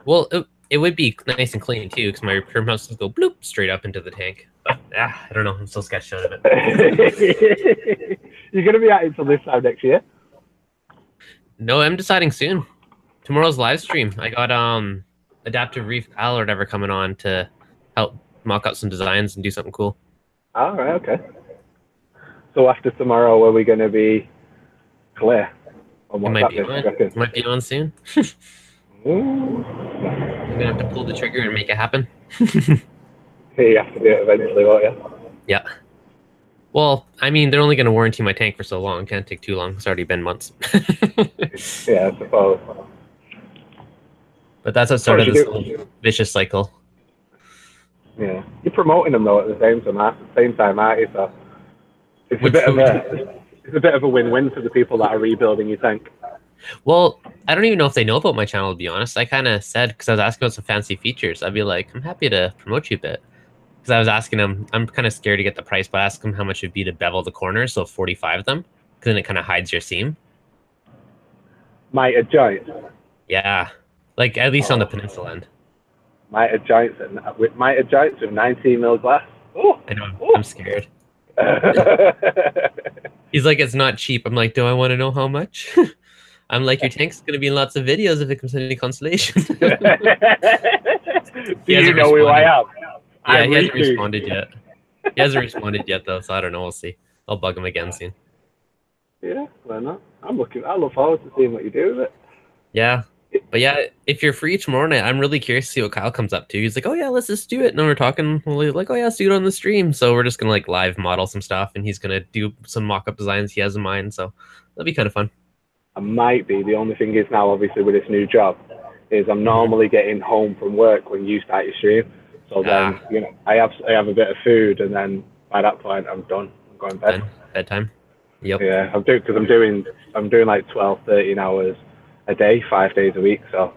Well, it would be nice and clean too, because my return pumps would go bloop straight up into the tank. But I don't know. I'm still sketched out of it. You're gonna be at it until this time next year? No, I'm deciding soon. Tomorrow's live stream. I got Adaptive Reef Kyle or whatever coming on to help mock up some designs and do something cool. All right, okay. So after tomorrow, are we going to be clear on what's happening? Might be on soon. I'm gonna have to pull the trigger and make it happen. You have to do it eventually, won't you? Yeah. Well, I mean, they're only going to warranty my tank for so long. It can't take too long. It's already been months. Yeah, I suppose. But that's what started this little vicious cycle. Yeah, you're promoting them though at the same time, aren't you? So it's a bit of a win-win for the people that are rebuilding your tank. Well, I don't even know if they know about my channel, to be honest. I kind of said, because I was asking about some fancy features, I'd be like, I'm happy to promote you a bit. Because I was asking them, I'm kind of scared to get the price, but ask them how much it would be to bevel the corners, so 45 of them, because then it kind of hides your seam. Mitered joints? Yeah, like at least on the peninsula end. Mitered joints with 19 mil glass? Oh, I know, I'm scared. He's like, it's not cheap. I'm like, do I want to know how much? I'm like, your tank's going to be in lots of videos if it comes to any consolation. Do you know who I am? Yeah, he hasn't responded yet. He hasn't responded yet, though, so I don't know. We'll see. I'll bug him again soon. Yeah, why not? I look forward to seeing what you do with it. Yeah. But yeah, if you're free tomorrow night, I'm really curious to see what Kyle comes up to. He's like, "Oh yeah, let's just do it." And then we're talking, we're like, "Oh yeah, let's do it on the stream." So we're just gonna like live model some stuff, and he's gonna do some mock-up designs he has in mind. So that'll be kind of fun. I might be. The only thing is now, obviously, with this new job, is I'm normally getting home from work when you start your stream. So then, I have a bit of food, and then by that point, I'm done. I'm going to bed. Bedtime. Yep. Yeah, I'm doing like 12, 13 hours a day, 5 days a week. So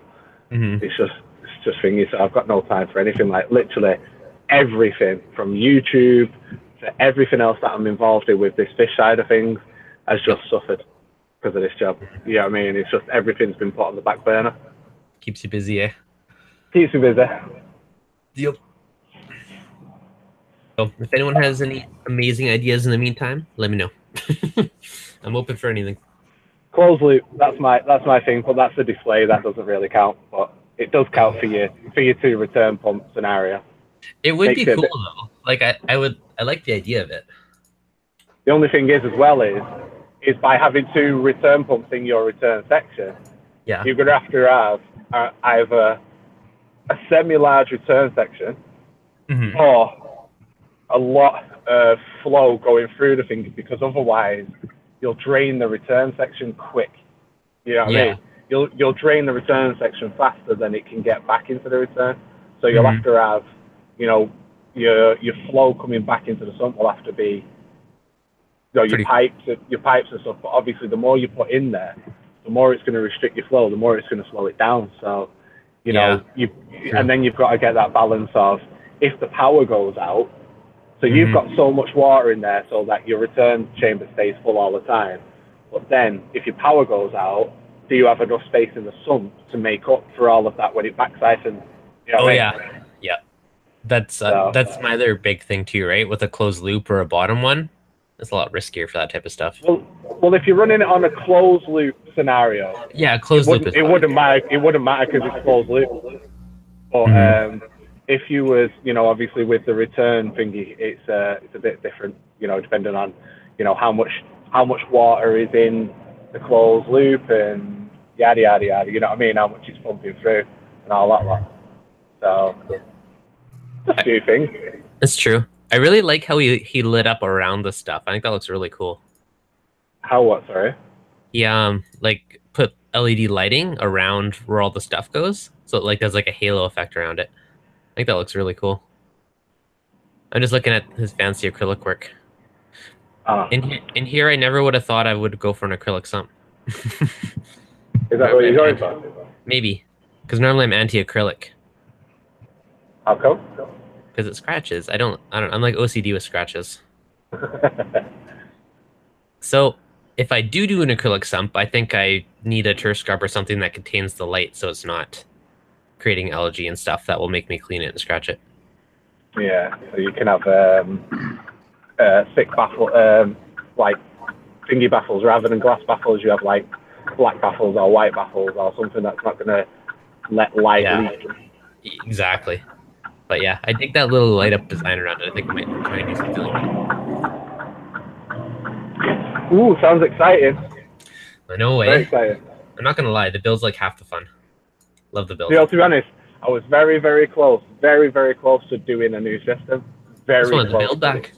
it's just thingy. So I've got no time for anything. Like literally everything from YouTube to everything else that I'm involved in with this fish side of things has just suffered because of this job. You know what I mean? It's just everything's been put on the back burner. Keeps you busy, eh? Keeps me busy. Yep. So if anyone has any amazing ideas in the meantime, let me know. I'm open for anything. Closed loop, that's my thing, but that's the display, that doesn't really count. But it does count for your two return pump scenario. It would be cool though. Like I like the idea of it. The only thing is as well is by having two return pumps in your return section, you're gonna have to have either a semi-large return section or a lot of flow going through the thing, because otherwise you'll drain the return section quick. You know what I mean? You'll drain the return section faster than it can get back into the return. So you'll have to have, your flow coming back into the sump will have to be, your pipes and stuff. But obviously, the more you put in there, the more it's going to restrict your flow, the more it's going to slow it down. So, and then you've got to get that balance of, if the power goes out, so you've got so much water in there so that your return chamber stays full all the time. But then, if your power goes out, do you have enough space in the sump to make up for all of that when it back siphons? You know what I mean? Yeah. That's my other big thing too, right? With a closed loop or a bottom one, it's a lot riskier for that type of stuff. Well, if you're running it on a closed loop scenario, closed loop it wouldn't matter. It wouldn't matter because it's closed loop. But if you was, obviously with the return thingy, it's a bit different. Depending on, how much water is in the closed loop and yada yada yada. You know what I mean? How much is pumping through and all that lot. So just a few things. It's true. I really like how he lit up around the stuff. I think that looks really cool. How what? Sorry. He like put LED lighting around where all the stuff goes, so it like does like a halo effect around it. I think that looks really cool. I'm just looking at his fancy acrylic work. In here, I never would have thought I would go for an acrylic sump. Is that what you're going for? Maybe, because normally I'm anti-acrylic. How come? Because it scratches. I don't. I'm like OCD with scratches. So if I do an acrylic sump, I think I need a turf scrub or something that contains the light, so it's not creating algae and stuff that will make me clean it and scratch it. Yeah, so you can have thick baffle, like thingy baffles rather than glass baffles. You have like black baffles or white baffles or something that's not going to let light leak. Exactly. But yeah, I dig that little light up design around it. I think I might try and do something like that. Ooh, sounds exciting. I know, Very exciting. I'm not gonna lie, the build's like half the fun. Love the build. To be honest, I was very, very close to doing a new system. Very close. The build back.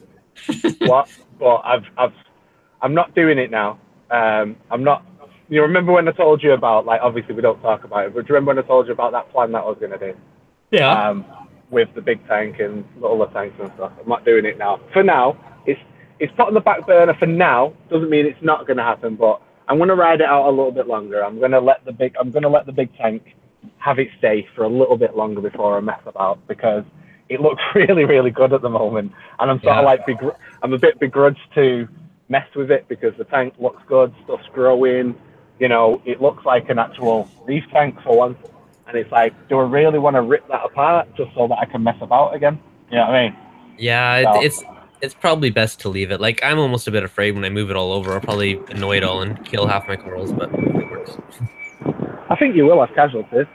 What? But I'm not doing it now. I'm not. You remember when I told you about, like, obviously we don't talk about it, but do you remember when I told you about that plan that I was going to do? Yeah. With the big tank and the other tanks and stuff. I'm not doing it now. For now, it's put on the back burner for now. Doesn't mean it's not going to happen, but I'm going to ride it out a little bit longer. I'm going to let the big tank have its day for a little bit longer before I mess about, because it looks really, really good at the moment. And I'm sort of like, I'm a bit begrudged to mess with it because the tank looks good, stuff's growing, it looks like an actual reef tank for once. And it's like, do I really want to rip that apart just so that I can mess about again? You know what I mean? Yeah, it's probably best to leave it. Like, I'm almost a bit afraid when I move it all over, I'll probably annoy it all and kill half my corals, but it works. I think you will have casualties.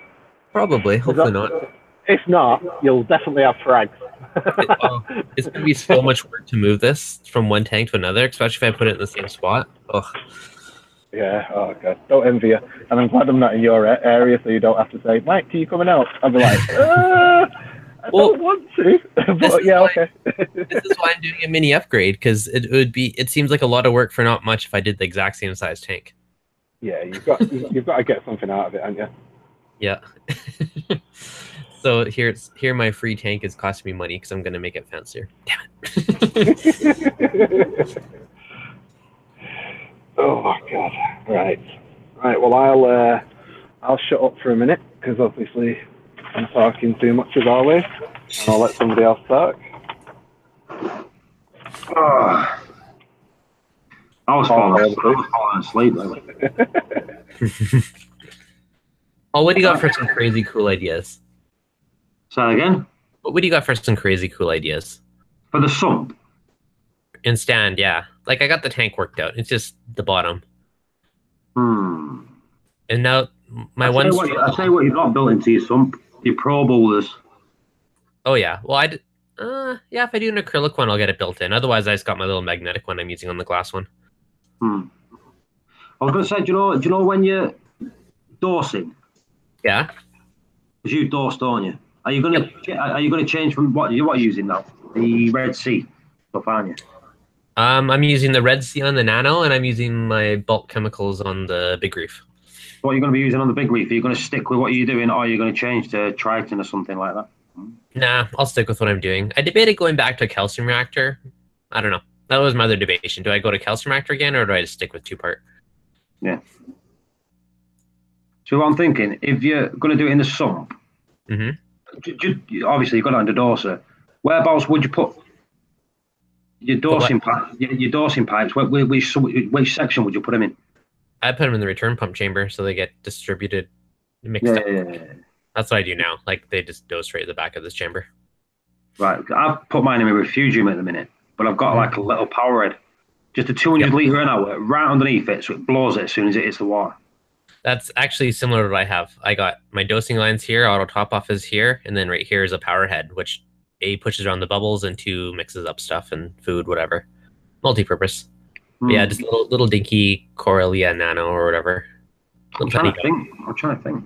Probably, hopefully not. If not, you'll definitely have frags. It's going to be so much work to move this from one tank to another, especially if I put it in the same spot. Ugh. Yeah, oh god, don't envy you. And I'm glad I'm not in your area, so you don't have to say, Mike, are you coming out? I'll be like, I don't want to, but yeah, okay. This is why I'm doing a mini upgrade, because it seems like a lot of work for not much if I did the exact same size tank. Yeah, you've got to get something out of it, haven't you? Yeah. So here my free tank is costing me money because I'm gonna make it fancier. Damn it. Oh my god. Right. Well, I'll shut up for a minute because obviously I'm talking too much as always, and I'll let somebody else talk. Oh. I was falling asleep. Oh, what do you got for some crazy cool ideas? Say that again? What do you got for some crazy cool ideas? For the sump? And stand, yeah. Like, I got the tank worked out. It's just the bottom. And now, my one... I'll tell you what you've got built into your sump. Your pro bowlers. Oh, yeah. Well, yeah, if I do an acrylic one, I'll get it built in. Otherwise, I just got my little magnetic one I'm using on the glass one. I was going to say, do you know when you're dosing? Yeah. Because you dose, don't you? Are you going to change from what you're using now? The Red Sea stuff, aren't you? I'm using the Red Sea on the Nano, and I'm using my bulk chemicals on the Big Reef. What are you going to be using on the Big Reef? Are you going to stick with what you're doing, or are you going to change to Triton or something like that? Nah, I'll stick with what I'm doing. I debated going back to a calcium reactor. I don't know. That was my other debation. Do I go to calcium reactor again, or do I just stick with 2-part? Yeah. So what I'm thinking, if you're going to do it in the sump, obviously you've got it under doser. Whereabouts would you put your dosing pipes? Your dosing pipes. Which section would you put them in? I put them in the return pump chamber so they get distributed, mixed up. Yeah. That's what I do now. Like, they just dose straight at the back of this chamber. Right. I've put mine in a refugium at the minute, but I've got like a little power head, just a 200 litre an hour right underneath it, so it blows it as soon as it hits the water. That's actually similar to what I have. I got my dosing lines here, auto top off is here, and then right here is a power head, which A, pushes around the bubbles, and 2, mixes up stuff and food, whatever. Multi-purpose. Yeah, just little dinky Corellia Nano or whatever. I'm trying to think.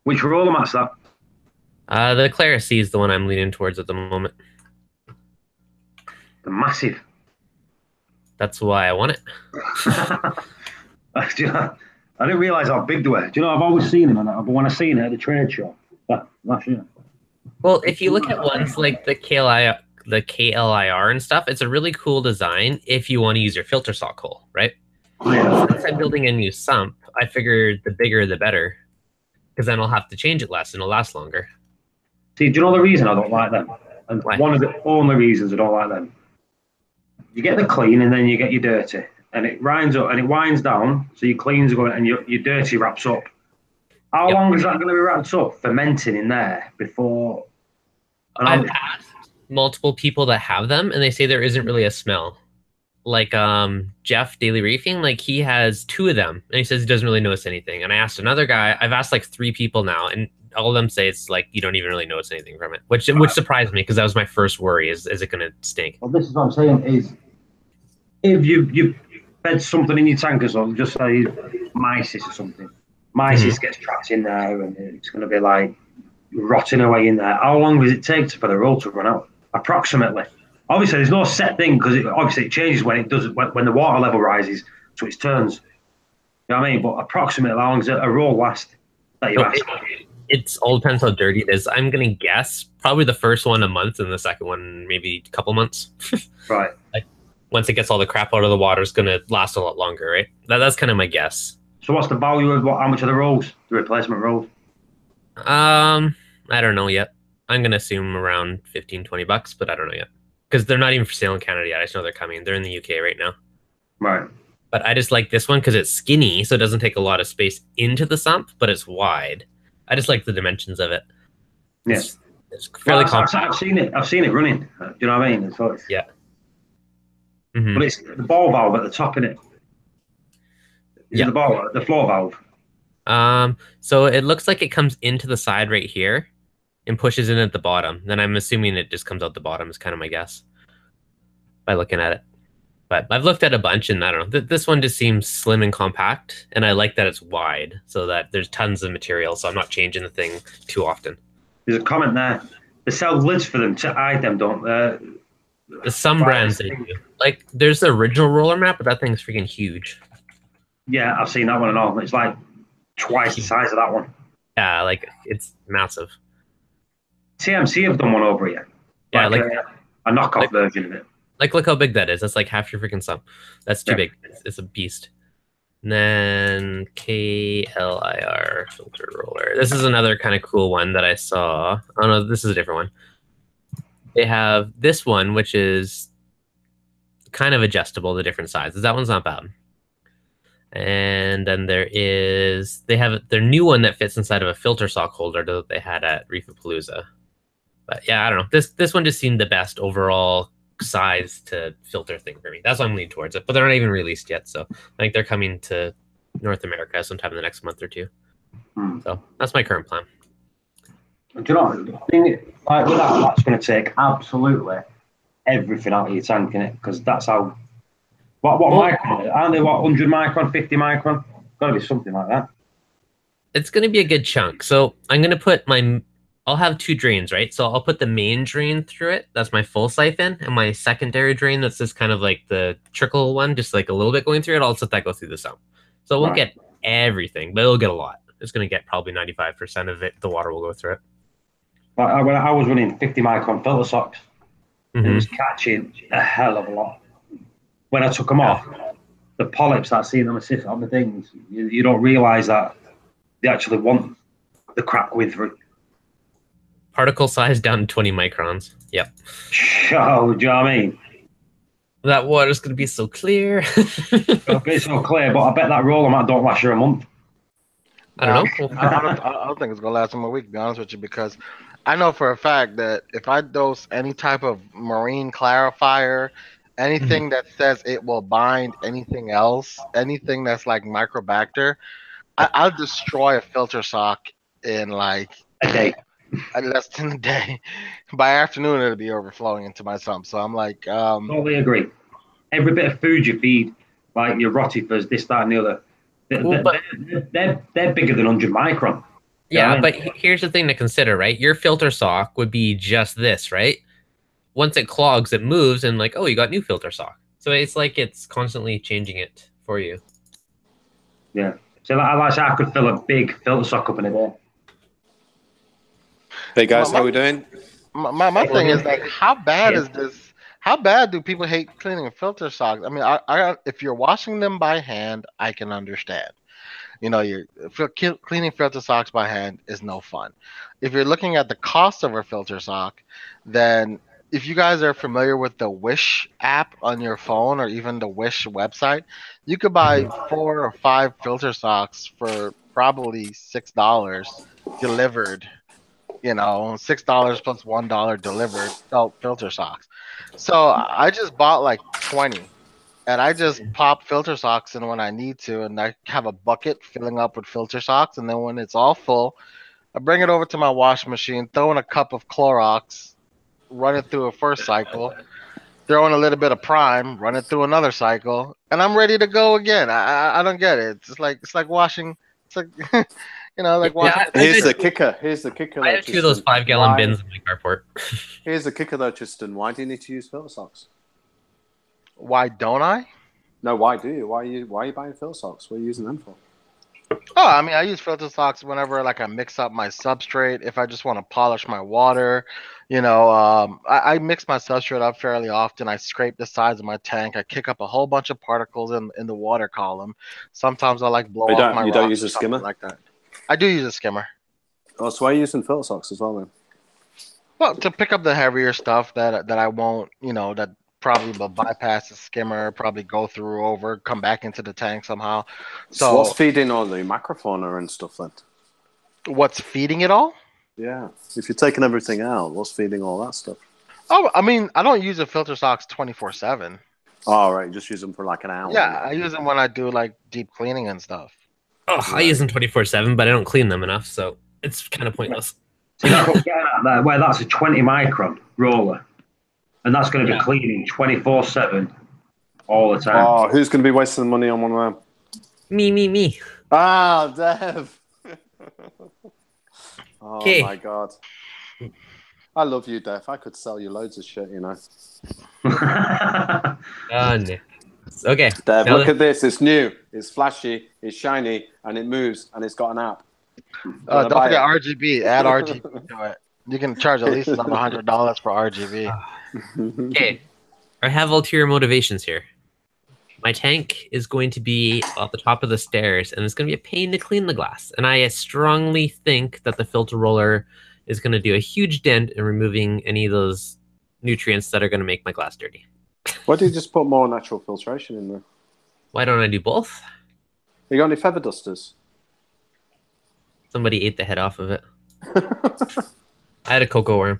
Which roller mat's that? The Clara C is the one I'm leaning towards at the moment. The massive. That's why I want it. I didn't realise how big they were. Do you know, I've always seen them, but when I seen it at the trade show, last year. Well, if you look at ones like the KLIR and stuff, it's a really cool design if you want to use your filter sock hole, right? Yeah. Since I'm building a new sump, I figured the bigger the better, because then I'll have to change it less and it'll last longer. See, do you know the reason I don't like them? And one of the only reasons I don't like them. You get the clean and then you get your dirty, and it winds up and it winds down, so your cleans are going and your dirty wraps up. How long is that going to be wrapped up, fermenting in there before? I've asked multiple people that have them, and they say there isn't really a smell. Like Jeff Daily Reefing, like he has 2 of them, and he says he doesn't really notice anything. And I asked another guy, I've asked like 3 people now, and all of them say it's like you don't even really notice anything from it, which surprised me because that was my first worry: is it going to stink? Well, this is what I'm saying: is if you fed something in your tank or something, just say mysis or something, mysis gets trapped in there, and it's going to be like rotting away in there. How long does it take for the roll to run out? Approximately. Obviously, there's no set thing because it changes when the water level rises, so it turns. You know what I mean? But approximately, how long does a roll last? That you ask. It all depends how dirty it is. I'm gonna guess probably the first one a month, and the second one maybe a couple months. Right. Like once it gets all the crap out of the water, it's gonna last a lot longer, right? That's kind of my guess. So what's the value of how much are the rolls? The replacement rolls? I don't know yet. I'm gonna assume around $15-20, but I don't know yet. Because they're not even for sale in Canada yet. I just know they're coming. They're in the UK right now. Right. But I just like this one because it's skinny, so it doesn't take a lot of space into the sump, but it's wide. I just like the dimensions of it. Yes. It's fairly compact. I've seen it running. Do you know what I mean? Yeah. But it's the ball valve at the top, in it. Is it the floor valve? So it looks like it comes into the side right here and pushes in at the bottom. Then I'm assuming it just comes out the bottom is kind of my guess by looking at it. But I've looked at a bunch, and I don't know. This one just seems slim and compact, and I like that it's wide, so that there's tons of material, so I'm not changing the thing too often. There's a comment there. They sell lids for them to hide them, don't they? Some brands they do. Like, there's the original roller mat, but that thing's freaking huge. Yeah, I've seen that one and all. It's like twice the size of that one. Yeah, like, it's massive. TMC have done one over here. Yeah, like a knockoff version of it. Like, look how big that is. That's like half your freaking sum. That's too big. It's a beast. And then KLIR filter roller. This is another kind of cool one that I saw. Oh no, this is a different one. They have this one, which is kind of adjustable to different sizes. That one's not bad. And then they have their new one that fits inside of a filter sock holder that they had at Reef. But yeah, I don't know. This one just seemed the best overall size to filter thing for me. That's why I'm leaning towards it. But they're not even released yet, so I think they're coming to North America sometime in the next month or two. So that's my current plan. Do you know, the thing, like with that's going to take absolutely everything out of your tank, innit? Because that's how. What micron? Aren't they 100 micron, 50 micron? Got to be something like that. It's going to be a good chunk. So I'm going to put I'll have two drains, right? So I'll put the main drain through it. That's my full siphon. And my secondary drain, that's just kind of like the trickle one, just like a little bit going through it. I'll just let that go through the sump. So it won't get everything, but it'll get a lot. It's going to get probably 95% of it. The water will go through it. When I was running 50 micron filter socks, it was catching a hell of a lot. When I took them off, the polyps that I see them assist on the things, you don't realise that they actually want the crap going through. Particle size down to 20 microns. Yep. Oh, do you know what I mean? That water's going to be so clear. It'll be so clear, but I bet that roller mat don't last you a month. I don't know. I don't think it's going to last them a week, to be honest with you, because I know for a fact that if I dose any type of marine clarifier, anything that says it will bind anything else, anything that's like microbacter, I'll destroy a filter sock in like a day. Less than a day. By afternoon, it'll be overflowing into my sump. So I'm like, totally agree. Every bit of food you feed, like your rotifers, this, that, and the other, they're bigger than 100 micron. Yeah, but here's the thing to consider, right? Your filter sock would be just this, right? Once it clogs, it moves, and like, oh, you got new filter sock. So it's like it's constantly changing it for you. Yeah. So I could fill a big filter sock up in a day. Hey guys, how we doing? My thing is like, how bad is this? How bad do people hate cleaning filter socks? I mean, I if you're washing them by hand, I can understand. You know, cleaning filter socks by hand is no fun. If you're looking at the cost of a filter sock, then if you guys are familiar with the Wish app on your phone or even the Wish website, you could buy 4 or 5 filter socks for probably $6 delivered. You know, $6 plus $1 delivered filter socks. So I just bought like 20, and I just pop filter socks in when I need to, and I have a bucket filling up with filter socks, and then when it's all full, I bring it over to my wash machine, throw in a cup of Clorox, run it through a first cycle, throw in a little bit of Prime, run it through another cycle, and I'm ready to go again. I don't get it. It's like washing. It's like. You know, like here's the kicker. I have 2 of those 5-gallon bins in my carport. Here's the kicker, though, Tristan. Why do you need to use filter socks? Why don't I? No, why do you? Why are you buying filter socks? What are you using them for? Oh, I mean, I use filter socks whenever like I mix up my substrate. If I just want to polish my water, you know, I mix my substrate up fairly often. I scrape the sides of my tank. I kick up a whole bunch of particles in the water column. Sometimes I like blow off my. You don't use a skimmer like that. I do use a skimmer. Oh, so why are you using filter socks as well then? Well, to pick up the heavier stuff that I won't, you know, that probably will bypass the skimmer, probably go through over, come back into the tank somehow. So what's feeding all the macrofauna and stuff then? What's feeding it all? Yeah. If you're taking everything out, what's feeding all that stuff? Oh, I mean, I don't use a filter socks 24/7. Oh, right. Just use them for like an hour. Yeah, I use them when I do like deep cleaning and stuff. Oh, I use them 24/7, but I don't clean them enough, so it's kind of pointless. So that's what I'm getting at there, where that's a 20 micron roller, and that's going to be cleaning 24/7 all the time. Oh, who's going to be wasting the money on one of them? Me. Ah, Dev. Oh Okay. my God. I love you, Dev. I could sell you loads of shit, you know. Done. Okay. Dev, now look at this. It's new. It's flashy. It's shiny, and it moves, and it's got an app. Don't forget RGB. Add RGB to it. You can charge at least another $100 for RGB. Okay. I have ulterior motivations here. My tank is going to be at the top of the stairs, and it's going to be a pain to clean the glass. And I strongly think that the filter roller is going to do a huge dent in removing any of those nutrients that are going to make my glass dirty. Why do you just put more natural filtration in there? Why don't I do both? You got any feather dusters? Somebody ate the head off of it. I had a cocoa worm.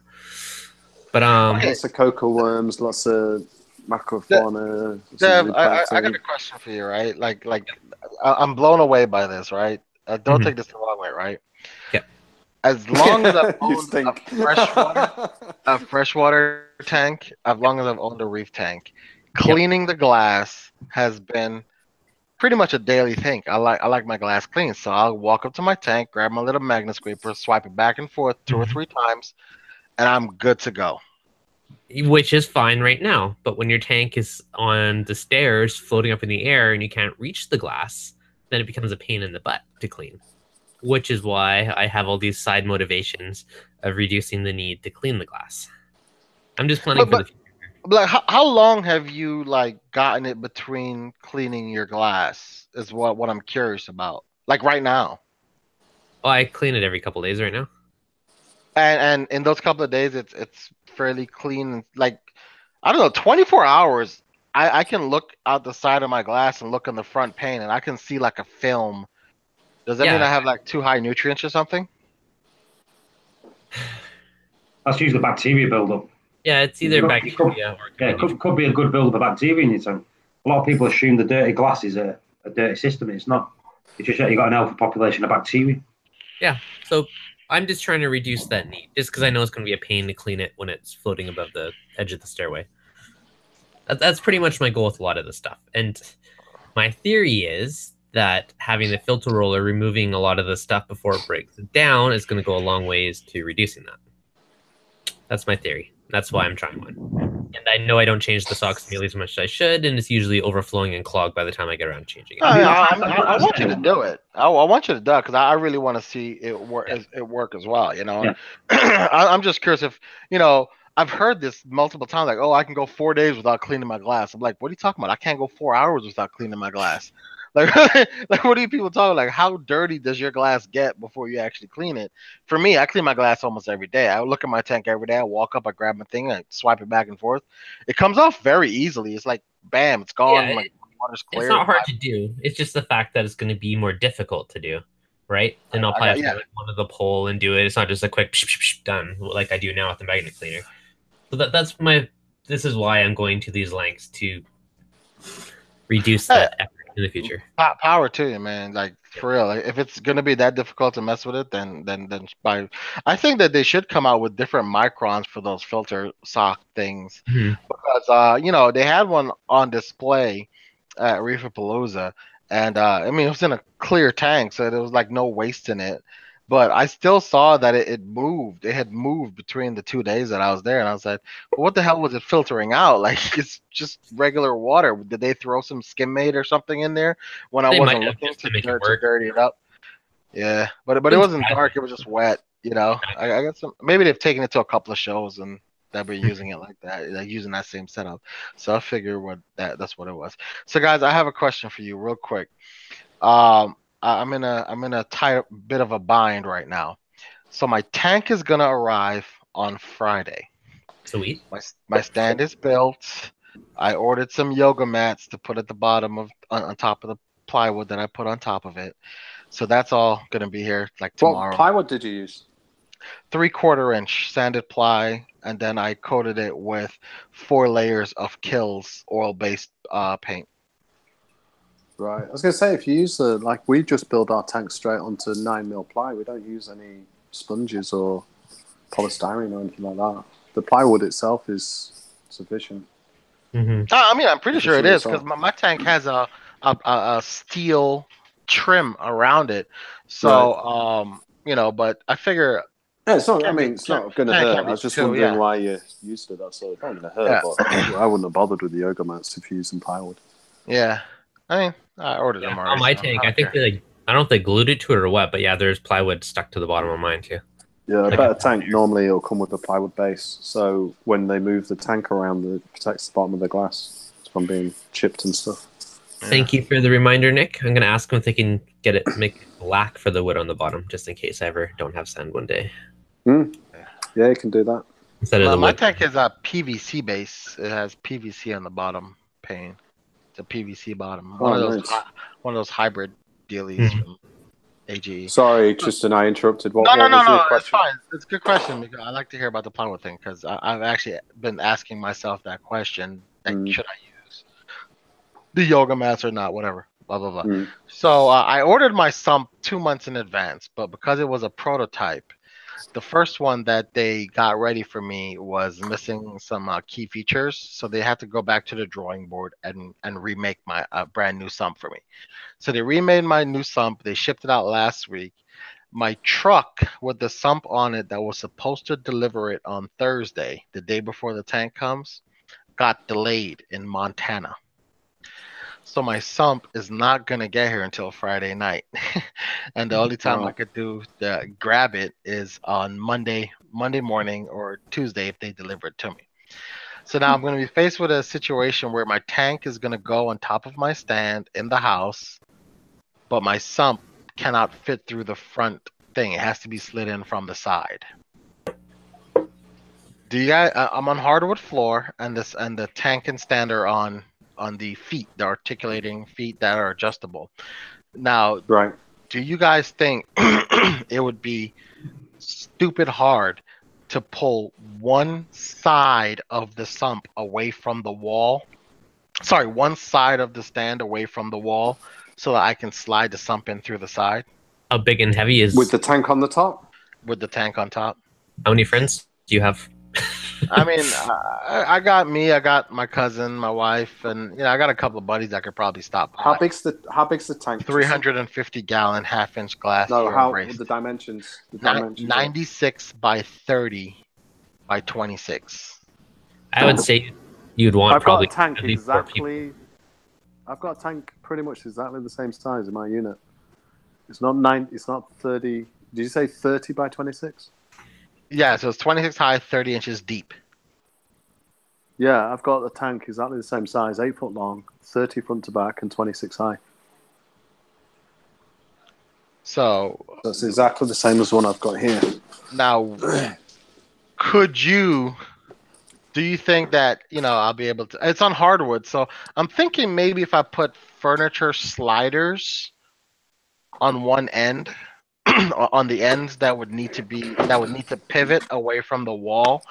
But lots of cocoa worms, lots of macrofauna. Dev, I got a question for you, right? Like I'm blown away by this, right? Don't take this the wrong way, right? Yeah. As long as I've owned a freshwater tank, as long as I've owned a reef tank, cleaning the glass has been pretty much a daily thing. I like my glass clean, so I'll walk up to my tank, grab my little magnet scraper, swipe it back and forth 2 or 3 times, and I'm good to go. Which is fine right now, but when your tank is on the stairs floating up in the air and you can't reach the glass, then it becomes a pain in the butt to clean. Which is why I have all these side motivations of reducing the need to clean the glass. I'm just planning for the future. Like, how long have you gotten it between cleaning your glass? Is what I'm curious about. Like right now. Oh, I clean it every couple of days right now. And in those couple of days, it's fairly clean. Like, I don't know, 24 hours. I can look out the side of my glass and look in the front pane, and I can see like a film. Does that mean I have like too high nutrients or something? That's usually bacteria buildup. Yeah, it's either bacteria or it could be a good buildup of bacteria in your tank. A lot of people assume the dirty glass is a dirty system. It's not. It's just that you've got an healthy population of bacteria. Yeah, so I'm just trying to reduce that need, just because I know it's going to be a pain to clean it when it's floating above the edge of the stairway. That's pretty much my goal with a lot of this stuff. And my theory is that having the filter roller removing a lot of the stuff before it breaks down is going to go a long ways to reducing that. That's my theory. That's why I'm trying one. And I know I don't change the socks nearly as much as I should, and it's usually overflowing and clogged by the time I get around changing it. I want you to do it. I want you to do it because I really want to see it work. It work as well. You know, I'm just curious if I've heard this multiple times. Like, oh, I can go 4 days without cleaning my glass. I'm like, what are you talking about? I can't go 4 hours without cleaning my glass. Like, what are you people talking? Like, how dirty does your glass get before you actually clean it? For me, I clean my glass almost every day. I look at my tank every day. I walk up, I grab my thing, I swipe it back and forth. It comes off very easily. It's like, bam, it's gone. Yeah, water's clear. It's not hard to do. It's just the fact that it's going to be more difficult to do, right? And I'll probably have to one of the pole and do it. It's not just a quick done like I do now with the magnet cleaner. So that's my. This is why I'm going to these lengths to reduce that effort in the future. Power to you, man. Like, for real. Like, if it's gonna be that difficult to mess with it, then I think that they should come out with different microns for those filter sock things, because they had one on display at Reefapalooza, and I mean, it was in a clear tank, so there was like no waste in it. But I still saw that it moved. It had moved between the 2 days that I was there, and I was like, well, "What the hell was it filtering out? Like, it's just regular water. Did they throw some Skimmade or something in there when I wasn't looking to dirty it up?" Yeah, but it wasn't dark. It was just wet. I got some. Maybe they've taken it to a couple of shows and that we're using it like that, like using that same setup. So I figure that's what it was. So guys, I have a question for you, real quick. I'm in a tight bit of a bind right now. So my tank is gonna arrive on Friday. Sweet. My stand is built. I ordered some yoga mats to put at the bottom on top of the plywood that I put on top of it. So that's all gonna be here like tomorrow. What plywood did you use? 3/4 inch sanded ply, and then I coated it with 4 layers of Kills oil-based paint. Right. I was going to say, if you use we just build our tank straight onto 9mm ply. We don't use any sponges or polystyrene or anything like that. The plywood itself is sufficient. I mean, I'm pretty sure it Officially is because so. my tank has a steel trim around it. So you know, but I figure Yeah, it's not. I can't mean, be it's not going to can't hurt. I be was just too. wondering Yeah, why you used it. That's all. It's not going to hurt, yeah, but I wouldn't have bothered with the yoga mats if you're using plywood. yeah. I mean, I ordered them On already. my So tank, I I don't think care. they I don't know if they glued it to it or what, but yeah, there's plywood stuck to the bottom of mine too. Yeah, a Like better tank normally it'll come with a plywood base, so when they move the tank around, it protects the bottom of the glass from being chipped and stuff. Thank you for the reminder, Nick. I'm gonna ask them if they can make black for the wood on the bottom, just in case I ever don't have sand one day. Yeah, you can do that. Instead of the My wood. tank is a PVC base. It has PVC on the bottom pane. It's a PVC bottom. One of those hybrid dealies from AGE. Sorry, Tristan, I interrupted. What No, was your it's question? fine. It's a good question because I like to hear about the plywood thing because I've actually been asking myself that question. Like, should I use the yoga mats or not? Whatever. Blah blah blah. So I ordered my sump 2 months in advance, but because it was a prototype, the first one that they got ready for me was missing some key features, so they had to go back to the drawing board and remake my brand new sump for me. So they remade my new sump. They shipped it out last week. My truck with the sump on it that was supposed to deliver it on Thursday, the day before the tank comes, got delayed in Montana. So my sump is not gonna get here until Friday night, and the only time I could grab it is on Monday morning or Tuesday if they deliver it to me. So now I'm gonna be faced with a situation where my tank is gonna go on top of my stand in the house, but my sump cannot fit through the front thing. It has to be slid in from the side. Do you guys? I'm on hardwood floor, and the tank and stand are on the feet, the articulating feet that are adjustable. Now, do you guys think it would be stupid hard to pull one side of the sump away from the wall? Sorry, one side of the stand away from the wall so that I can slide the sump in through the side? How big and heavy is with the tank on the top? With the tank on top. How many friends do you have? I mean, I got me, I got my cousin, my wife, and I got a couple of buddies that could probably stop by. How big's the tank? 350-gallon half-inch glass. No, how raised. the dimensions? 96 by 30 by 26. I would say you'd want I've probably got a tank at least 4 people. exactly. I've got a tank pretty much exactly the same size in my unit. It's not 9. It's not 30. Did you say 30 by 26? Yeah, so it's 26 high, 30 inches deep. Yeah, I've got a tank exactly the same size, 8 foot long, 30 front to back, and 26 high. So that's exactly the same as the one I've got here. Now, do you think that, I'll be able to, it's on hardwood, so I'm thinking maybe if I put furniture sliders on one end, on the ends that would need to pivot away from the wall.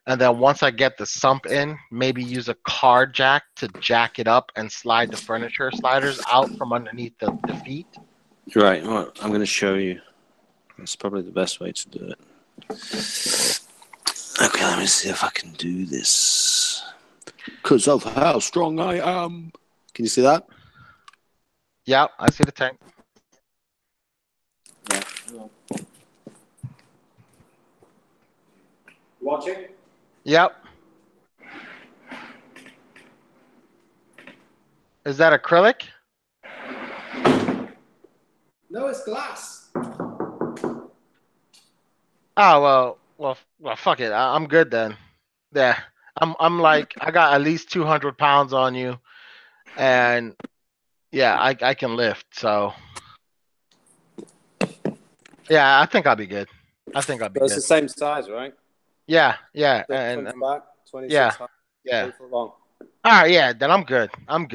And then once I get the sump in, maybe use a car jack to jack it up and slide the furniture sliders out from underneath the feet. Right, well, I'm going to show you. That's probably the best way to do it. Okay, let me see if I can do this. Because of how strong I am. Can you see that? Yeah, I see the tank. Yeah. Watching? Yep. Is that acrylic? No, it's glass. Oh well, fuck it. I'm good then. Yeah, I'm like I got at least 200 pounds on you, and yeah, I can lift. So yeah, I think I'll be good. It's the same size, right? Yeah, and back, 26 yeah, high, yeah. 8 foot long. All right, yeah, then I'm good. I'm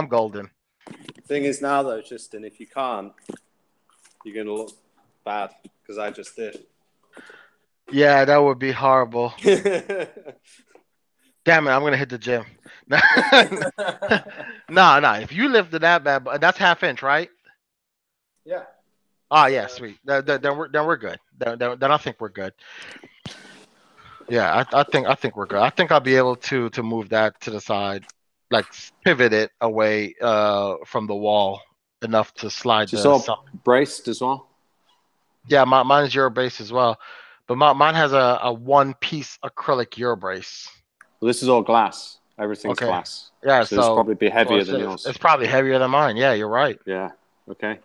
golden. Thing is now though, Tristan, if you can't, you're gonna look bad because I just did. Yeah, that would be horrible. Damn it, I'm gonna hit the gym. No. If you lifted that bad, that's half inch, right? Yeah. Oh yeah, sweet. Then we're good. Then I think we're good. Yeah, I think we're good. I think I'll be able to move that to the side, like pivot it away from the wall enough to slide Just the all sub. braced as well. Yeah, mine is Euro base as well, but mine has a one piece acrylic Euro brace. Well, this is all glass. Everything's Okay. glass. Yeah, So it's probably be heavier than yours. It's probably heavier than mine. Yeah, you're right. Yeah. Okay.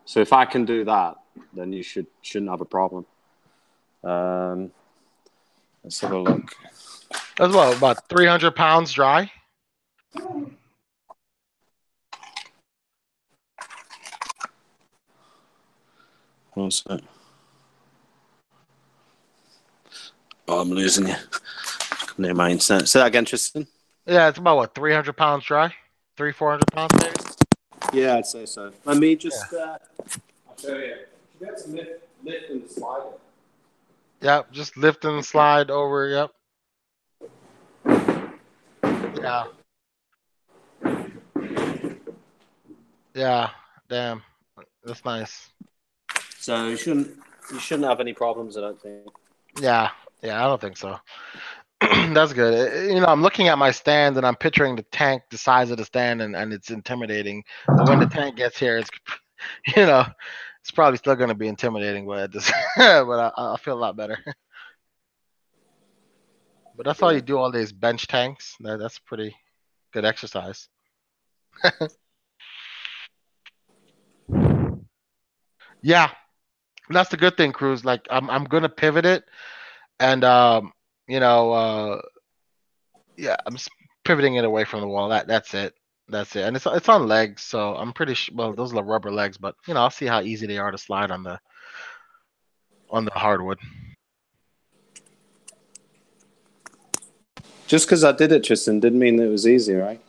So if I can do that, then you shouldn't have a problem. Let's have a look. That's about 300 pounds dry. What's that? Oh, I'm losing you. Near my internet. Say that again, Tristan. Yeah, it's about 300 pounds dry, 400 pounds maybe. Yeah, I'd say so. Let me just. I'll show you. You get some lift and slide. Yep, just lift and slide over. Yep. Yeah. Yeah. Damn. That's nice. So you shouldn't have any problems, I don't think. Yeah. Yeah, I don't think so. That's good. I'm looking at my stand and I'm picturing the tank, the size of the stand, and it's intimidating. But when the tank gets here, it's it's probably still going to be intimidating. But but I feel a lot better. But that's all you do all these bench tanks. That's pretty good exercise. Yeah, that's the good thing, Cruz. Like I'm gonna pivot it, and you know, yeah, I'm pivoting it away from the wall. That's it. That's it. And it's on legs, so I'm pretty sure. Well, those are rubber legs, but I'll see how easy they are to slide on the hardwood. Just because I did it, Tristan, didn't mean that it was easy, right?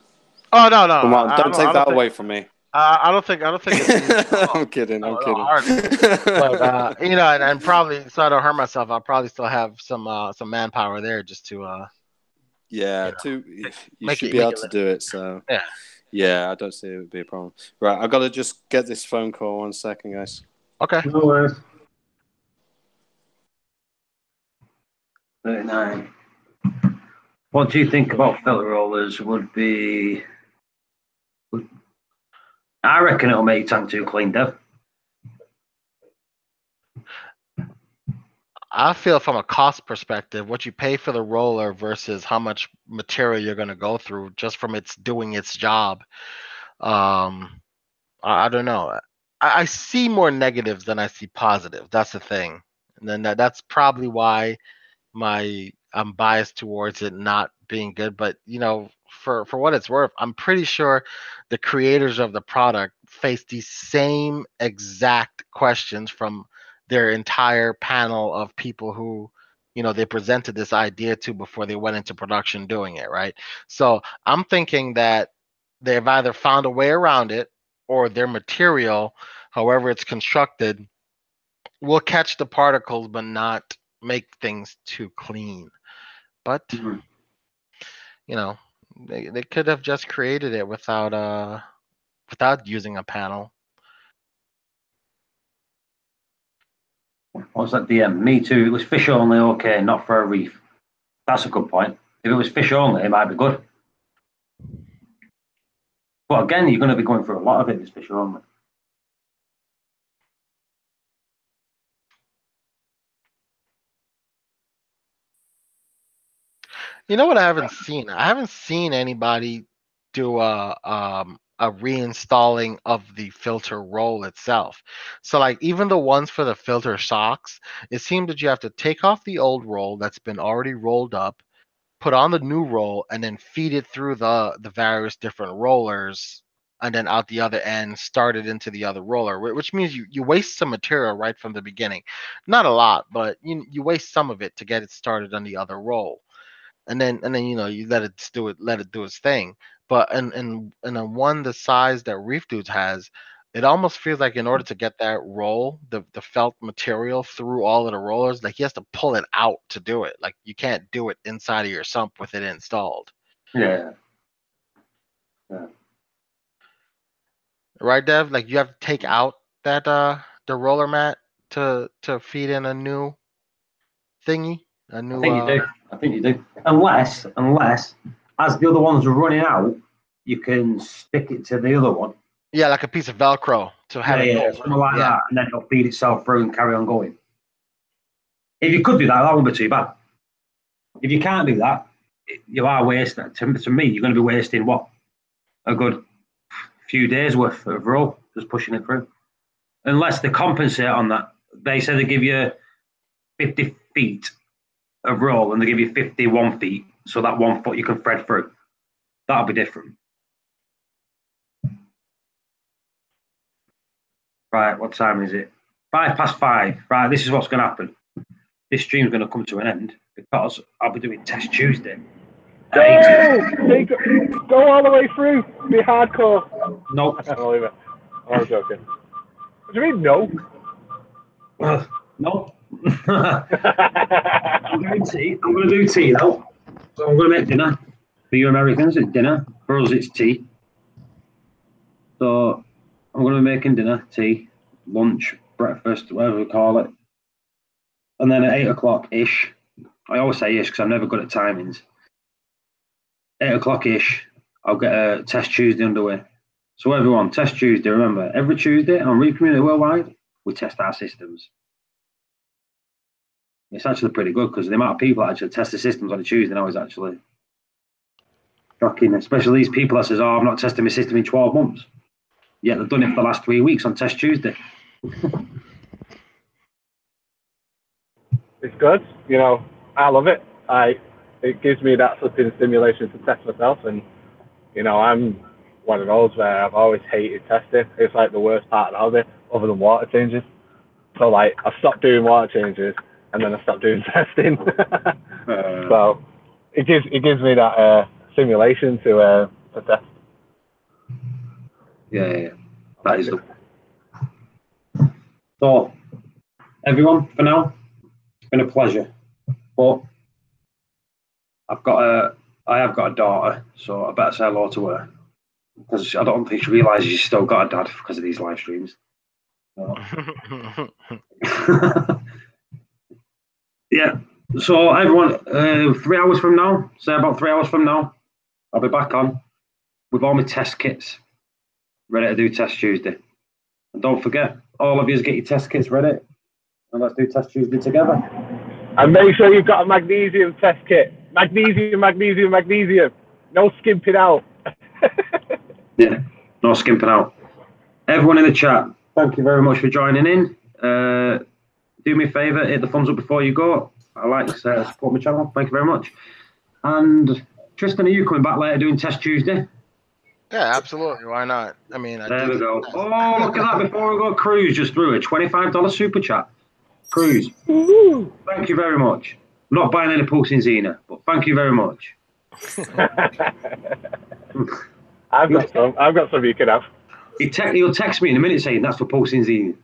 Oh no! Come on, don't take that away from me. I don't think it's. I'm kidding. I'm kidding. Hard. But and probably so I don't hurt myself. I'll probably still have some manpower there just to. Yeah, you should be able to do it. So yeah, I don't see it would be a problem. Right, I've got to just get this phone call. 1 second, guys. Okay. No worries. 39. What do you think about filter rollers? I reckon it'll make tank too clean, Dev. I feel from a cost perspective, what you pay for the roller versus how much material you're going to go through just from its doing its job. I don't know. I see more negatives than I see positive. That's the thing. And then that's probably why I'm biased towards it not being good. But for what it's worth, I'm pretty sure the creators of the product face these same exact questions from their entire panel of people who they presented this idea to before they went into production doing it, right? So I'm thinking that they've either found a way around it or their material, however it's constructed, will catch the particles but not make things too clean. But they could have just created it without using a panel. What's that DM? Me too. It was fish only, okay, not for a reef. That's a good point. If it was fish only, it might be good. But again, you're going to be going through a lot of it. It's fish only. You know what I haven't seen? I haven't seen anybody do a reinstalling of the filter roll itself. So like even the ones for the filter socks, it seems that you have to take off the old roll that's been already rolled up, put on the new roll, and then feed it through the various different rollers, and then out the other end start it into the other roller, which means you waste some material right from the beginning. Not a lot, but you waste some of it to get it started on the other roll. And then you let it do its thing. But in a one the size that Reef Dudes has, it almost feels like in order to get that roll, the felt material through all of the rollers, like he has to pull it out to do it. Like you can't do it inside of your sump with it installed. Yeah. Right, Dev? Like you have to take out that the roller mat to feed in a new thingy. A new, I think you do. I think you do. Unless, as the other ones are running out, you can stick it to the other one. Yeah, like a piece of Velcro to have it go something through. like that, and then it'll feed itself through and carry on going. If you could do that, that wouldn't be too bad. If you can't do that, you are wasting. To me, you're going to be wasting what? A good few days worth of roll, just pushing it through. Unless they compensate on that. They say they give you 50 feet of roll and they give you 51 feet, so that 1 foot you can thread through. That'll be different. Right, what time is it? 5:05. Right, this is what's going to happen. This stream's going to come to an end because I'll be doing Test Tuesday. Go all the way through. Be hardcore. Nope. I'm joking. What do you mean, no? No. I'm doing tea. I'm going to do tea now. So I'm going to make dinner. For you Americans, it's dinner. For us, it's tea. So I'm going to be making dinner, tea, lunch, breakfast, whatever we call it. And then at 8 o'clock-ish, I always say ish because I'm never good at timings. 8 o'clock-ish, I'll get a Test Tuesday underway. So everyone, Test Tuesday, remember, every Tuesday on Reef Community Worldwide, we test our systems. It's actually pretty good because the amount of people that actually test the systems on a Tuesday now is actually shocking, especially these people that says, oh, I've not tested my system in 12 months. Yet they've done it for the last 3 weeks on Test Tuesday. It's good. You know, I love it. It gives me that flipping stimulation to test myself, and you know, I'm one of those where I've always hated testing. It's like the worst part of the hobby, other than water changes. So like, I stopped doing water changes, and then I stopped doing testing. So it gives me that stimulation to test. Yeah. That is the. So, everyone, for now, it's been a pleasure. But I have got a daughter, so I better say hello to her because I don't think she realises she's still got a dad because of these live streams. Yeah. So everyone, 3 hours from now, say about 3 hours from now, I'll be back on with all my test kits ready to do Test Tuesday. And don't forget, all of you get your test kits ready, and let's do Test Tuesday together. And make sure you've got a magnesium test kit. Magnesium. No skimping out. Yeah, no skimping out. Everyone in the chat, thank you very much for joining in. Do me a favour, hit the thumbs up before you go. I like to support my channel. Thank you very much. And Tristan, are you coming back later doing Test Tuesday? Yeah, absolutely. Why not? I mean, there we go. Oh, look at that. Before we go, Cruz just threw a $25 super chat. Cruz, thank you very much. I'm not buying any Pulsing Xena, but thank you very much. I've got some you can have. He'll text me in a minute saying that's for Pulsing Xena.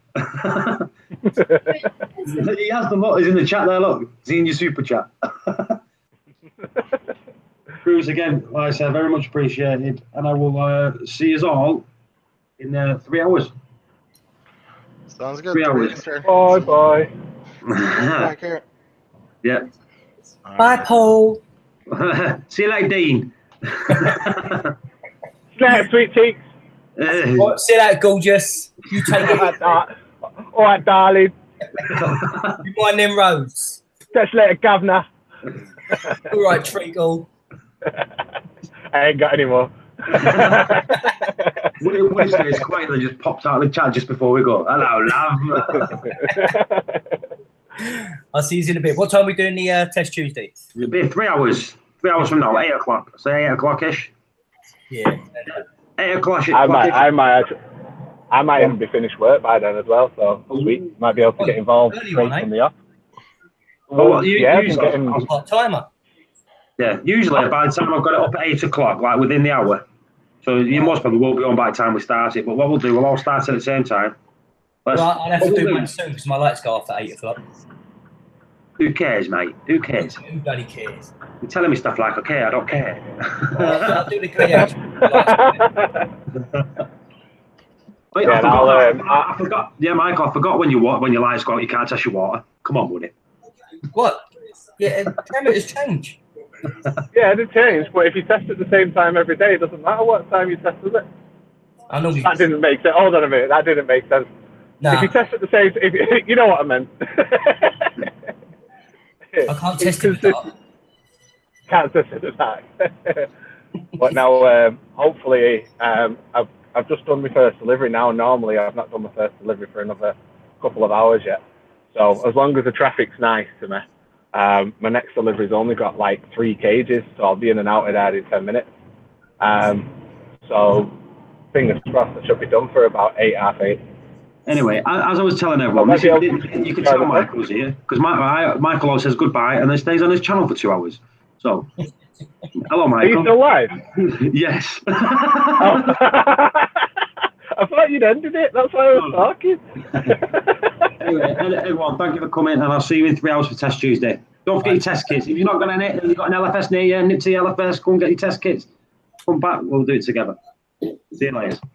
He has the lot. He's in the chat there. Look, Xena super chat. Cruz, again, like I said, very much appreciated, and I will see us all in 3 hours. Sounds good. 3 hours. Bye. Back here. Yeah. Bye, Paul. See you later, Dean. Sweet cheeks. See you later, gorgeous. You take it. All right, darling. You mind them roads? Catch you later, governor. All right, Treacle. I ain't got any more. What is this? Quietly just popped out of the chat just before we go. Hello, love. I'll see you in a bit. What time are we doing the Test Tuesday? It'll be 3 hours. 3 hours from now, 8 o'clock. Say 8 o'clock-ish. Yeah. 8 o'clock. I might even be finished work by then as well, so sweet. Might be able to get involved straight from the off. Timer. Yeah, usually by the time I've got it up at 8 o'clock, like within the hour. So you most probably won't be on by the time we start it. But what we'll do, we'll all start at the same time. Well, I'll have to do mine soon because my lights go off at 8 o'clock. Who cares, mate? Who cares? Who bloody cares? You're telling me stuff like, okay, I don't care. I'll do the creation. Wait, I forgot. Yeah, Michael, I forgot when your lights go out, you can't test your water. Come on, buddy. What? Yeah, parameters change. Yeah, they change, but if you test at the same time every day, it doesn't matter what time you test, does it? I know That didn't make sense. Hold on a minute, that didn't make sense. Nah. If you test at the same, you know what I meant. I can't test it with that. Can't test it with that. But now, hopefully, I've just done my first delivery now. Normally, I've not done my first delivery for another couple of hours yet. So as long as the traffic's nice to me, my next delivery's only got like 3 cages, so I'll be in and out of there in 10 minutes. So fingers crossed, I should be done for about 8, half 8. Anyway, as I was telling everyone, you can tell Michael's here because Michael always says goodbye and then stays on his channel for 2 hours. So, hello, Michael. Are you still live? Yes. I thought you'd ended it. That's why I was talking. Anyway, everyone, thank you for coming, and I'll see you in 3 hours for Test Tuesday. Don't forget your test kits. If you're not going to you've got an LFS near you, nip to the LFS, go and get your test kits. Come back, we'll do it together. See you later.